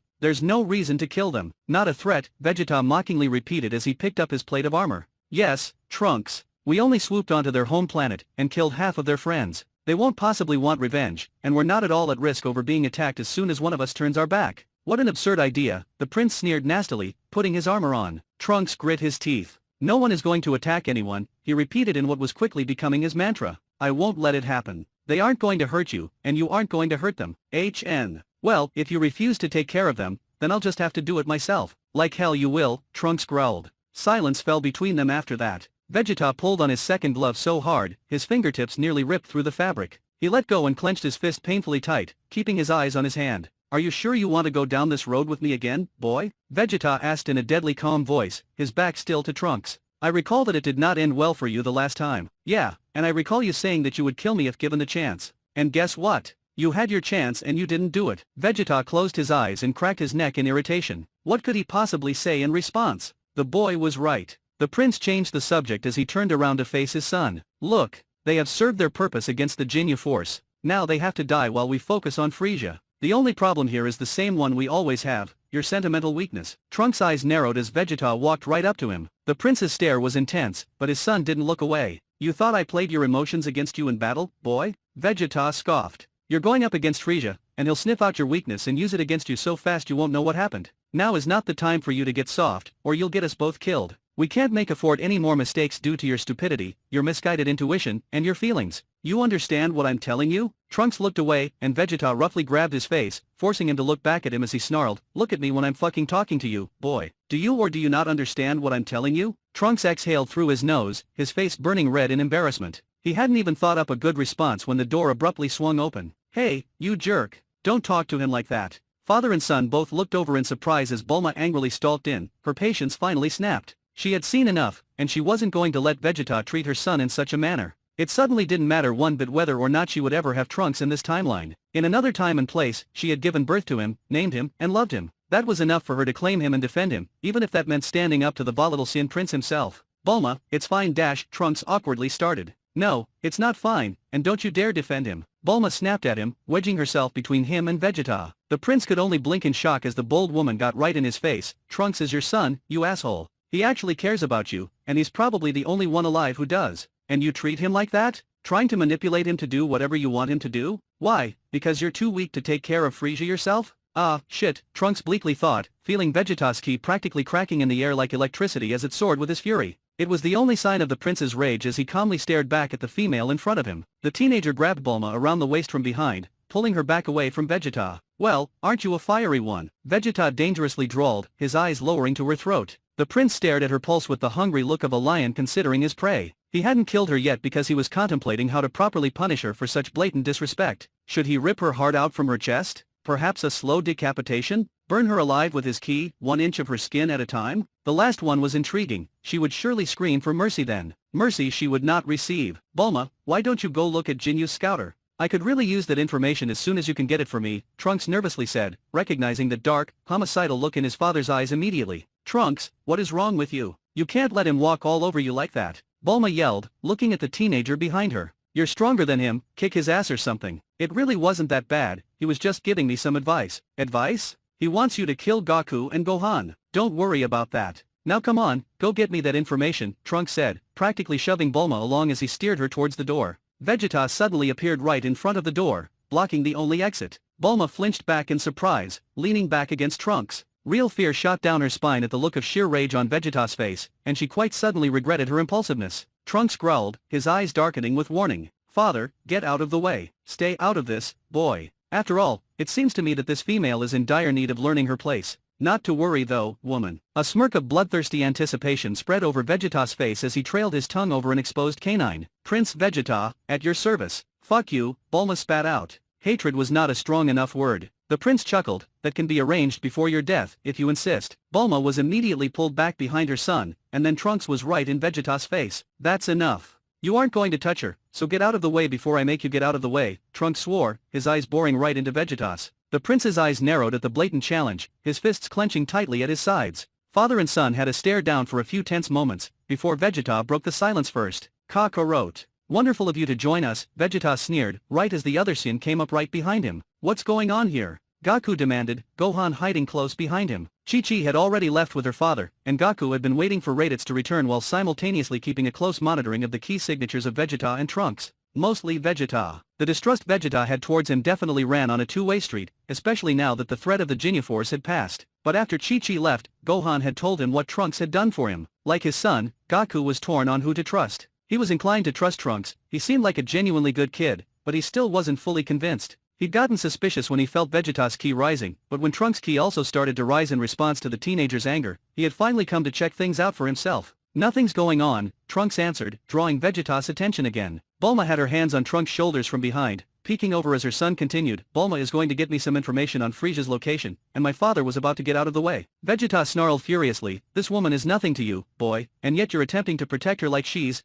There's no reason to kill them. Not a threat, Vegeta mockingly repeated as he picked up his plate of armor. Yes, Trunks. We only swooped onto their home planet, and killed half of their friends. They won't possibly want revenge, and we're not at all at risk over being attacked as soon as one of us turns our back. What an absurd idea, the prince sneered nastily, putting his armor on. Trunks grit his teeth. No one is going to attack anyone, he repeated in what was quickly becoming his mantra. I won't let it happen. They aren't going to hurt you, and you aren't going to hurt them. HN. Well, if you refuse to take care of them, then I'll just have to do it myself. Like hell you will, Trunks growled. Silence fell between them after that. Vegeta pulled on his second glove so hard, his fingertips nearly ripped through the fabric. He let go and clenched his fist painfully tight, keeping his eyes on his hand. Are you sure you want to go down this road with me again, boy? Vegeta asked in a deadly calm voice, his back still to Trunks. I recall that it did not end well for you the last time. Yeah, and I recall you saying that you would kill me if given the chance. And guess what? You had your chance and you didn't do it. Vegeta closed his eyes and cracked his neck in irritation. What could he possibly say in response? The boy was right. The prince changed the subject as he turned around to face his son. Look, they have served their purpose against the Jinyu force. Now they have to die while we focus on Freeza. The only problem here is the same one we always have, your sentimental weakness. Trunks' eyes narrowed as Vegeta walked right up to him. The prince's stare was intense, but his son didn't look away. You thought I played your emotions against you in battle, boy? Vegeta scoffed. You're going up against Freeza, and he'll sniff out your weakness and use it against you so fast you won't know what happened. Now is not the time for you to get soft, or you'll get us both killed. We can't afford any more mistakes due to your stupidity, your misguided intuition, and your feelings. You understand what I'm telling you? Trunks looked away, and Vegeta roughly grabbed his face, forcing him to look back at him as he snarled, look at me when I'm fucking talking to you, boy. Do you or do you not understand what I'm telling you? Trunks exhaled through his nose, his face burning red in embarrassment. He hadn't even thought up a good response when the door abruptly swung open. Hey, you jerk. Don't talk to him like that. Father and son both looked over in surprise as Bulma angrily stalked in, her patience finally snapped. She had seen enough, and she wasn't going to let Vegeta treat her son in such a manner. It suddenly didn't matter one bit whether or not she would ever have Trunks in this timeline. In another time and place, she had given birth to him, named him, and loved him. That was enough for her to claim him and defend him, even if that meant standing up to the volatile Saiyan prince himself. Bulma, it's fine. Trunks awkwardly started. No, it's not fine, and don't you dare defend him. Bulma snapped at him, wedging herself between him and Vegeta. The prince could only blink in shock as the bold woman got right in his face. Trunks is your son, you asshole. He actually cares about you, and he's probably the only one alive who does. And you treat him like that? Trying to manipulate him to do whatever you want him to do? Why, because you're too weak to take care of Freeza yourself? Ah, shit, Trunks bleakly thought, feeling Vegeta's ki practically cracking in the air like electricity as it soared with his fury. It was the only sign of the prince's rage as he calmly stared back at the female in front of him. The teenager grabbed Bulma around the waist from behind, pulling her back away from Vegeta. Well, aren't you a fiery one? Vegeta dangerously drawled, his eyes lowering to her throat. The prince stared at her pulse with the hungry look of a lion considering his prey. He hadn't killed her yet because he was contemplating how to properly punish her for such blatant disrespect. Should he rip her heart out from her chest? Perhaps a slow decapitation? Burn her alive with his ki, 1 inch of her skin at a time? The last one was intriguing. She would surely scream for mercy then. Mercy she would not receive. Bulma, why don't you go look at Jinyu's scouter? I could really use that information as soon as you can get it for me, Trunks nervously said, recognizing the dark, homicidal look in his father's eyes immediately. Trunks, what is wrong with you? You can't let him walk all over you like that. Bulma yelled, looking at the teenager behind her. You're stronger than him, kick his ass or something. It really wasn't that bad, he was just giving me some advice. Advice? He wants you to kill Goku and Gohan. Don't worry about that. Now come on, go get me that information, Trunks said, practically shoving Bulma along as he steered her towards the door. Vegeta suddenly appeared right in front of the door, blocking the only exit. Bulma flinched back in surprise, leaning back against Trunks. Real fear shot down her spine at the look of sheer rage on Vegeta's face, and she quite suddenly regretted her impulsiveness. Trunks growled, his eyes darkening with warning. Father, get out of the way. Stay out of this, boy. After all, it seems to me that this female is in dire need of learning her place. Not to worry though, woman. A smirk of bloodthirsty anticipation spread over Vegeta's face as he trailed his tongue over an exposed canine. Prince Vegeta, at your service. Fuck you, Bulma spat out. Hatred was not a strong enough word. The prince chuckled, that can be arranged before your death, if you insist. Bulma was immediately pulled back behind her son, and then Trunks was right in Vegeta's face. That's enough. You aren't going to touch her, so get out of the way before I make you get out of the way, Trunks swore, his eyes boring right into Vegeta's. The prince's eyes narrowed at the blatant challenge, his fists clenching tightly at his sides. Father and son had a stare down for a few tense moments, before Vegeta broke the silence first. Kakarot. Wonderful of you to join us, Vegeta sneered, right as the other Saiyan came up right behind him. What's going on here? Goku demanded, Gohan hiding close behind him. Chi-Chi had already left with her father, and Goku had been waiting for Raditz to return while simultaneously keeping a close monitoring of the key signatures of Vegeta and Trunks. Mostly Vegeta. The distrust Vegeta had towards him definitely ran on a two-way street, especially now that the threat of the Ginyu Force had passed. But after Chi-Chi left, Gohan had told him what Trunks had done for him. Like his son, Goku was torn on who to trust. He was inclined to trust Trunks, he seemed like a genuinely good kid, but he still wasn't fully convinced. He'd gotten suspicious when he felt Vegeta's ki rising, but when Trunks' ki also started to rise in response to the teenager's anger, he had finally come to check things out for himself. Nothing's going on, Trunks answered, drawing Vegeta's attention again. Bulma had her hands on Trunks' shoulders from behind, peeking over as her son continued, Bulma is going to get me some information on Frieza's location, and my father was about to get out of the way. Vegeta snarled furiously, this woman is nothing to you, boy, and yet you're attempting to protect her like she's.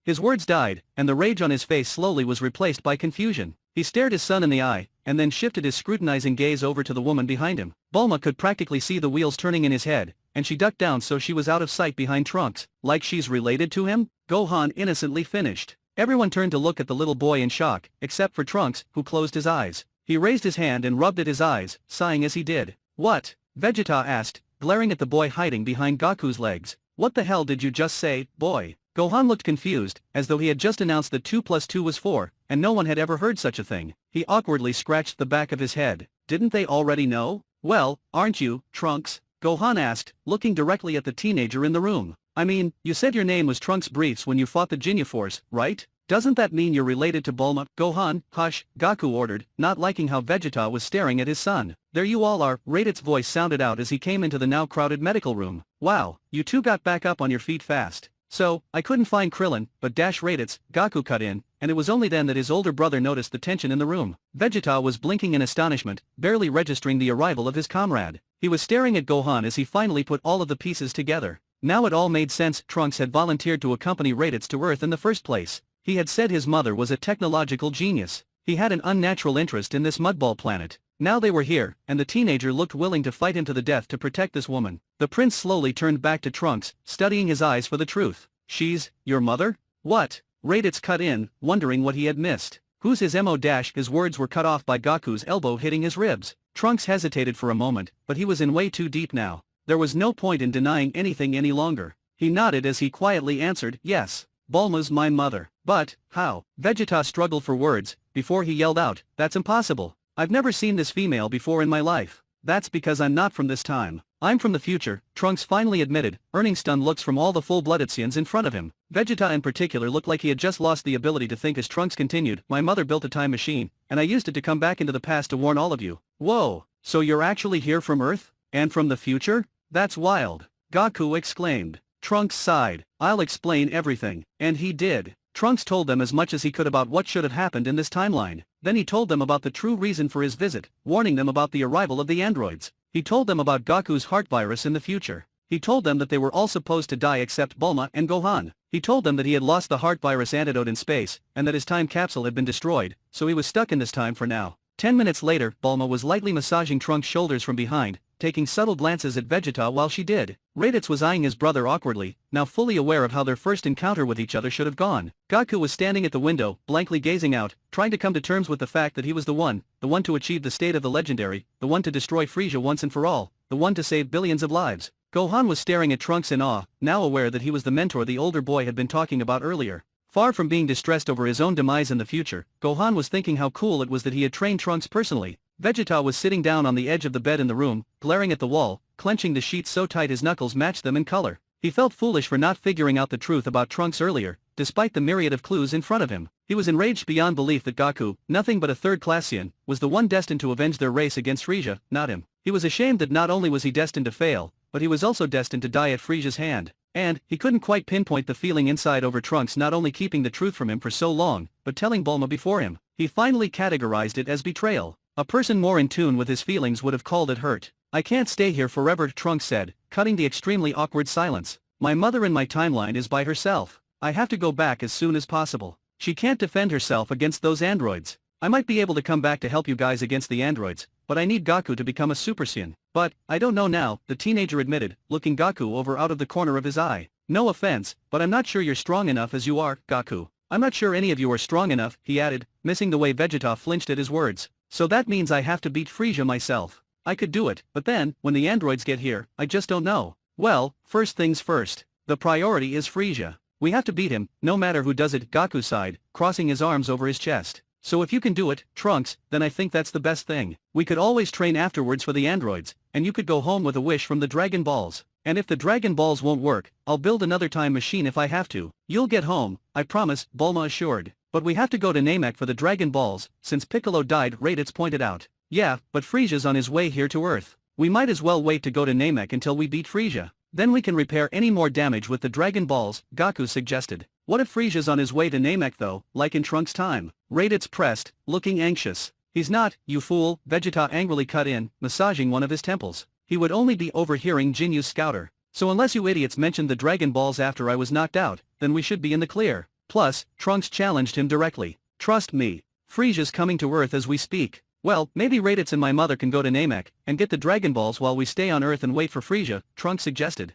His words died, and the rage on his face slowly was replaced by confusion. He stared his son in the eye, and then shifted his scrutinizing gaze over to the woman behind him. Bulma could practically see the wheels turning in his head, and she ducked down so she was out of sight behind Trunks. Like she's related to him? Gohan innocently finished. Everyone turned to look at the little boy in shock, except for Trunks, who closed his eyes. He raised his hand and rubbed at his eyes, sighing as he did. What? Vegeta asked, glaring at the boy hiding behind Goku's legs. What the hell did you just say, boy? Gohan looked confused, as though he had just announced that 2 + 2 was 4, and no one had ever heard such a thing. He awkwardly scratched the back of his head. Didn't they already know? Well, aren't you, Trunks? Gohan asked, looking directly at the teenager in the room. I mean, you said your name was Trunks Briefs when you fought the Ginyu Force, right? Doesn't that mean you're related to Bulma? Gohan, hush, Goku ordered, not liking how Vegeta was staring at his son. There you all are, Raditz voice sounded out as he came into the now crowded medical room. Wow, you two got back up on your feet fast. So, I couldn't find Krillin, but Raditz, Goku cut in, and it was only then that his older brother noticed the tension in the room. Vegeta was blinking in astonishment, barely registering the arrival of his comrade. He was staring at Gohan as he finally put all of the pieces together. Now it all made sense. Trunks had volunteered to accompany Raditz to Earth in the first place. He had said his mother was a technological genius. He had an unnatural interest in this mudball planet. Now they were here, and the teenager looked willing to fight him to the death to protect this woman. The prince slowly turned back to Trunks, studying his eyes for the truth. She's your mother? What? Raditz cut in, wondering what he had missed. Who's his mo-? His words were cut off by Gaku's elbow hitting his ribs. Trunks hesitated for a moment, but he was in way too deep now. There was no point in denying anything any longer. He nodded as he quietly answered, yes, Bulma's my mother. But, how? Vegeta struggled for words, before he yelled out, that's impossible. I've never seen this female before in my life. That's because I'm not from this time. I'm from the future, Trunks finally admitted, earning stunned looks from all the full-blooded Saiyans in front of him. Vegeta in particular looked like he had just lost the ability to think as Trunks continued, my mother built a time machine, and I used it to come back into the past to warn all of you. Whoa, so you're actually here from Earth? And from the future? That's wild. Gaku exclaimed. Trunks sighed. I'll explain everything. And he did. Trunks told them as much as he could about what should have happened in this timeline. Then he told them about the true reason for his visit, warning them about the arrival of the androids. He told them about Gaku's heart virus in the future. He told them that they were all supposed to die except Bulma and Gohan. He told them that he had lost the heart virus antidote in space, and that his time capsule had been destroyed, so he was stuck in this time for now. 10 minutes later, Bulma was lightly massaging Trunks' shoulders from behind, taking subtle glances at Vegeta while she did. Raditz was eyeing his brother awkwardly, now fully aware of how their first encounter with each other should have gone. Gaku was standing at the window, blankly gazing out, trying to come to terms with the fact that he was the one to achieve the state of the legendary, the one to destroy Freeza once and for all, the one to save billions of lives. Gohan was staring at Trunks in awe, now aware that he was the mentor the older boy had been talking about earlier. Far from being distressed over his own demise in the future, Gohan was thinking how cool it was that he had trained Trunks personally. Vegeta was sitting down on the edge of the bed in the room, glaring at the wall, clenching the sheets so tight his knuckles matched them in color. He felt foolish for not figuring out the truth about Trunks earlier, despite the myriad of clues in front of him. He was enraged beyond belief that Gaku, nothing but a third-class Saiyan, was the one destined to avenge their race against Freeza, not him. He was ashamed that not only was he destined to fail, but he was also destined to die at Frieza's hand. And, he couldn't quite pinpoint the feeling inside over Trunks not only keeping the truth from him for so long, but telling Bulma before him. He finally categorized it as betrayal. A person more in tune with his feelings would have called it hurt. I can't stay here forever, Trunks said, cutting the extremely awkward silence. My mother in my timeline is by herself. I have to go back as soon as possible. She can't defend herself against those androids. I might be able to come back to help you guys against the androids, but I need Gaku to become a Super Saiyan. But, I don't know now, the teenager admitted, looking Gaku over out of the corner of his eye. No offense, but I'm not sure you're strong enough as you are, Gaku. I'm not sure any of you are strong enough, he added, missing the way Vegeta flinched at his words. So that means I have to beat Freeza myself. I could do it, but then, when the androids get here, I just don't know. Well, first things first. The priority is Freeza. We have to beat him, no matter who does it, Gaku sighed, crossing his arms over his chest. So if you can do it, Trunks, then I think that's the best thing. We could always train afterwards for the androids, and you could go home with a wish from the Dragon Balls. And if the Dragon Balls won't work, I'll build another time machine if I have to. You'll get home, I promise, Bulma assured. But we have to go to Namek for the Dragon Balls, since Piccolo died, Raditz pointed out. Yeah, but Frieza's on his way here to Earth. We might as well wait to go to Namek until we beat Freeza. Then we can repair any more damage with the Dragon Balls, Gaku suggested. What if Frieza's on his way to Namek though, like in Trunks' time? Raditz pressed, looking anxious. He's not, you fool, Vegeta angrily cut in, massaging one of his temples. He would only be overhearing Jinyu's scouter. So unless you idiots mentioned the Dragon Balls after I was knocked out, then we should be in the clear. Plus, Trunks challenged him directly. Trust me. Frieza's coming to Earth as we speak. Well, maybe Raditz and my mother can go to Namek, and get the Dragon Balls while we stay on Earth and wait for Freeza, Trunks suggested.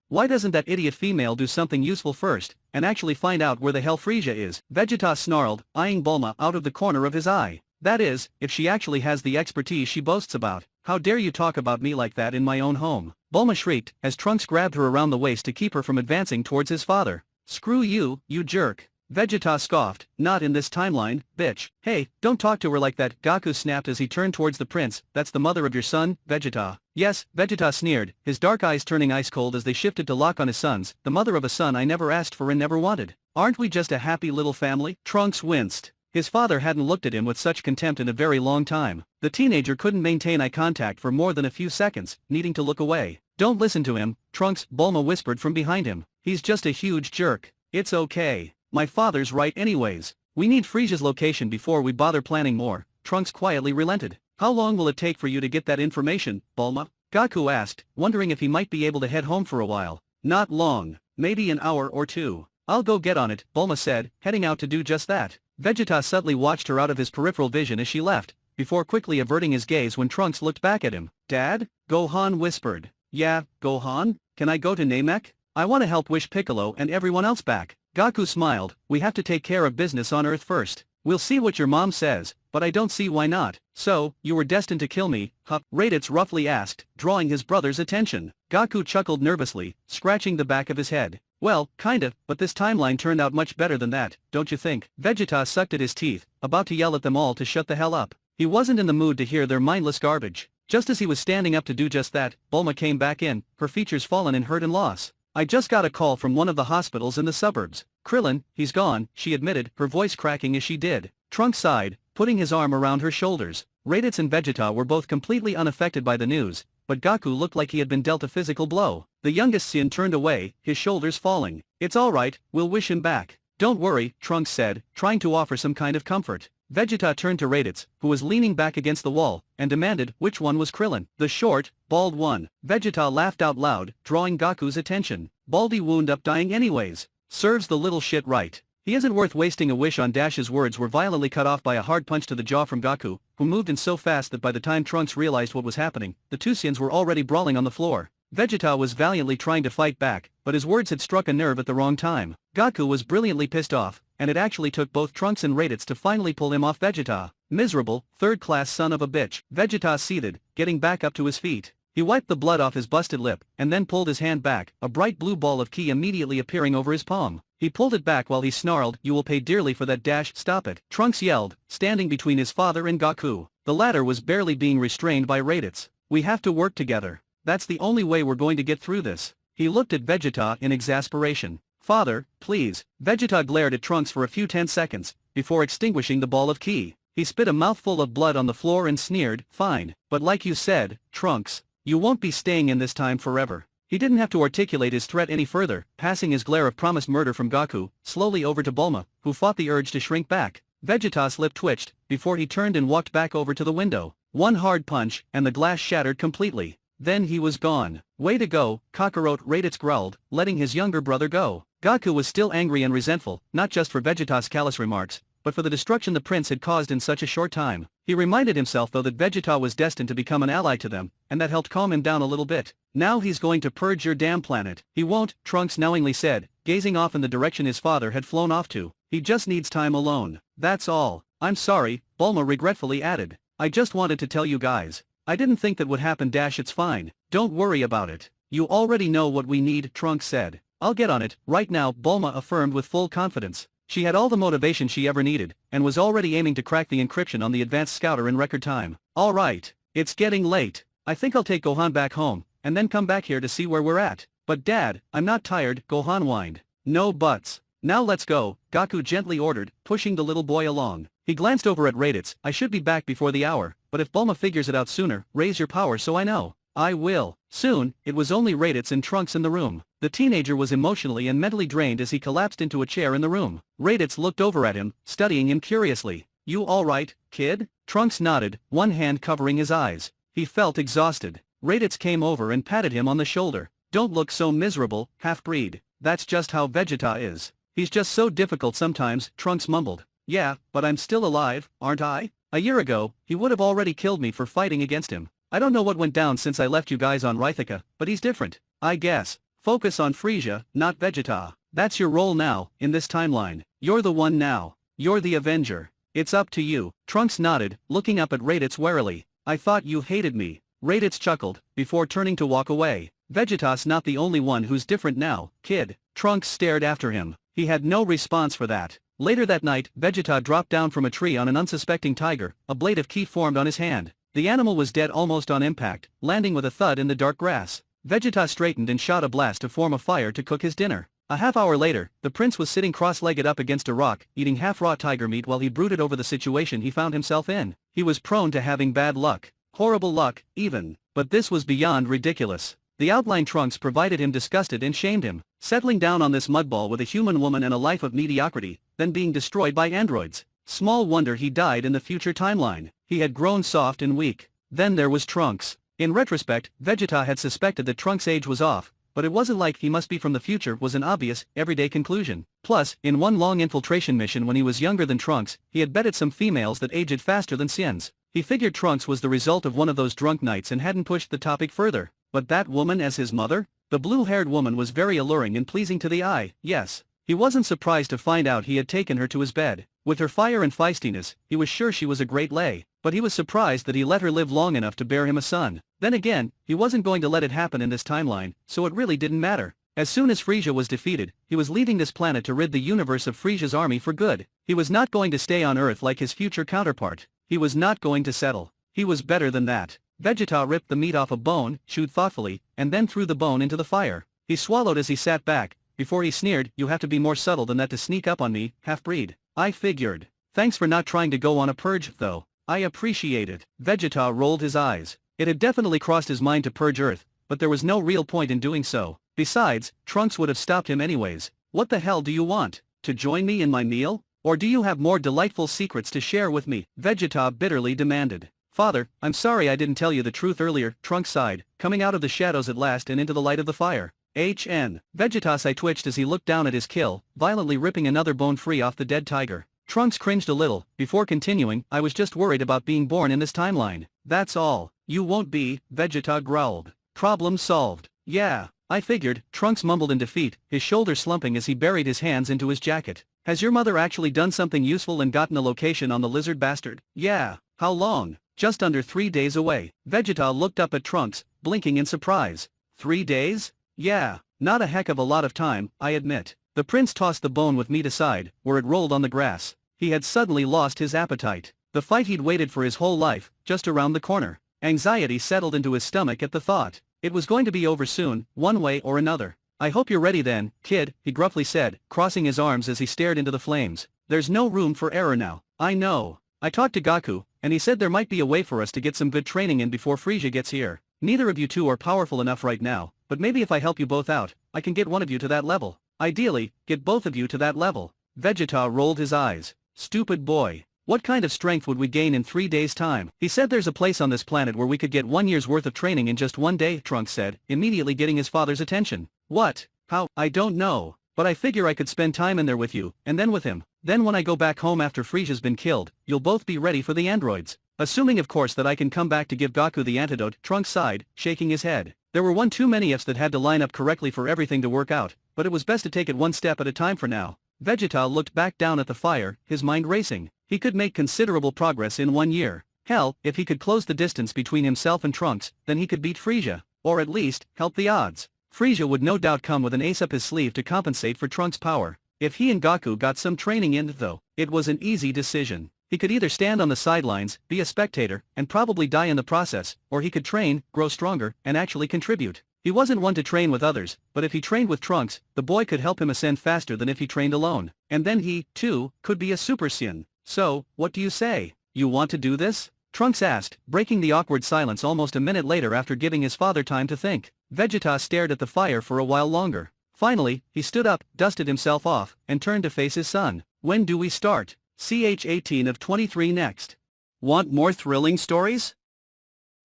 Why doesn't that idiot female do something useful first, and actually find out where the hell Freeza is? Vegeta snarled, eyeing Bulma out of the corner of his eye. That is, if she actually has the expertise she boasts about. How dare you talk about me like that in my own home? Bulma shrieked, as Trunks grabbed her around the waist to keep her from advancing towards his father. Screw you, you jerk. Vegeta scoffed, not in this timeline, bitch. Hey, don't talk to her like that, Gaku snapped as he turned towards the prince. That's the mother of your son, Vegeta. Yes, Vegeta sneered, his dark eyes turning ice cold as they shifted to lock on his sons. The mother of a son I never asked for and never wanted. Aren't we just a happy little family? Trunks winced. His father hadn't looked at him with such contempt in a very long time. The teenager couldn't maintain eye contact for more than a few seconds, needing to look away. Don't listen to him, Trunks, Bulma whispered from behind him. He's just a huge jerk. It's okay. My father's right anyways. We need Frieza's location before we bother planning more. Trunks quietly relented. How long will it take for you to get that information, Bulma? Gaku asked, wondering if he might be able to head home for a while. Not long, maybe an hour or two. I'll go get on it, Bulma said, heading out to do just that. Vegeta subtly watched her out of his peripheral vision as she left, before quickly averting his gaze when Trunks looked back at him. Dad? Gohan whispered. Yeah, Gohan? Can I go to Namek? I want to help wish Piccolo and everyone else back. Gaku smiled. We have to take care of business on Earth first. We'll see what your mom says, but I don't see why not. So, you were destined to kill me, huh? Raditz roughly asked, drawing his brother's attention. Gaku chuckled nervously, scratching the back of his head. Well, kinda, but this timeline turned out much better than that, don't you think? Vegeta sucked at his teeth, about to yell at them all to shut the hell up. He wasn't in the mood to hear their mindless garbage. Just as he was standing up to do just that, Bulma came back in, her features fallen in hurt and loss. I just got a call from one of the hospitals in the suburbs. Krillin, he's gone, she admitted, her voice cracking as she did. Trunks sighed, putting his arm around her shoulders. Raditz and Vegeta were both completely unaffected by the news, but Gaku looked like he had been dealt a physical blow. The youngest Saiyan turned away, his shoulders falling. It's alright, we'll wish him back. Don't worry, Trunks said, trying to offer some kind of comfort. Vegeta turned to Raditz, who was leaning back against the wall, and demanded which one was Krillin. The short, bald one. Vegeta laughed out loud, drawing Gaku's attention. Baldy wound up dying anyways. Serves the little shit right. He isn't worth wasting a wish on. His words were violently cut off by a hard punch to the jaw from Gaku, who moved in so fast that by the time Trunks realized what was happening, the two Saiyans were already brawling on the floor. Vegeta was valiantly trying to fight back, but his words had struck a nerve at the wrong time. Gaku was brilliantly pissed off, and it actually took both Trunks and Raditz to finally pull him off Vegeta. Miserable, third-class son of a bitch. Vegeta seethed, getting back up to his feet. He wiped the blood off his busted lip, and then pulled his hand back, a bright blue ball of ki immediately appearing over his palm. He pulled it back while he snarled, "You will pay dearly for that dash, stop it." Trunks yelled, standing between his father and Gaku. The latter was barely being restrained by Raditz. "We have to work together. That's the only way we're going to get through this." He looked at Vegeta in exasperation. "Father, please." Vegeta glared at Trunks for a few 10 seconds, before extinguishing the ball of ki. He spit a mouthful of blood on the floor and sneered, "Fine, but like you said, Trunks, you won't be staying in this time forever." He didn't have to articulate his threat any further, passing his glare of promised murder from Gaku, slowly over to Bulma, who fought the urge to shrink back. Vegeta's lip twitched, before he turned and walked back over to the window. One hard punch, and the glass shattered completely. Then he was gone. "Way to go, Kakarot," Raditz growled, letting his younger brother go. Gaku was still angry and resentful, not just for Vegeta's callous remarks, but for the destruction the prince had caused in such a short time. He reminded himself though that Vegeta was destined to become an ally to them, and that helped calm him down a little bit. "Now he's going to purge your damn planet." "He won't," Trunks knowingly said, gazing off in the direction his father had flown off to. "He just needs time alone. That's all." "I'm sorry," Bulma regretfully added. "I just wanted to tell you guys. I didn't think that would happen. It's fine. Don't worry about it. You already know what we need," Trunks said. "I'll get on it, right now," Bulma affirmed with full confidence. She had all the motivation she ever needed, and was already aiming to crack the encryption on the advanced scouter in record time. "Alright, it's getting late. I think I'll take Gohan back home, and then come back here to see where we're at." "But Dad, I'm not tired," Gohan whined. "No buts. Now let's go," Gaku gently ordered, pushing the little boy along. He glanced over at Raditz. "I should be back before the hour, but if Bulma figures it out sooner, raise your power so I know." "I will." Soon, it was only Raditz and Trunks in the room. The teenager was emotionally and mentally drained as he collapsed into a chair in the room. Raditz looked over at him, studying him curiously. "You alright, kid?" Trunks nodded, one hand covering his eyes. He felt exhausted. Raditz came over and patted him on the shoulder. "Don't look so miserable, half-breed. That's just how Vegeta is. He's just so difficult sometimes," Trunks mumbled. "Yeah, but I'm still alive, aren't I? A year ago, he would have already killed me for fighting against him. I don't know what went down since I left you guys on Rhythika, but he's different, I guess. Focus on Freeza, not Vegeta. That's your role now, in this timeline. You're the one now. You're the Avenger. It's up to you." Trunks nodded, looking up at Raditz warily. "I thought you hated me." Raditz chuckled, before turning to walk away. "Vegeta's not the only one who's different now, kid." Trunks stared after him. He had no response for that. Later that night, Vegeta dropped down from a tree on an unsuspecting tiger, a blade of ki formed on his hand. The animal was dead almost on impact, landing with a thud in the dark grass. Vegeta straightened and shot a blast to form a fire to cook his dinner. A half hour later, the prince was sitting cross-legged up against a rock, eating half-raw tiger meat while he brooded over the situation he found himself in. He was prone to having bad luck. Horrible luck, even. But this was beyond ridiculous. The outline Trunks provided him disgusted and shamed him. Settling down on this mudball with a human woman and a life of mediocrity, then being destroyed by androids. Small wonder he died in the future timeline. He had grown soft and weak. Then there was Trunks. In retrospect, Vegeta had suspected that Trunks' age was off, but it wasn't like he must be from the future was an obvious, everyday conclusion. Plus, in one long infiltration mission when he was younger than Trunks, he had betted some females that aged faster than Saiyans. He figured Trunks was the result of one of those drunk nights and hadn't pushed the topic further. But that woman as his mother? The blue-haired woman was very alluring and pleasing to the eye, yes. He wasn't surprised to find out he had taken her to his bed. With her fire and feistiness, he was sure she was a great lay, but he was surprised that he let her live long enough to bear him a son. Then again, he wasn't going to let it happen in this timeline, so it really didn't matter. As soon as Freeza was defeated, he was leaving this planet to rid the universe of Frieza's army for good. He was not going to stay on Earth like his future counterpart. He was not going to settle. He was better than that. Vegeta ripped the meat off a bone, chewed thoughtfully, and then threw the bone into the fire. He swallowed as he sat back. Before he sneered, "You have to be more subtle than that to sneak up on me, half-breed." I figured. Thanks for not trying to go on a purge, though. I appreciate it. Vegeta rolled his eyes. It had definitely crossed his mind to purge Earth, but there was no real point in doing so. Besides, Trunks would have stopped him anyways. What the hell do you want? To join me in my meal? Or do you have more delightful secrets to share with me? Vegeta bitterly demanded. Father, I'm sorry I didn't tell you the truth earlier, Trunks sighed, coming out of the shadows at last and into the light of the fire. Vegeta's eye twitched as he looked down at his kill, violently ripping another bone free off the dead tiger. Trunks cringed a little, before continuing, I was just worried about being born in this timeline. That's all. You won't be, Vegeta growled. Problem solved. Yeah, I figured, Trunks mumbled in defeat, his shoulders slumping as he buried his hands into his jacket. Has your mother actually done something useful and gotten a location on the lizard bastard? Yeah. How long? Just under 3 days away. Vegeta looked up at Trunks, blinking in surprise. 3 days? Yeah, not a heck of a lot of time, I admit. The prince tossed the bone with meat aside, where it rolled on the grass. He had suddenly lost his appetite. The fight he'd waited for his whole life, just around the corner. Anxiety settled into his stomach at the thought. It was going to be over soon, one way or another. I hope you're ready then, kid, he gruffly said, crossing his arms as he stared into the flames. There's no room for error now. I know. I talked to Gaku, and he said there might be a way for us to get some good training in before Freeza gets here. Neither of you two are powerful enough right now, but maybe if I help you both out, I can get one of you to that level. Ideally, get both of you to that level. Vegeta rolled his eyes. Stupid boy. What kind of strength would we gain in 3 days' time? He said there's a place on this planet where we could get 1 year's worth of training in just 1 day, Trunks said, immediately getting his father's attention. What? How? I don't know. But I figure I could spend time in there with you, and then with him. Then when I go back home after Frieza's been killed, you'll both be ready for the androids. Assuming of course that I can come back to give Gaku the antidote, Trunks sighed, shaking his head. There were one too many ifs that had to line up correctly for everything to work out, but it was best to take it one step at a time for now. Vegeta looked back down at the fire, his mind racing. He could make considerable progress in 1 year. Hell, if he could close the distance between himself and Trunks, then he could beat Freeza. Or at least, help the odds. Freeza would no doubt come with an ace up his sleeve to compensate for Trunks' power. If he and Gaku got some training in though, it was an easy decision. He could either stand on the sidelines, be a spectator, and probably die in the process, or he could train, grow stronger, and actually contribute. He wasn't one to train with others, but if he trained with Trunks, the boy could help him ascend faster than if he trained alone. And then he, too, could be a Super Saiyan. So, what do you say? You want to do this? Trunks asked, breaking the awkward silence almost a minute later after giving his father time to think. Vegeta stared at the fire for a while longer. Finally, he stood up, dusted himself off, and turned to face his son. When do we start? CH 18 of 23 next. Want more thrilling stories?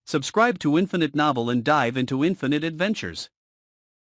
Subscribe to Infinite Novel and dive into infinite adventures.